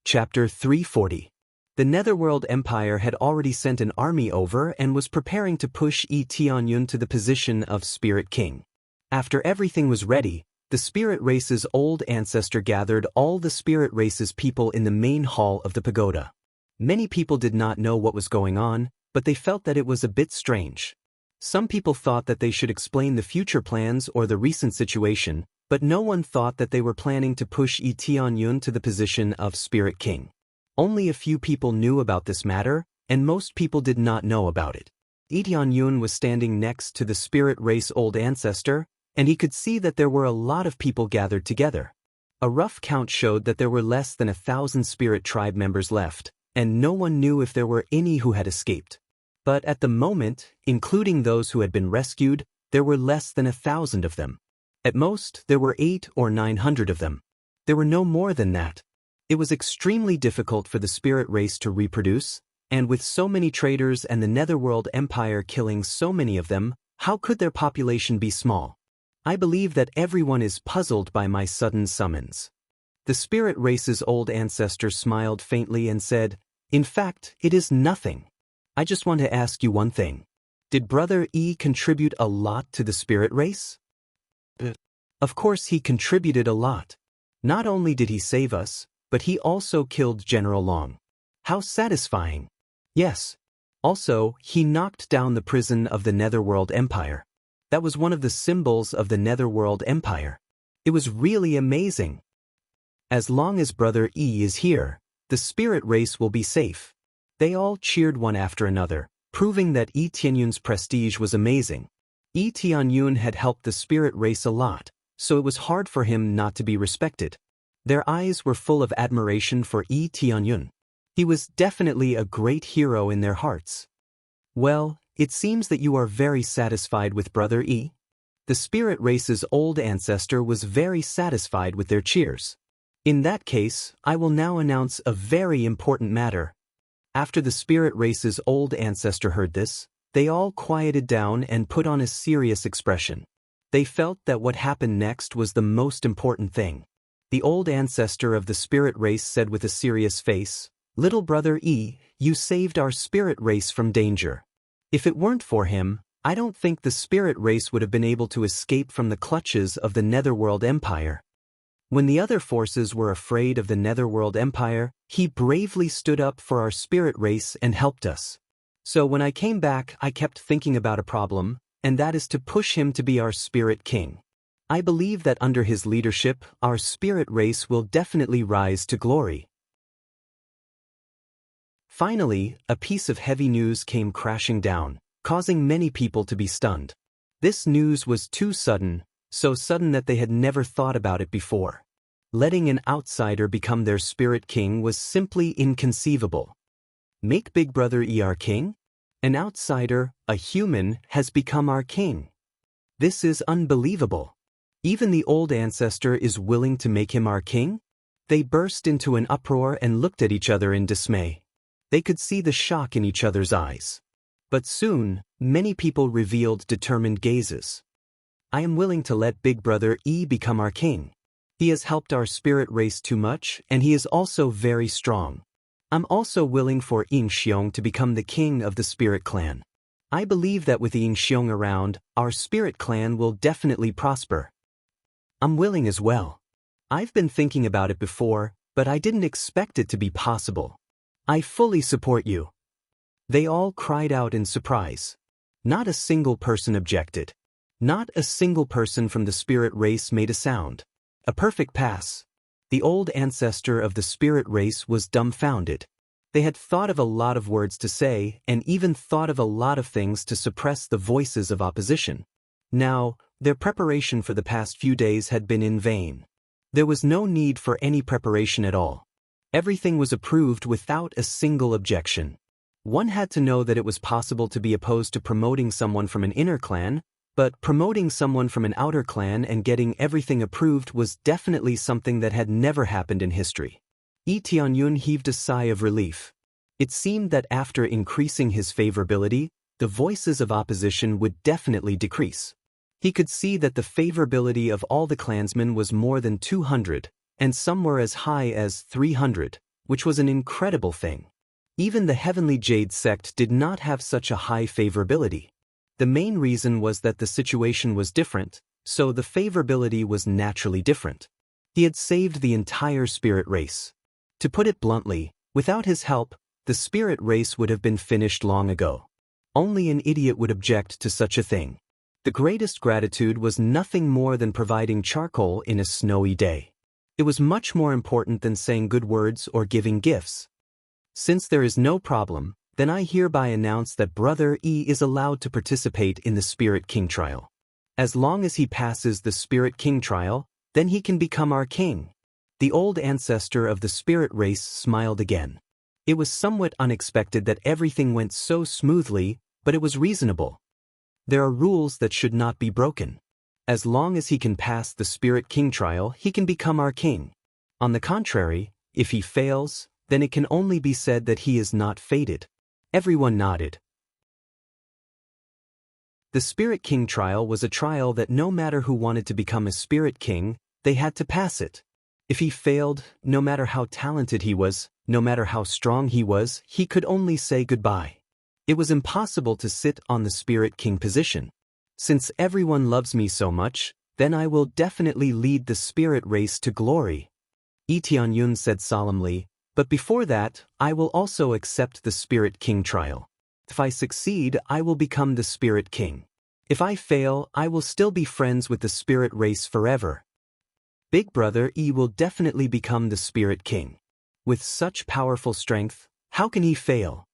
Chapter 340. The Netherworld Empire had already sent an army over and was preparing to push Yi Tianyun to the position of Spirit King. After everything was ready, the spirit race's old ancestor gathered all the spirit race's people in the main hall of the pagoda. Many people did not know what was going on, but they felt that it was a bit strange. Some people thought that they should explain the future plans or the recent situation, but no one thought that they were planning to push Yi Tianyun to the position of Spirit King. Only a few people knew about this matter, and most people did not know about it. Yi Tianyun was standing next to the spirit race old ancestor, and he could see that there were a lot of people gathered together. A rough count showed that there were less than 1,000 spirit tribe members left, and no one knew if there were any who had escaped. But at the moment, including those who had been rescued, there were less than 1,000 of them. At most, there were 800 or 900 of them. There were no more than that. It was extremely difficult for the spirit race to reproduce, and with so many traitors and the Netherworld Empire killing so many of them, how could their population be small? I believe that everyone is puzzled by my sudden summons. The spirit race's old ancestor smiled faintly and said, "In fact, it is nothing. I just want to ask you one thing. Did Brother E contribute a lot to the spirit race?" Of course he contributed a lot. Not only did he save us, but he also killed General Long. How satisfying. Yes. Also, he knocked down the prison of the Netherworld Empire. That was one of the symbols of the Netherworld Empire. It was really amazing. As long as Brother E is here, the spirit race will be safe. They all cheered one after another, proving that Yi Tianyun's prestige was amazing. Yi Tianyun had helped the spirit race a lot, so it was hard for him not to be respected. Their eyes were full of admiration for Yi Tianyun. He was definitely a great hero in their hearts. Well, it seems that you are very satisfied with Brother E. The spirit race's old ancestor was very satisfied with their cheers. In that case, I will now announce a very important matter. After the spirit race's old ancestor heard this, they all quieted down and put on a serious expression. They felt that what happened next was the most important thing. The old ancestor of the spirit race said with a serious face, "Little Brother E, you saved our spirit race from danger. If it weren't for him, I don't think the spirit race would have been able to escape from the clutches of the Netherworld Empire." When the other forces were afraid of the Netherworld Empire, he bravely stood up for our spirit race and helped us. So when I came back, I kept thinking about a problem, and that is to push him to be our spirit king. I believe that under his leadership, our spirit race will definitely rise to glory. Finally, a piece of heavy news came crashing down, causing many people to be stunned. This news was too sudden, so sudden that they had never thought about it before. Letting an outsider become their spirit king was simply inconceivable. Make Big Brother E our king? An outsider, a human, has become our king. This is unbelievable. Even the old ancestor is willing to make him our king? They burst into an uproar and looked at each other in dismay. They could see the shock in each other's eyes. But soon, many people revealed determined gazes. I am willing to let Big Brother E become our king. He has helped our spirit race too much, and he is also very strong. I'm also willing for Ying Xiong to become the king of the spirit clan. I believe that with Ying Xiong around, our spirit clan will definitely prosper. I'm willing as well. I've been thinking about it before, but I didn't expect it to be possible. I fully support you. They all cried out in surprise. Not a single person objected. Not a single person from the spirit race made a sound. A perfect pass. The old ancestor of the spirit race was dumbfounded. They had thought of a lot of words to say, and even thought of a lot of things to suppress the voices of opposition. Now, their preparation for the past few days had been in vain. There was no need for any preparation at all. Everything was approved without a single objection. One had to know that it was possible to be opposed to promoting someone from an inner clan, but promoting someone from an outer clan and getting everything approved was definitely something that had never happened in history. Yi Tianyun heaved a sigh of relief. It seemed that after increasing his favorability, the voices of opposition would definitely decrease. He could see that the favorability of all the clansmen was more than 200, and some were as high as 300, which was an incredible thing. Even the Heavenly Jade sect did not have such a high favorability. The main reason was that the situation was different, so the favorability was naturally different. He had saved the entire spirit race. To put it bluntly, without his help, the spirit race would have been finished long ago. Only an idiot would object to such a thing. The greatest gratitude was nothing more than providing charcoal in a snowy day. It was much more important than saying good words or giving gifts. Since there is no problem, then I hereby announce that Brother E is allowed to participate in the Spirit King trial. As long as he passes the Spirit King trial, then he can become our king. The old ancestor of the spirit race smiled again. It was somewhat unexpected that everything went so smoothly, but it was reasonable. There are rules that should not be broken. As long as he can pass the Spirit King trial, he can become our king. On the contrary, if he fails, then it can only be said that he is not fated. Everyone nodded. The Spirit King trial was a trial that no matter who wanted to become a Spirit King, they had to pass it. If he failed, no matter how talented he was, no matter how strong he was, he could only say goodbye. It was impossible to sit on the Spirit King position. Since everyone loves me so much, then I will definitely lead the spirit race to glory. Yi Tianyun said solemnly, but before that, I will also accept the Spirit King trial. If I succeed, I will become the Spirit King. If I fail, I will still be friends with the spirit race forever. Big Brother E will definitely become the Spirit King. With such powerful strength, how can he fail?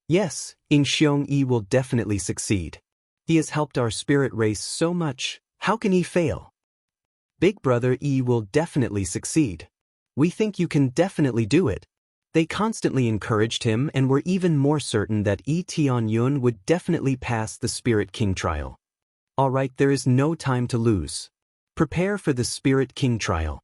Yes, Ying Xiong E will definitely succeed. He has helped our spirit race so much, how can he fail? Big Brother E will definitely succeed. We think you can definitely do it. They constantly encouraged him and were even more certain that Taeyeon would definitely pass the Spirit King trial. Alright, there is no time to lose. Prepare for the Spirit King trial.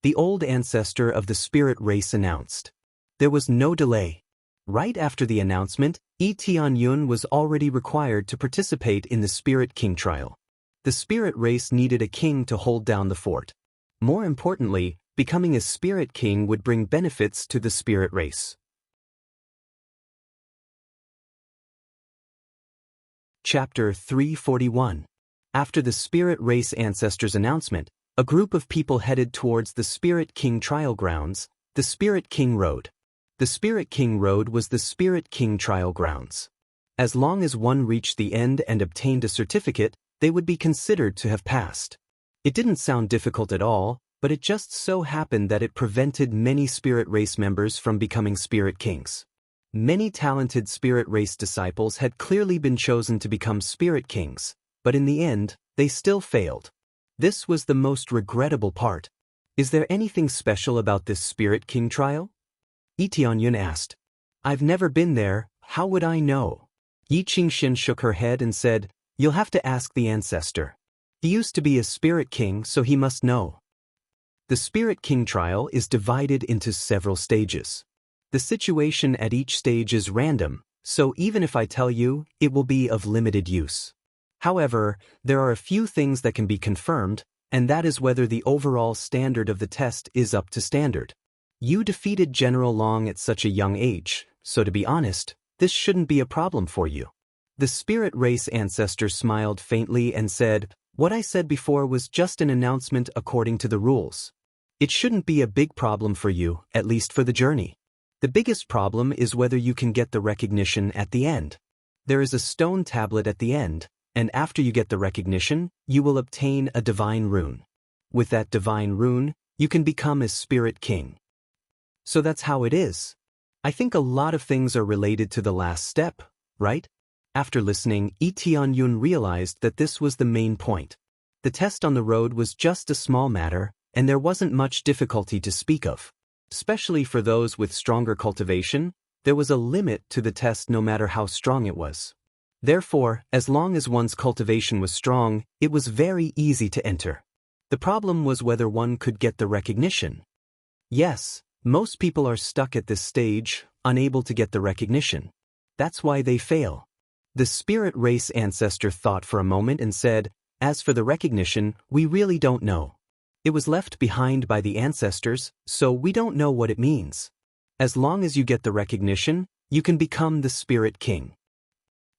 The old ancestor of the spirit race announced. There was no delay. Right after the announcement, Taeyeon was already required to participate in the Spirit King trial. The spirit race needed a king to hold down the fort. More importantly, becoming a spirit king would bring benefits to the spirit race. Chapter 341. After the spirit race ancestors' announcement, a group of people headed towards the Spirit King trial grounds, the Spirit King Road. The Spirit King Road was the Spirit King trial grounds. As long as one reached the end and obtained a certificate, they would be considered to have passed. It didn't sound difficult at all, but it just so happened that it prevented many spirit race members from becoming spirit kings. Many talented spirit race disciples had clearly been chosen to become spirit kings, but in the end, they still failed. This was the most regrettable part. Is there anything special about this Spirit King trial? Taeyeon asked. I've never been there, how would I know? Yi Qingxin shook her head and said, You'll have to ask the ancestor. He used to be a Spirit King, so he must know. The Spirit King trial is divided into several stages. The situation at each stage is random, so even if I tell you, it will be of limited use. However, there are a few things that can be confirmed, and that is whether the overall standard of the test is up to standard. You defeated General Long at such a young age, so to be honest, this shouldn't be a problem for you. The spirit race ancestor smiled faintly and said, What I said before was just an announcement according to the rules. It shouldn't be a big problem for you, at least for the journey. The biggest problem is whether you can get the recognition at the end. There is a stone tablet at the end, and after you get the recognition, you will obtain a divine rune. With that divine rune, you can become a spirit king. So that's how it is. I think a lot of things are related to the last step, right? After listening, Taeyeon realized that this was the main point. The test on the road was just a small matter, and there wasn't much difficulty to speak of. Especially for those with stronger cultivation, there was a limit to the test no matter how strong it was. Therefore, as long as one's cultivation was strong, it was very easy to enter. The problem was whether one could get the recognition. Yes, most people are stuck at this stage, unable to get the recognition. That's why they fail. The spirit race ancestor thought for a moment and said, As for the recognition, we really don't know. It was left behind by the ancestors, so we don't know what it means. As long as you get the recognition, you can become the spirit king.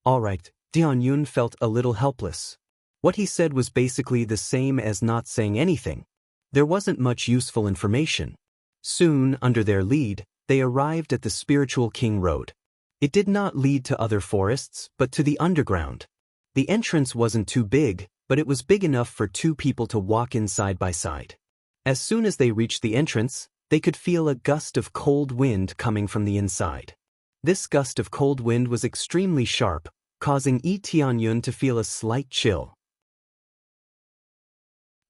Alright, Taeyeon felt a little helpless. What he said was basically the same as not saying anything. There wasn't much useful information. Soon, under their lead, they arrived at the Spiritual King Road. It did not lead to other forests, but to the underground. The entrance wasn't too big, but it was big enough for two people to walk in side by side. As soon as they reached the entrance, they could feel a gust of cold wind coming from the inside. This gust of cold wind was extremely sharp, causing Taeyeon to feel a slight chill.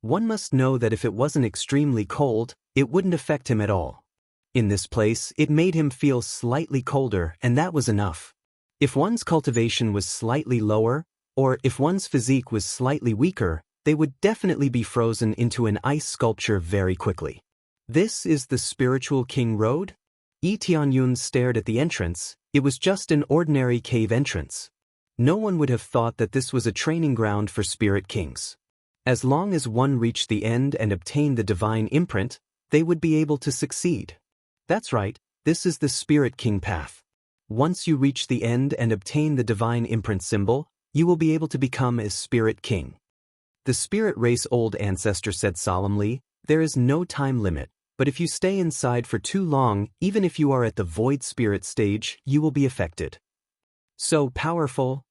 One must know that if it wasn't extremely cold, it wouldn't affect him at all. In this place, it made him feel slightly colder, and that was enough. If one's cultivation was slightly lower, or if one's physique was slightly weaker, they would definitely be frozen into an ice sculpture very quickly. This is the Spiritual King Road? Taeyeon stared at the entrance. It was just an ordinary cave entrance. No one would have thought that this was a training ground for spirit kings. As long as one reached the end and obtained the divine imprint, they would be able to succeed. That's right, this is the Spirit King path. Once you reach the end and obtain the divine imprint symbol, you will be able to become a spirit king. The spirit race old ancestor said solemnly, There is no time limit, but if you stay inside for too long, even if you are at the void spirit stage, you will be affected. So powerful?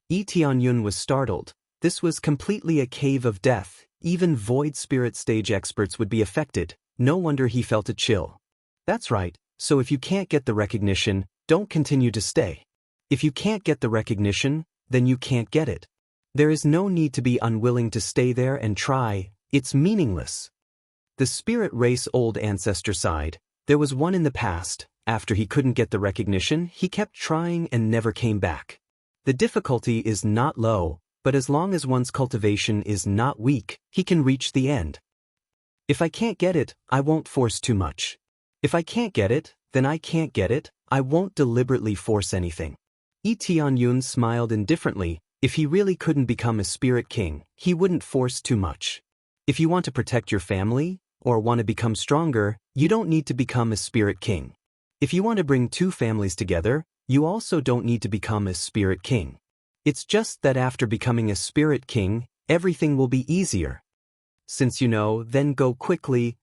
Taeyeon was startled. This was completely a cave of death. Even void spirit stage experts would be affected. No wonder he felt a chill. That's right, so if you can't get the recognition, don't continue to stay. If you can't get the recognition, then you can't get it. There is no need to be unwilling to stay there and try, it's meaningless. The spirit race old ancestor sighed. There was one in the past, After he couldn't get the recognition, he kept trying and never came back. The difficulty is not low, but as long as one's cultivation is not weak, he can reach the end. If I can't get it, I won't force too much. If I can't get it, then I can't get it, I won't deliberately force anything. Tianyun smiled indifferently. If he really couldn't become a spirit king, he wouldn't force too much. If you want to protect your family, or want to become stronger, you don't need to become a spirit king. If you want to bring two families together, you also don't need to become a spirit king. It's just that after becoming a spirit king, everything will be easier. Since you know, then go quickly,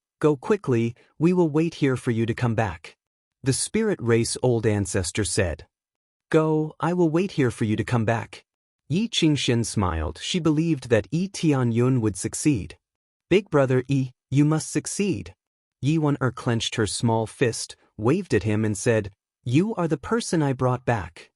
we will wait here for you to come back. The spirit race old ancestor said. Go, I will wait here for you to come back. Yi Qingxian smiled. She believed that Yi Tianyun would succeed. Big brother Yi, you must succeed. Yi Wan-er clenched her small fist, waved at him and said, You are the person I brought back.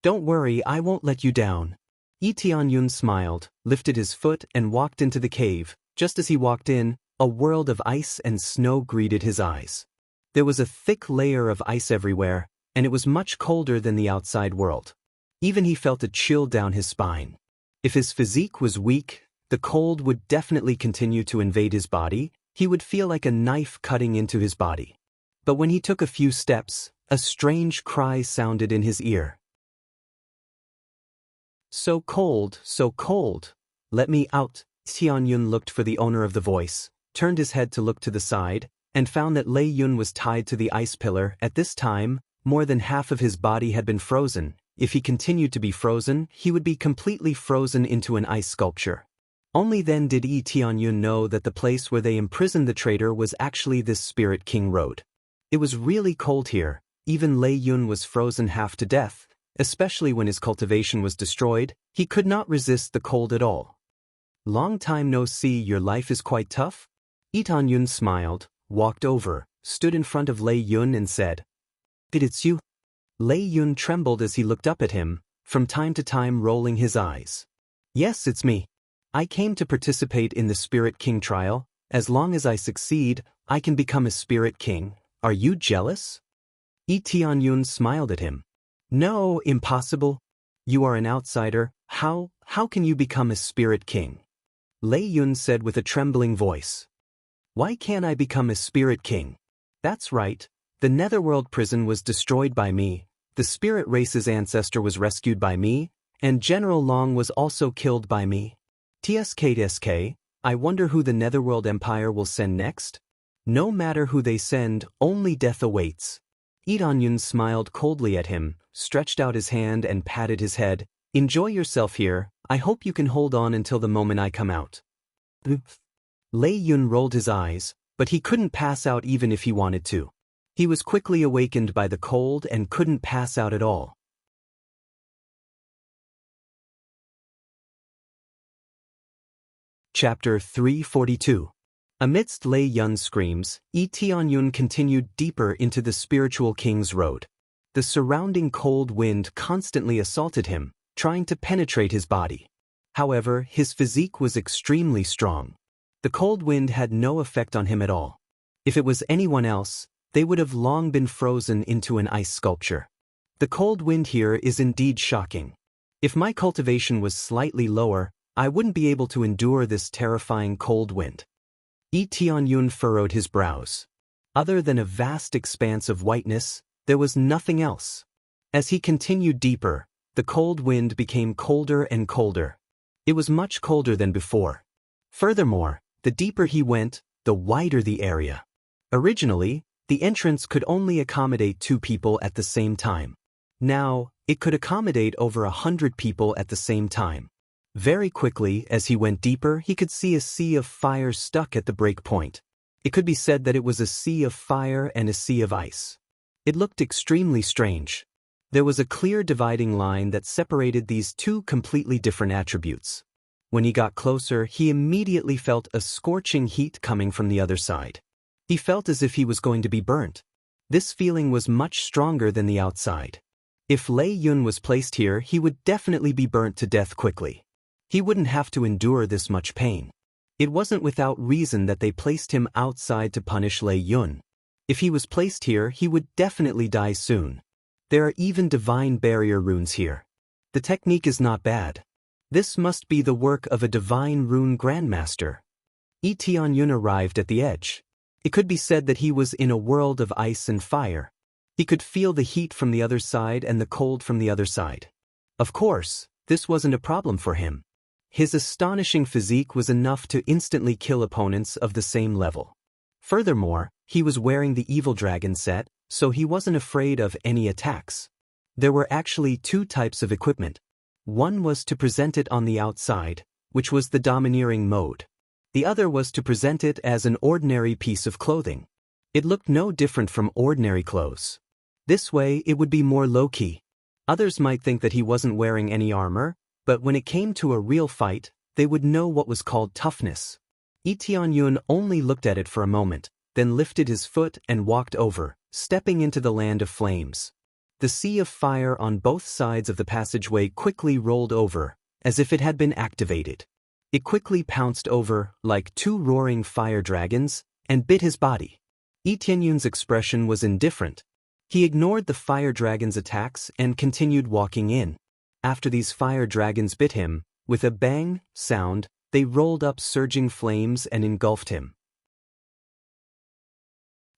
Don't worry, I won't let you down. Yi Tianyun smiled, lifted his foot and walked into the cave. Just as he walked in, a world of ice and snow greeted his eyes. There was a thick layer of ice everywhere, and it was much colder than the outside world. Even he felt a chill down his spine. If his physique was weak, the cold would definitely continue to invade his body. He would feel like a knife cutting into his body. But when he took a few steps, a strange cry sounded in his ear. So cold, let me out. Tianyun looked for the owner of the voice, turned his head to look to the side, and found that Lei Yun was tied to the ice pillar. At this time, more than half of his body had been frozen. If he continued to be frozen, he would be completely frozen into an ice sculpture. Only then did Yi Tianyun know that the place where they imprisoned the traitor was actually this Spirit King Road. It was really cold here. Even Lei Yun was frozen half to death, especially when his cultivation was destroyed. He could not resist the cold at all. Long time no see, your life is quite tough? Yi Tianyun smiled, walked over, stood in front of Lei Yun and said, It's you. Lei Yun trembled as he looked up at him, from time to time rolling his eyes. Yes, it's me. I came to participate in the Spirit King trial. As long as I succeed, I can become a Spirit King. Are you jealous? Yi Tianyun smiled at him. No, impossible. You are an outsider. How can you become a Spirit King? Lei Yun said with a trembling voice. Why can't I become a Spirit King? That's right. The Netherworld prison was destroyed by me, the spirit race's ancestor was rescued by me, and General Long was also killed by me. TSK, I wonder who the Netherworld Empire will send next? No matter who they send, only death awaits. Yi Tianyun smiled coldly at him, stretched out his hand and patted his head. Enjoy yourself here, I hope you can hold on until the moment I come out. Lei Yun rolled his eyes, but he couldn't pass out even if he wanted to. He was quickly awakened by the cold and couldn't pass out at all. Chapter 342. Amidst Lei Yun's screams, Yi Tianyun continued deeper into the spiritual king's road. The surrounding cold wind constantly assaulted him, trying to penetrate his body. However, his physique was extremely strong. The cold wind had no effect on him at all. If it was anyone else, they would have long been frozen into an ice sculpture. The cold wind here is indeed shocking. If my cultivation was slightly lower, I wouldn't be able to endure this terrifying cold wind. Yi Tianyun furrowed his brows. Other than a vast expanse of whiteness, there was nothing else. As he continued deeper, the cold wind became colder and colder. It was much colder than before. Furthermore, the deeper he went, the wider the area. Originally, the entrance could only accommodate 2 people at the same time. Now, it could accommodate over 100 people at the same time. Very quickly, as he went deeper, he could see a sea of fire stuck at the break point. It could be said that it was a sea of fire and a sea of ice. It looked extremely strange. There was a clear dividing line that separated these 2 completely different attributes. When he got closer, he immediately felt a scorching heat coming from the other side. He felt as if he was going to be burnt. This feeling was much stronger than the outside. If Lei Yun was placed here, he would definitely be burnt to death quickly. He wouldn't have to endure this much pain. It wasn't without reason that they placed him outside to punish Lei Yun. If he was placed here, he would definitely die soon. There are even divine barrier runes here. The technique is not bad. This must be the work of a divine rune grandmaster. Tianyun arrived at the edge. It could be said that he was in a world of ice and fire. He could feel the heat from the other side and the cold from the other side. Of course, this wasn't a problem for him. His astonishing physique was enough to instantly kill opponents of the same level. Furthermore, he was wearing the Evil Dragon set, so he wasn't afraid of any attacks. There were actually two types of equipment. One was to present it on the outside, which was the domineering mode. The other was to present it as an ordinary piece of clothing. It looked no different from ordinary clothes. This way, it would be more low-key. Others might think that he wasn't wearing any armor, but when it came to a real fight, they would know what was called toughness. Tianyun only looked at it for a moment, then lifted his foot and walked over, stepping into the land of flames. The sea of fire on both sides of the passageway quickly rolled over, as if it had been activated. It quickly pounced over, like two roaring fire dragons, and bit his body. Tianyun's expression was indifferent. He ignored the fire dragon's attacks and continued walking in. After these fire dragons bit him, with a bang sound, they rolled up surging flames and engulfed him.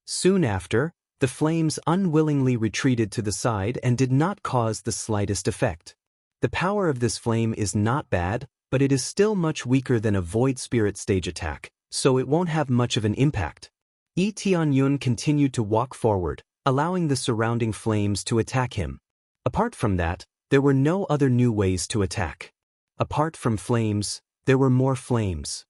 Soon after, the flames unwillingly retreated to the side and did not cause the slightest effect. The power of this flame is not bad, but it is still much weaker than a Void Spirit stage attack, so it won't have much of an impact. Tianyun continued to walk forward, allowing the surrounding flames to attack him. Apart from that, there were no other new ways to attack. Apart from flames, there were more flames.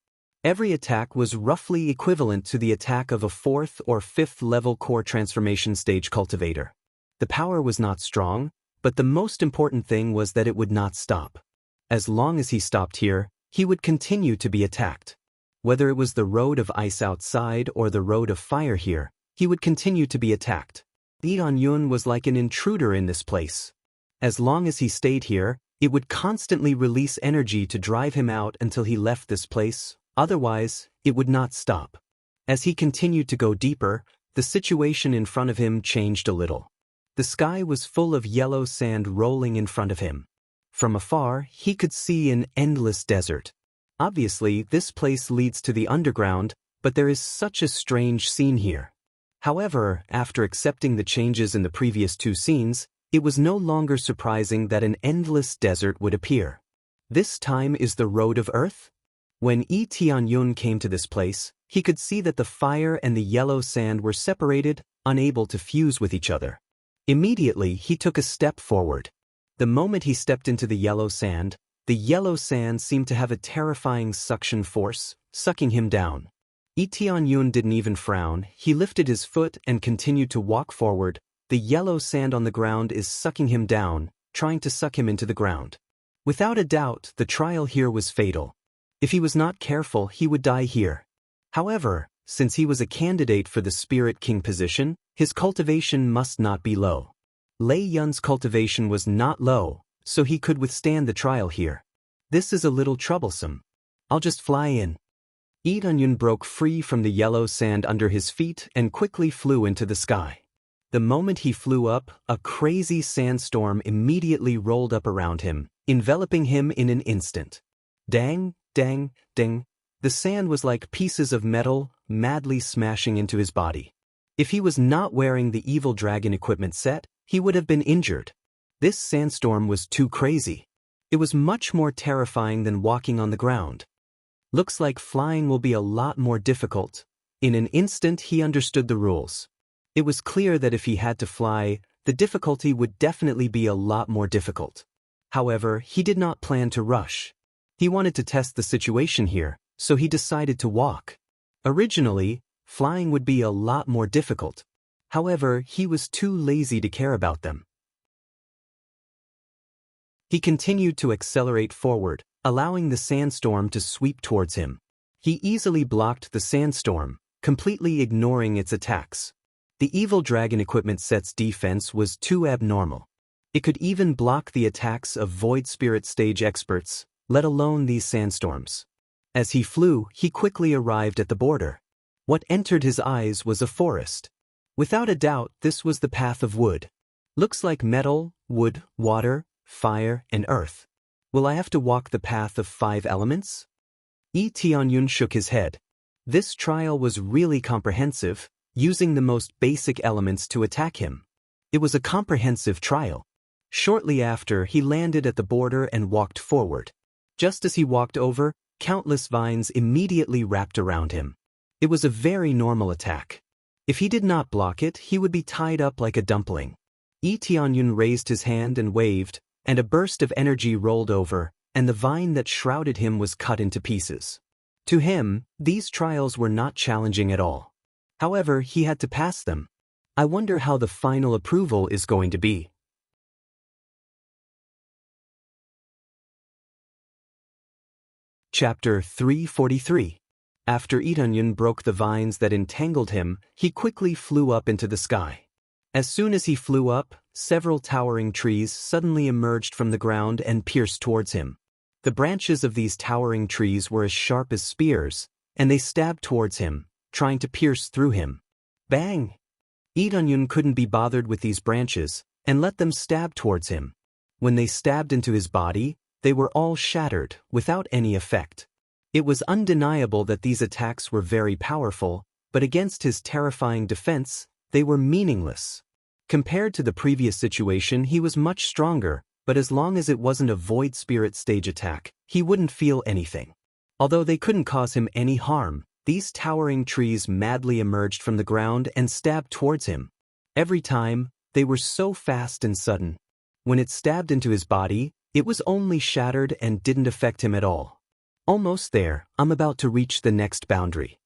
Every attack was roughly equivalent to the attack of a 4th or 5th level core transformation stage cultivator. The power was not strong, but the most important thing was that it would not stop. As long as he stopped here, he would continue to be attacked. Whether it was the road of ice outside or the road of fire here, he would continue to be attacked. Tianyun was like an intruder in this place. As long as he stayed here, it would constantly release energy to drive him out until he left this place, otherwise, it would not stop. As he continued to go deeper, the situation in front of him changed a little. The sky was full of yellow sand rolling in front of him. From afar, he could see an endless desert. Obviously, this place leads to the underground, but there is such a strange scene here. However, after accepting the changes in the previous two scenes, it was no longer surprising that an endless desert would appear. This time is the road of earth? When Tianyun came to this place, he could see that the fire and the yellow sand were separated, unable to fuse with each other. Immediately, he took a step forward. The moment he stepped into the yellow sand seemed to have a terrifying suction force, sucking him down. Tianyun didn't even frown. He lifted his foot and continued to walk forward. The yellow sand on the ground is sucking him down, trying to suck him into the ground. Without a doubt, the trial here was fatal. If he was not careful, he would die here. However, since he was a candidate for the Spirit King position, his cultivation must not be low. Lei Yun's cultivation was not low, so he could withstand the trial here. This is a little troublesome. I'll just fly in. Tianyun broke free from the yellow sand under his feet and quickly flew into the sky. The moment he flew up, a crazy sandstorm immediately rolled up around him, enveloping him in an instant. Dang, dang, ding. The sand was like pieces of metal, madly smashing into his body. If he was not wearing the Evil Dragon equipment set, he would have been injured. This sandstorm was too crazy. It was much more terrifying than walking on the ground. Looks like flying will be a lot more difficult. In an instant, he understood the rules. It was clear that if he had to fly, the difficulty would definitely be a lot more difficult. However, he did not plan to rush. He wanted to test the situation here, so he decided to walk. Originally, flying would be a lot more difficult. However, he was too lazy to care about them. He continued to accelerate forward, allowing the sandstorm to sweep towards him. He easily blocked the sandstorm, completely ignoring its attacks. The Evil Dragon equipment set's defense was too abnormal. It could even block the attacks of Void Spirit stage experts, let alone these sandstorms. As he flew, he quickly arrived at the border. What entered his eyes was a forest. Without a doubt, this was the path of wood. Looks like metal, wood, water, fire, and earth. Will I have to walk the path of 5 elements? Tianyun shook his head. This trial was really comprehensive, using the most basic elements to attack him. It was a comprehensive trial. Shortly after, he landed at the border and walked forward. Just as he walked over, countless vines immediately wrapped around him. It was a very normal attack. If he did not block it, he would be tied up like a dumpling. Tianyun raised his hand and waved, and a burst of energy rolled over, and the vine that shrouded him was cut into pieces. To him, these trials were not challenging at all. However, he had to pass them. I wonder how the final approval is going to be. Chapter 343. After Tianyun broke the vines that entangled him, he quickly flew up into the sky. As soon as he flew up, several towering trees suddenly emerged from the ground and pierced towards him. The branches of these towering trees were as sharp as spears, and they stabbed towards him, trying to pierce through him. Bang! Tianyun couldn't be bothered with these branches, and let them stab towards him. When they stabbed into his body, they were all shattered, without any effect. It was undeniable that these attacks were very powerful, but against his terrifying defense, they were meaningless. Compared to the previous situation, he was much stronger, but as long as it wasn't a void spirit stage attack, he wouldn't feel anything. Although they couldn't cause him any harm, these towering trees madly emerged from the ground and stabbed towards him. Every time, they were so fast and sudden. When it stabbed into his body, it was only shattered and didn't affect him at all. Almost there, I'm about to reach the next boundary.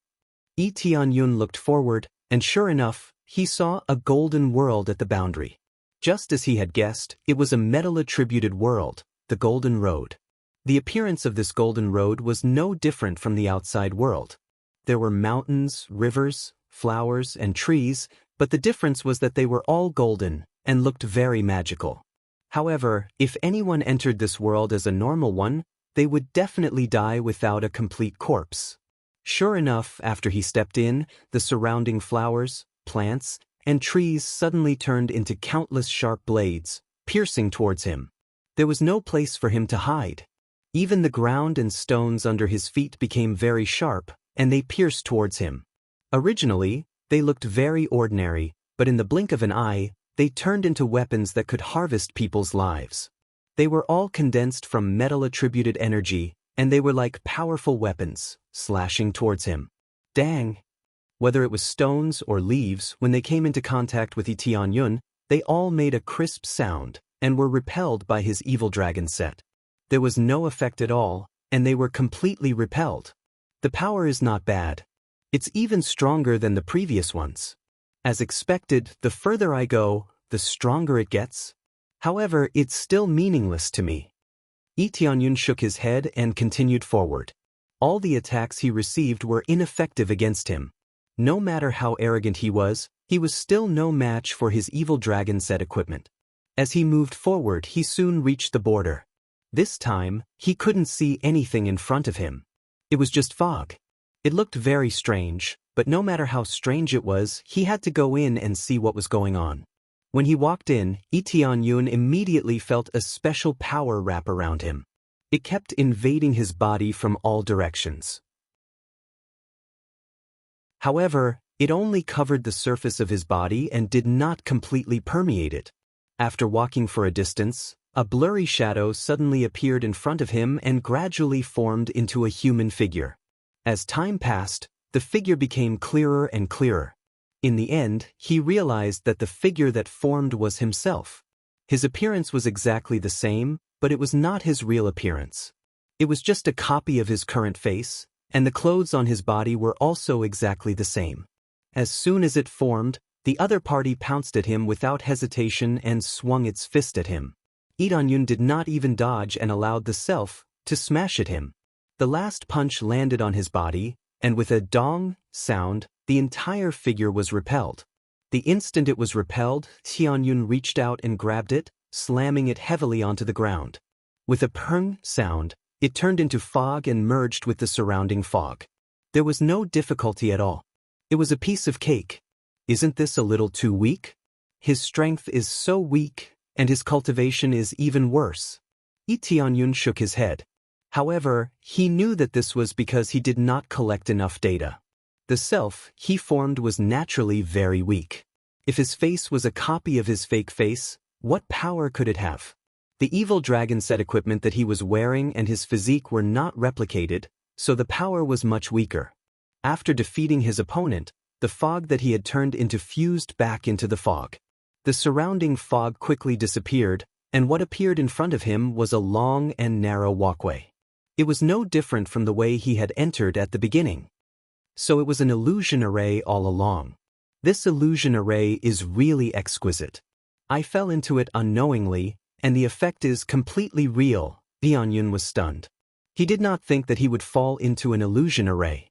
Tianyun looked forward, and sure enough, he saw a golden world at the boundary. Just as he had guessed, it was a metal-attributed world, the Golden Road. The appearance of this golden road was no different from the outside world. There were mountains, rivers, flowers, and trees, but the difference was that they were all golden and looked very magical. However, if anyone entered this world as a normal one, they would definitely die without a complete corpse. Sure enough, after he stepped in, the surrounding flowers, plants, and trees suddenly turned into countless sharp blades, piercing towards him. There was no place for him to hide. Even the ground and stones under his feet became very sharp, and they pierced towards him. Originally, they looked very ordinary, but in the blink of an eye, they turned into weapons that could harvest people's lives. They were all condensed from metal-attributed energy, and they were like powerful weapons, slashing towards him. Dang! Whether it was stones or leaves, when they came into contact with Tianyun, they all made a crisp sound, and were repelled by his evil dragon set. There was no effect at all, and they were completely repelled. The power is not bad. It's even stronger than the previous ones. As expected, the further I go, the stronger it gets. However, it's still meaningless to me. Tianyun shook his head and continued forward. All the attacks he received were ineffective against him. No matter how arrogant he was still no match for his evil dragon set equipment. As he moved forward, he soon reached the border. This time, he couldn't see anything in front of him. It was just fog. It looked very strange, but no matter how strange it was, he had to go in and see what was going on. When he walked in, Tianyun immediately felt a special power wrap around him. It kept invading his body from all directions. However, it only covered the surface of his body and did not completely permeate it. After walking for a distance, a blurry shadow suddenly appeared in front of him and gradually formed into a human figure. As time passed, the figure became clearer and clearer. In the end, he realized that the figure that formed was himself. His appearance was exactly the same, but it was not his real appearance. It was just a copy of his current face, and the clothes on his body were also exactly the same. As soon as it formed, the other party pounced at him without hesitation and swung its fist at him. Tianyun did not even dodge and allowed the self to smash at him. The last punch landed on his body, and with a dong sound, the entire figure was repelled. The instant it was repelled, Tianyun reached out and grabbed it, slamming it heavily onto the ground. With a purng sound, it turned into fog and merged with the surrounding fog. There was no difficulty at all. It was a piece of cake. Isn't this a little too weak? His strength is so weak, and his cultivation is even worse. Lee Tianyun shook his head. However, he knew that this was because he did not collect enough data. The self he formed was naturally very weak. If his face was a copy of his fake face, what power could it have? The evil dragon set equipment that he was wearing and his physique were not replicated, so the power was much weaker. After defeating his opponent, the fog that he had turned into fused back into the fog. The surrounding fog quickly disappeared, and what appeared in front of him was a long and narrow walkway. It was no different from the way he had entered at the beginning. So it was an illusion array all along. This illusion array is really exquisite. I fell into it unknowingly, and the effect is completely real. Tianyun was stunned. He did not think that he would fall into an illusion array.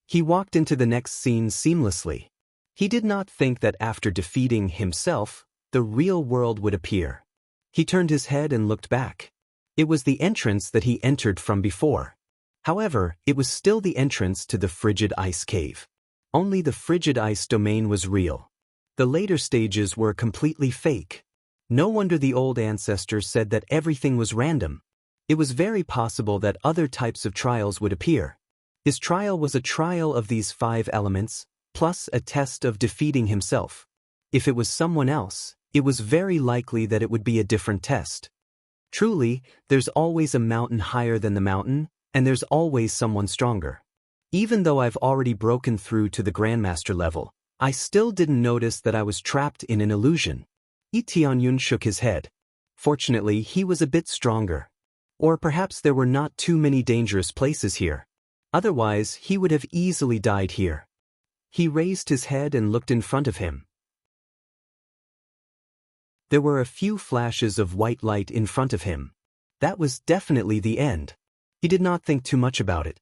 He walked into the next scene seamlessly. He did not think that after defeating himself, the real world would appear. He turned his head and looked back. It was the entrance that he entered from before. However, it was still the entrance to the frigid ice cave. Only the frigid ice domain was real. The later stages were completely fake. No wonder the old ancestors said that everything was random. It was very possible that other types of trials would appear. His trial was a trial of these 5 elements, plus a test of defeating himself. If it was someone else, it was very likely that it would be a different test. Truly, there's always a mountain higher than the mountain, and there's always someone stronger. Even though I've already broken through to the Grandmaster level, I still didn't notice that I was trapped in an illusion. Lee Tianyun shook his head. Fortunately, he was a bit stronger. Or perhaps there were not too many dangerous places here. Otherwise, he would have easily died here. He raised his head and looked in front of him. There were a few flashes of white light in front of him. That was definitely the end. He did not think too much about it.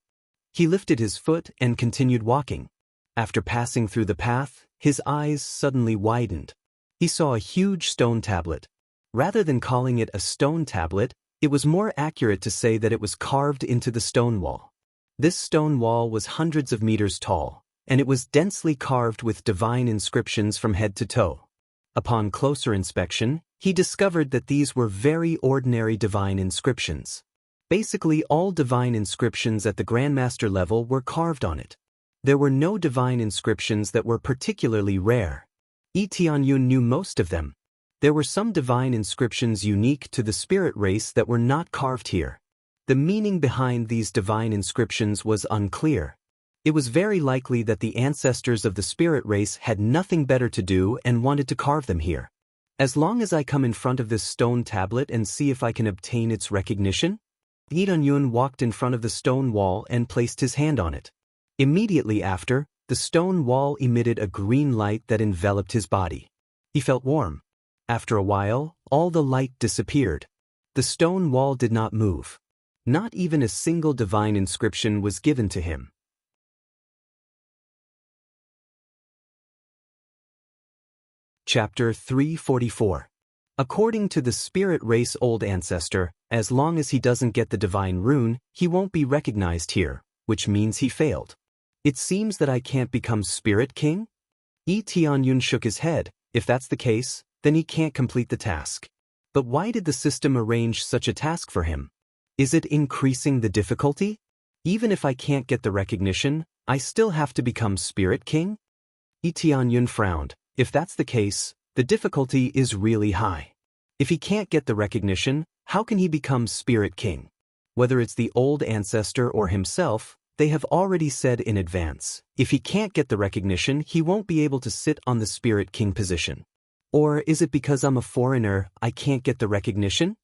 He lifted his foot and continued walking. After passing through the path, his eyes suddenly widened. He saw a huge stone tablet. Rather than calling it a stone tablet, it was more accurate to say that it was carved into the stone wall. This stone wall was hundreds of meters tall, and it was densely carved with divine inscriptions from head to toe. Upon closer inspection, he discovered that these were very ordinary divine inscriptions. Basically, all divine inscriptions at the Grandmaster level were carved on it. There were no divine inscriptions that were particularly rare. Lee Tianyun knew most of them. There were some divine inscriptions unique to the spirit race that were not carved here. The meaning behind these divine inscriptions was unclear. It was very likely that the ancestors of the spirit race had nothing better to do and wanted to carve them here. As long as I come in front of this stone tablet and see if I can obtain its recognition? Lee Tianyun walked in front of the stone wall and placed his hand on it. Immediately after, the stone wall emitted a green light that enveloped his body. He felt warm. After a while, all the light disappeared. The stone wall did not move. Not even a single divine inscription was given to him. Chapter 344. According to the spirit race old ancestor, as long as he doesn't get the divine rune, he won't be recognized here, which means he failed. It seems that I can't become Spirit King? Lee Tianyun shook his head. If that's the case, then he can't complete the task. But why did the system arrange such a task for him? Is it increasing the difficulty? Even if I can't get the recognition, I still have to become Spirit King? Lee Tianyun frowned. If that's the case, the difficulty is really high. If he can't get the recognition, how can he become Spirit King? Whether it's the old ancestor or himself, they have already said in advance, if he can't get the recognition, he won't be able to sit on the Spirit King position. Or is it because I'm a foreigner, I can't get the recognition?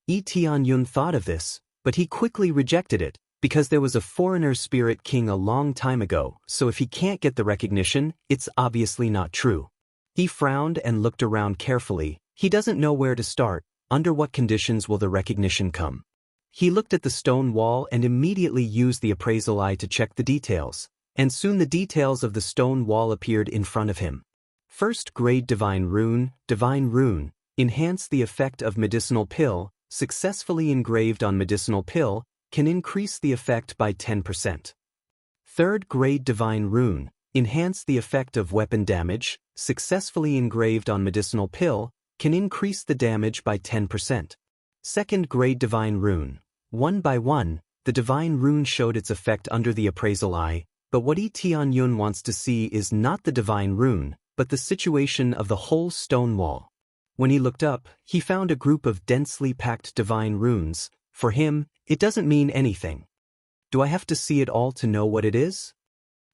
Lee Tianyun thought of this, but he quickly rejected it, because there was a foreigner Spirit King a long time ago, so if he can't get the recognition, it's obviously not true. He frowned and looked around carefully. He doesn't know where to start. Under what conditions will the recognition come? He looked at the stone wall and immediately used the appraisal eye to check the details, and soon the details of the stone wall appeared in front of him. First grade divine rune, enhance the effect of medicinal pill, successfully engraved on medicinal pill, can increase the effect by 10%. Third grade divine rune, Enhance the effect of weapon damage, successfully engraved on medicinal pill, can increase the damage by 10%. Second grade divine rune. 1 by 1, the divine rune showed its effect under the appraisal eye, but what Tianyun wants to see is not the divine rune, but the situation of the whole stone wall. When he looked up, he found a group of densely packed divine runes. For him, it doesn't mean anything. Do I have to see it all to know what it is?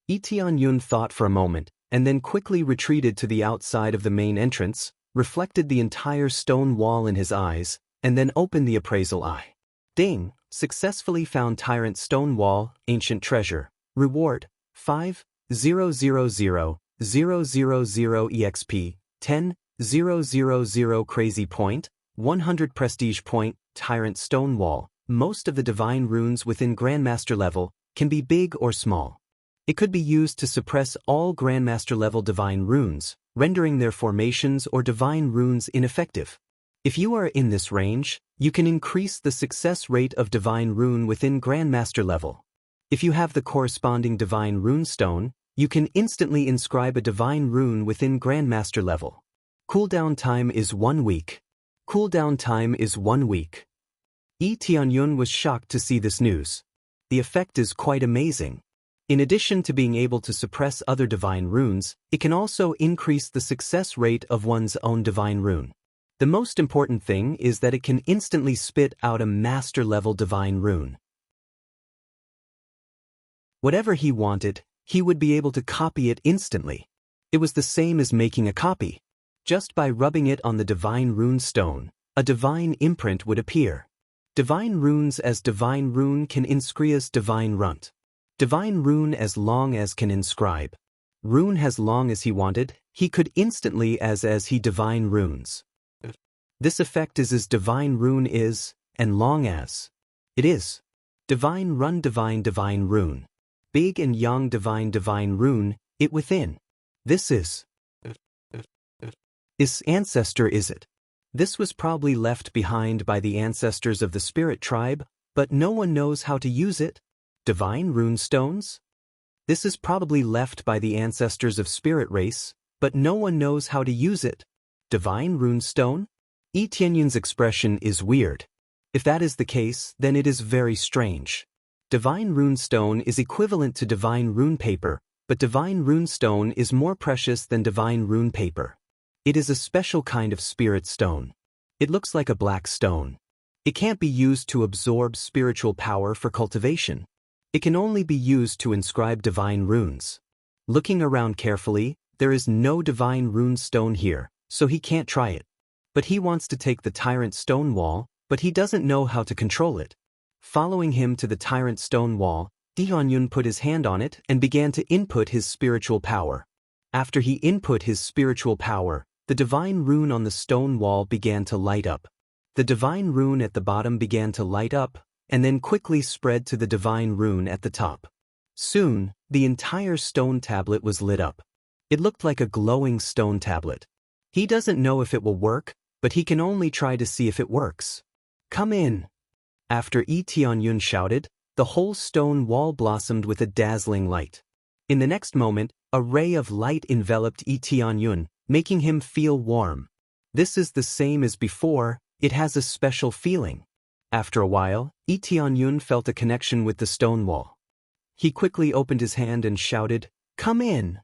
Tianyun thought for a moment, and then quickly retreated to the outside of the main entrance, reflected the entire stone wall in his eyes, and then opened the appraisal eye. Ding! Successfully found Tyrant Stone Wall, Ancient Treasure. Reward, 5,000,000 EXP, 10,000 Crazy Point, 100 Prestige Point, Tyrant Stone Wall. Most of the divine runes within Grandmaster level can be big or small. It could be used to suppress all Grandmaster level divine runes, rendering their formations or divine runes ineffective. If you are in this range, you can increase the success rate of divine rune within Grandmaster level. If you have the corresponding divine rune stone, you can instantly inscribe a divine rune within Grandmaster level. Cooldown time is 1 week. Cooldown time is 1 week. Tianyun was shocked to see this news. The effect is quite amazing. In addition to being able to suppress other divine runes, it can also increase the success rate of one's own divine rune. The most important thing is that it can instantly spit out a master-level divine rune. Whatever he wanted, he would be able to copy it instantly. It was the same as making a copy. Just by rubbing it on the divine rune stone, a divine imprint would appear. Divine runes as divine rune can inscrias divine runt. Divine rune as long as can inscribe. Rune as long as he wanted, he could instantly as he divine runes. This effect is as divine rune is, and long as. It is. Divine run divine rune. Big and young divine rune, it within. This is. Is ancestor is it? This was probably left behind by the ancestors of the spirit tribe, but no one knows how to use it. Divine rune stones? This is probably left by the ancestors of spirit race, but no one knows how to use it. Divine rune stone? Tianyun's expression is weird. If that is the case, then it is very strange. Divine rune stone is equivalent to divine rune paper, but divine rune stone is more precious than divine rune paper. It is a special kind of spirit stone. It looks like a black stone. It can't be used to absorb spiritual power for cultivation. It can only be used to inscribe divine runes. Looking around carefully, there is no divine rune stone here, so he can't try it. But he wants to take the Tyrant Stone Wall, but he doesn't know how to control it. Following him to the Tyrant Stone Wall, Tianyun put his hand on it and began to input his spiritual power. After he input his spiritual power, the divine rune on the stone wall began to light up. The divine rune at the bottom began to light up, and then quickly spread to the divine rune at the top. Soon, the entire stone tablet was lit up. It looked like a glowing stone tablet. He doesn't know if it will work, but he can only try to see if it works. Come in. After Tianyun shouted, the whole stone wall blossomed with a dazzling light. In the next moment, a ray of light enveloped Tianyun, making him feel warm. This is the same as before, it has a special feeling. After a while, Tianyun felt a connection with the stone wall. He quickly opened his hand and shouted, "Come in!"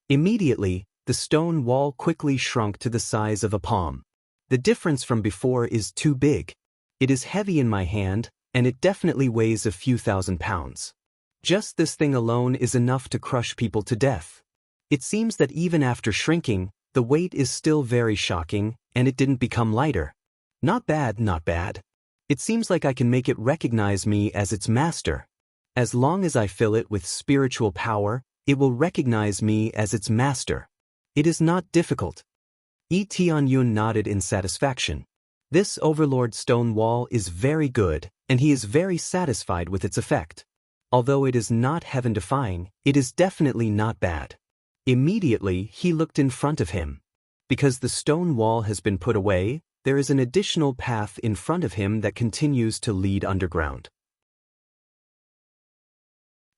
Immediately, the stone wall quickly shrunk to the size of a palm. The difference from before is too big. It is heavy in my hand, and it definitely weighs a few thousand pounds. Just this thing alone is enough to crush people to death. It seems that even after shrinking, the weight is still very shocking, and it didn't become lighter. Not bad, not bad. It seems like I can make it recognize me as its master. As long as I fill it with spiritual power, it will recognize me as its master. It is not difficult. Tianyun nodded in satisfaction. This overlord stone wall is very good, and he is very satisfied with its effect. Although it is not heaven-defying, it is definitely not bad. Immediately, he looked in front of him. Because the stone wall has been put away, there is an additional path in front of him that continues to lead underground.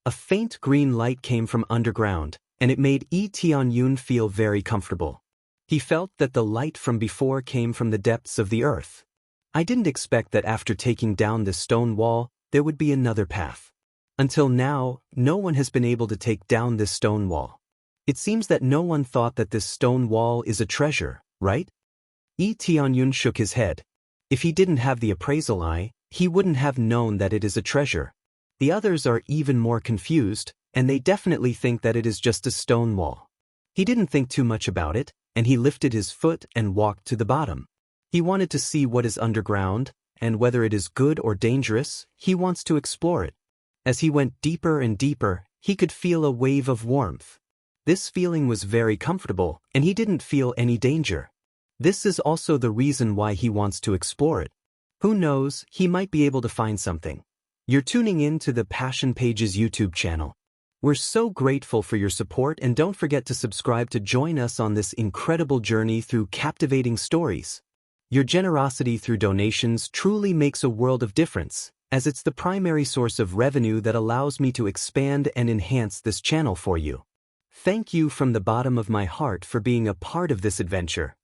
A faint green light came from underground, and it made Lee Tianyun feel very comfortable. He felt that the light from before came from the depths of the earth. I didn't expect that after taking down this stone wall, there would be another path. Until now, no one has been able to take down this stone wall. It seems that no one thought that this stone wall is a treasure, right? Lee Tianyun shook his head. If he didn't have the appraisal eye, he wouldn't have known that it is a treasure. The others are even more confused, and they definitely think that it is just a stone wall. He didn't think too much about it, and he lifted his foot and walked to the bottom. He wanted to see what is underground, and whether it is good or dangerous, he wants to explore it. As he went deeper and deeper, he could feel a wave of warmth. This feeling was very comfortable, and he didn't feel any danger. This is also the reason why he wants to explore it. Who knows, he might be able to find something. You're tuning in to the Passion Pages YouTube channel. We're so grateful for your support, and don't forget to subscribe to join us on this incredible journey through captivating stories. Your generosity through donations truly makes a world of difference, as it's the primary source of revenue that allows me to expand and enhance this channel for you. Thank you from the bottom of my heart for being a part of this adventure.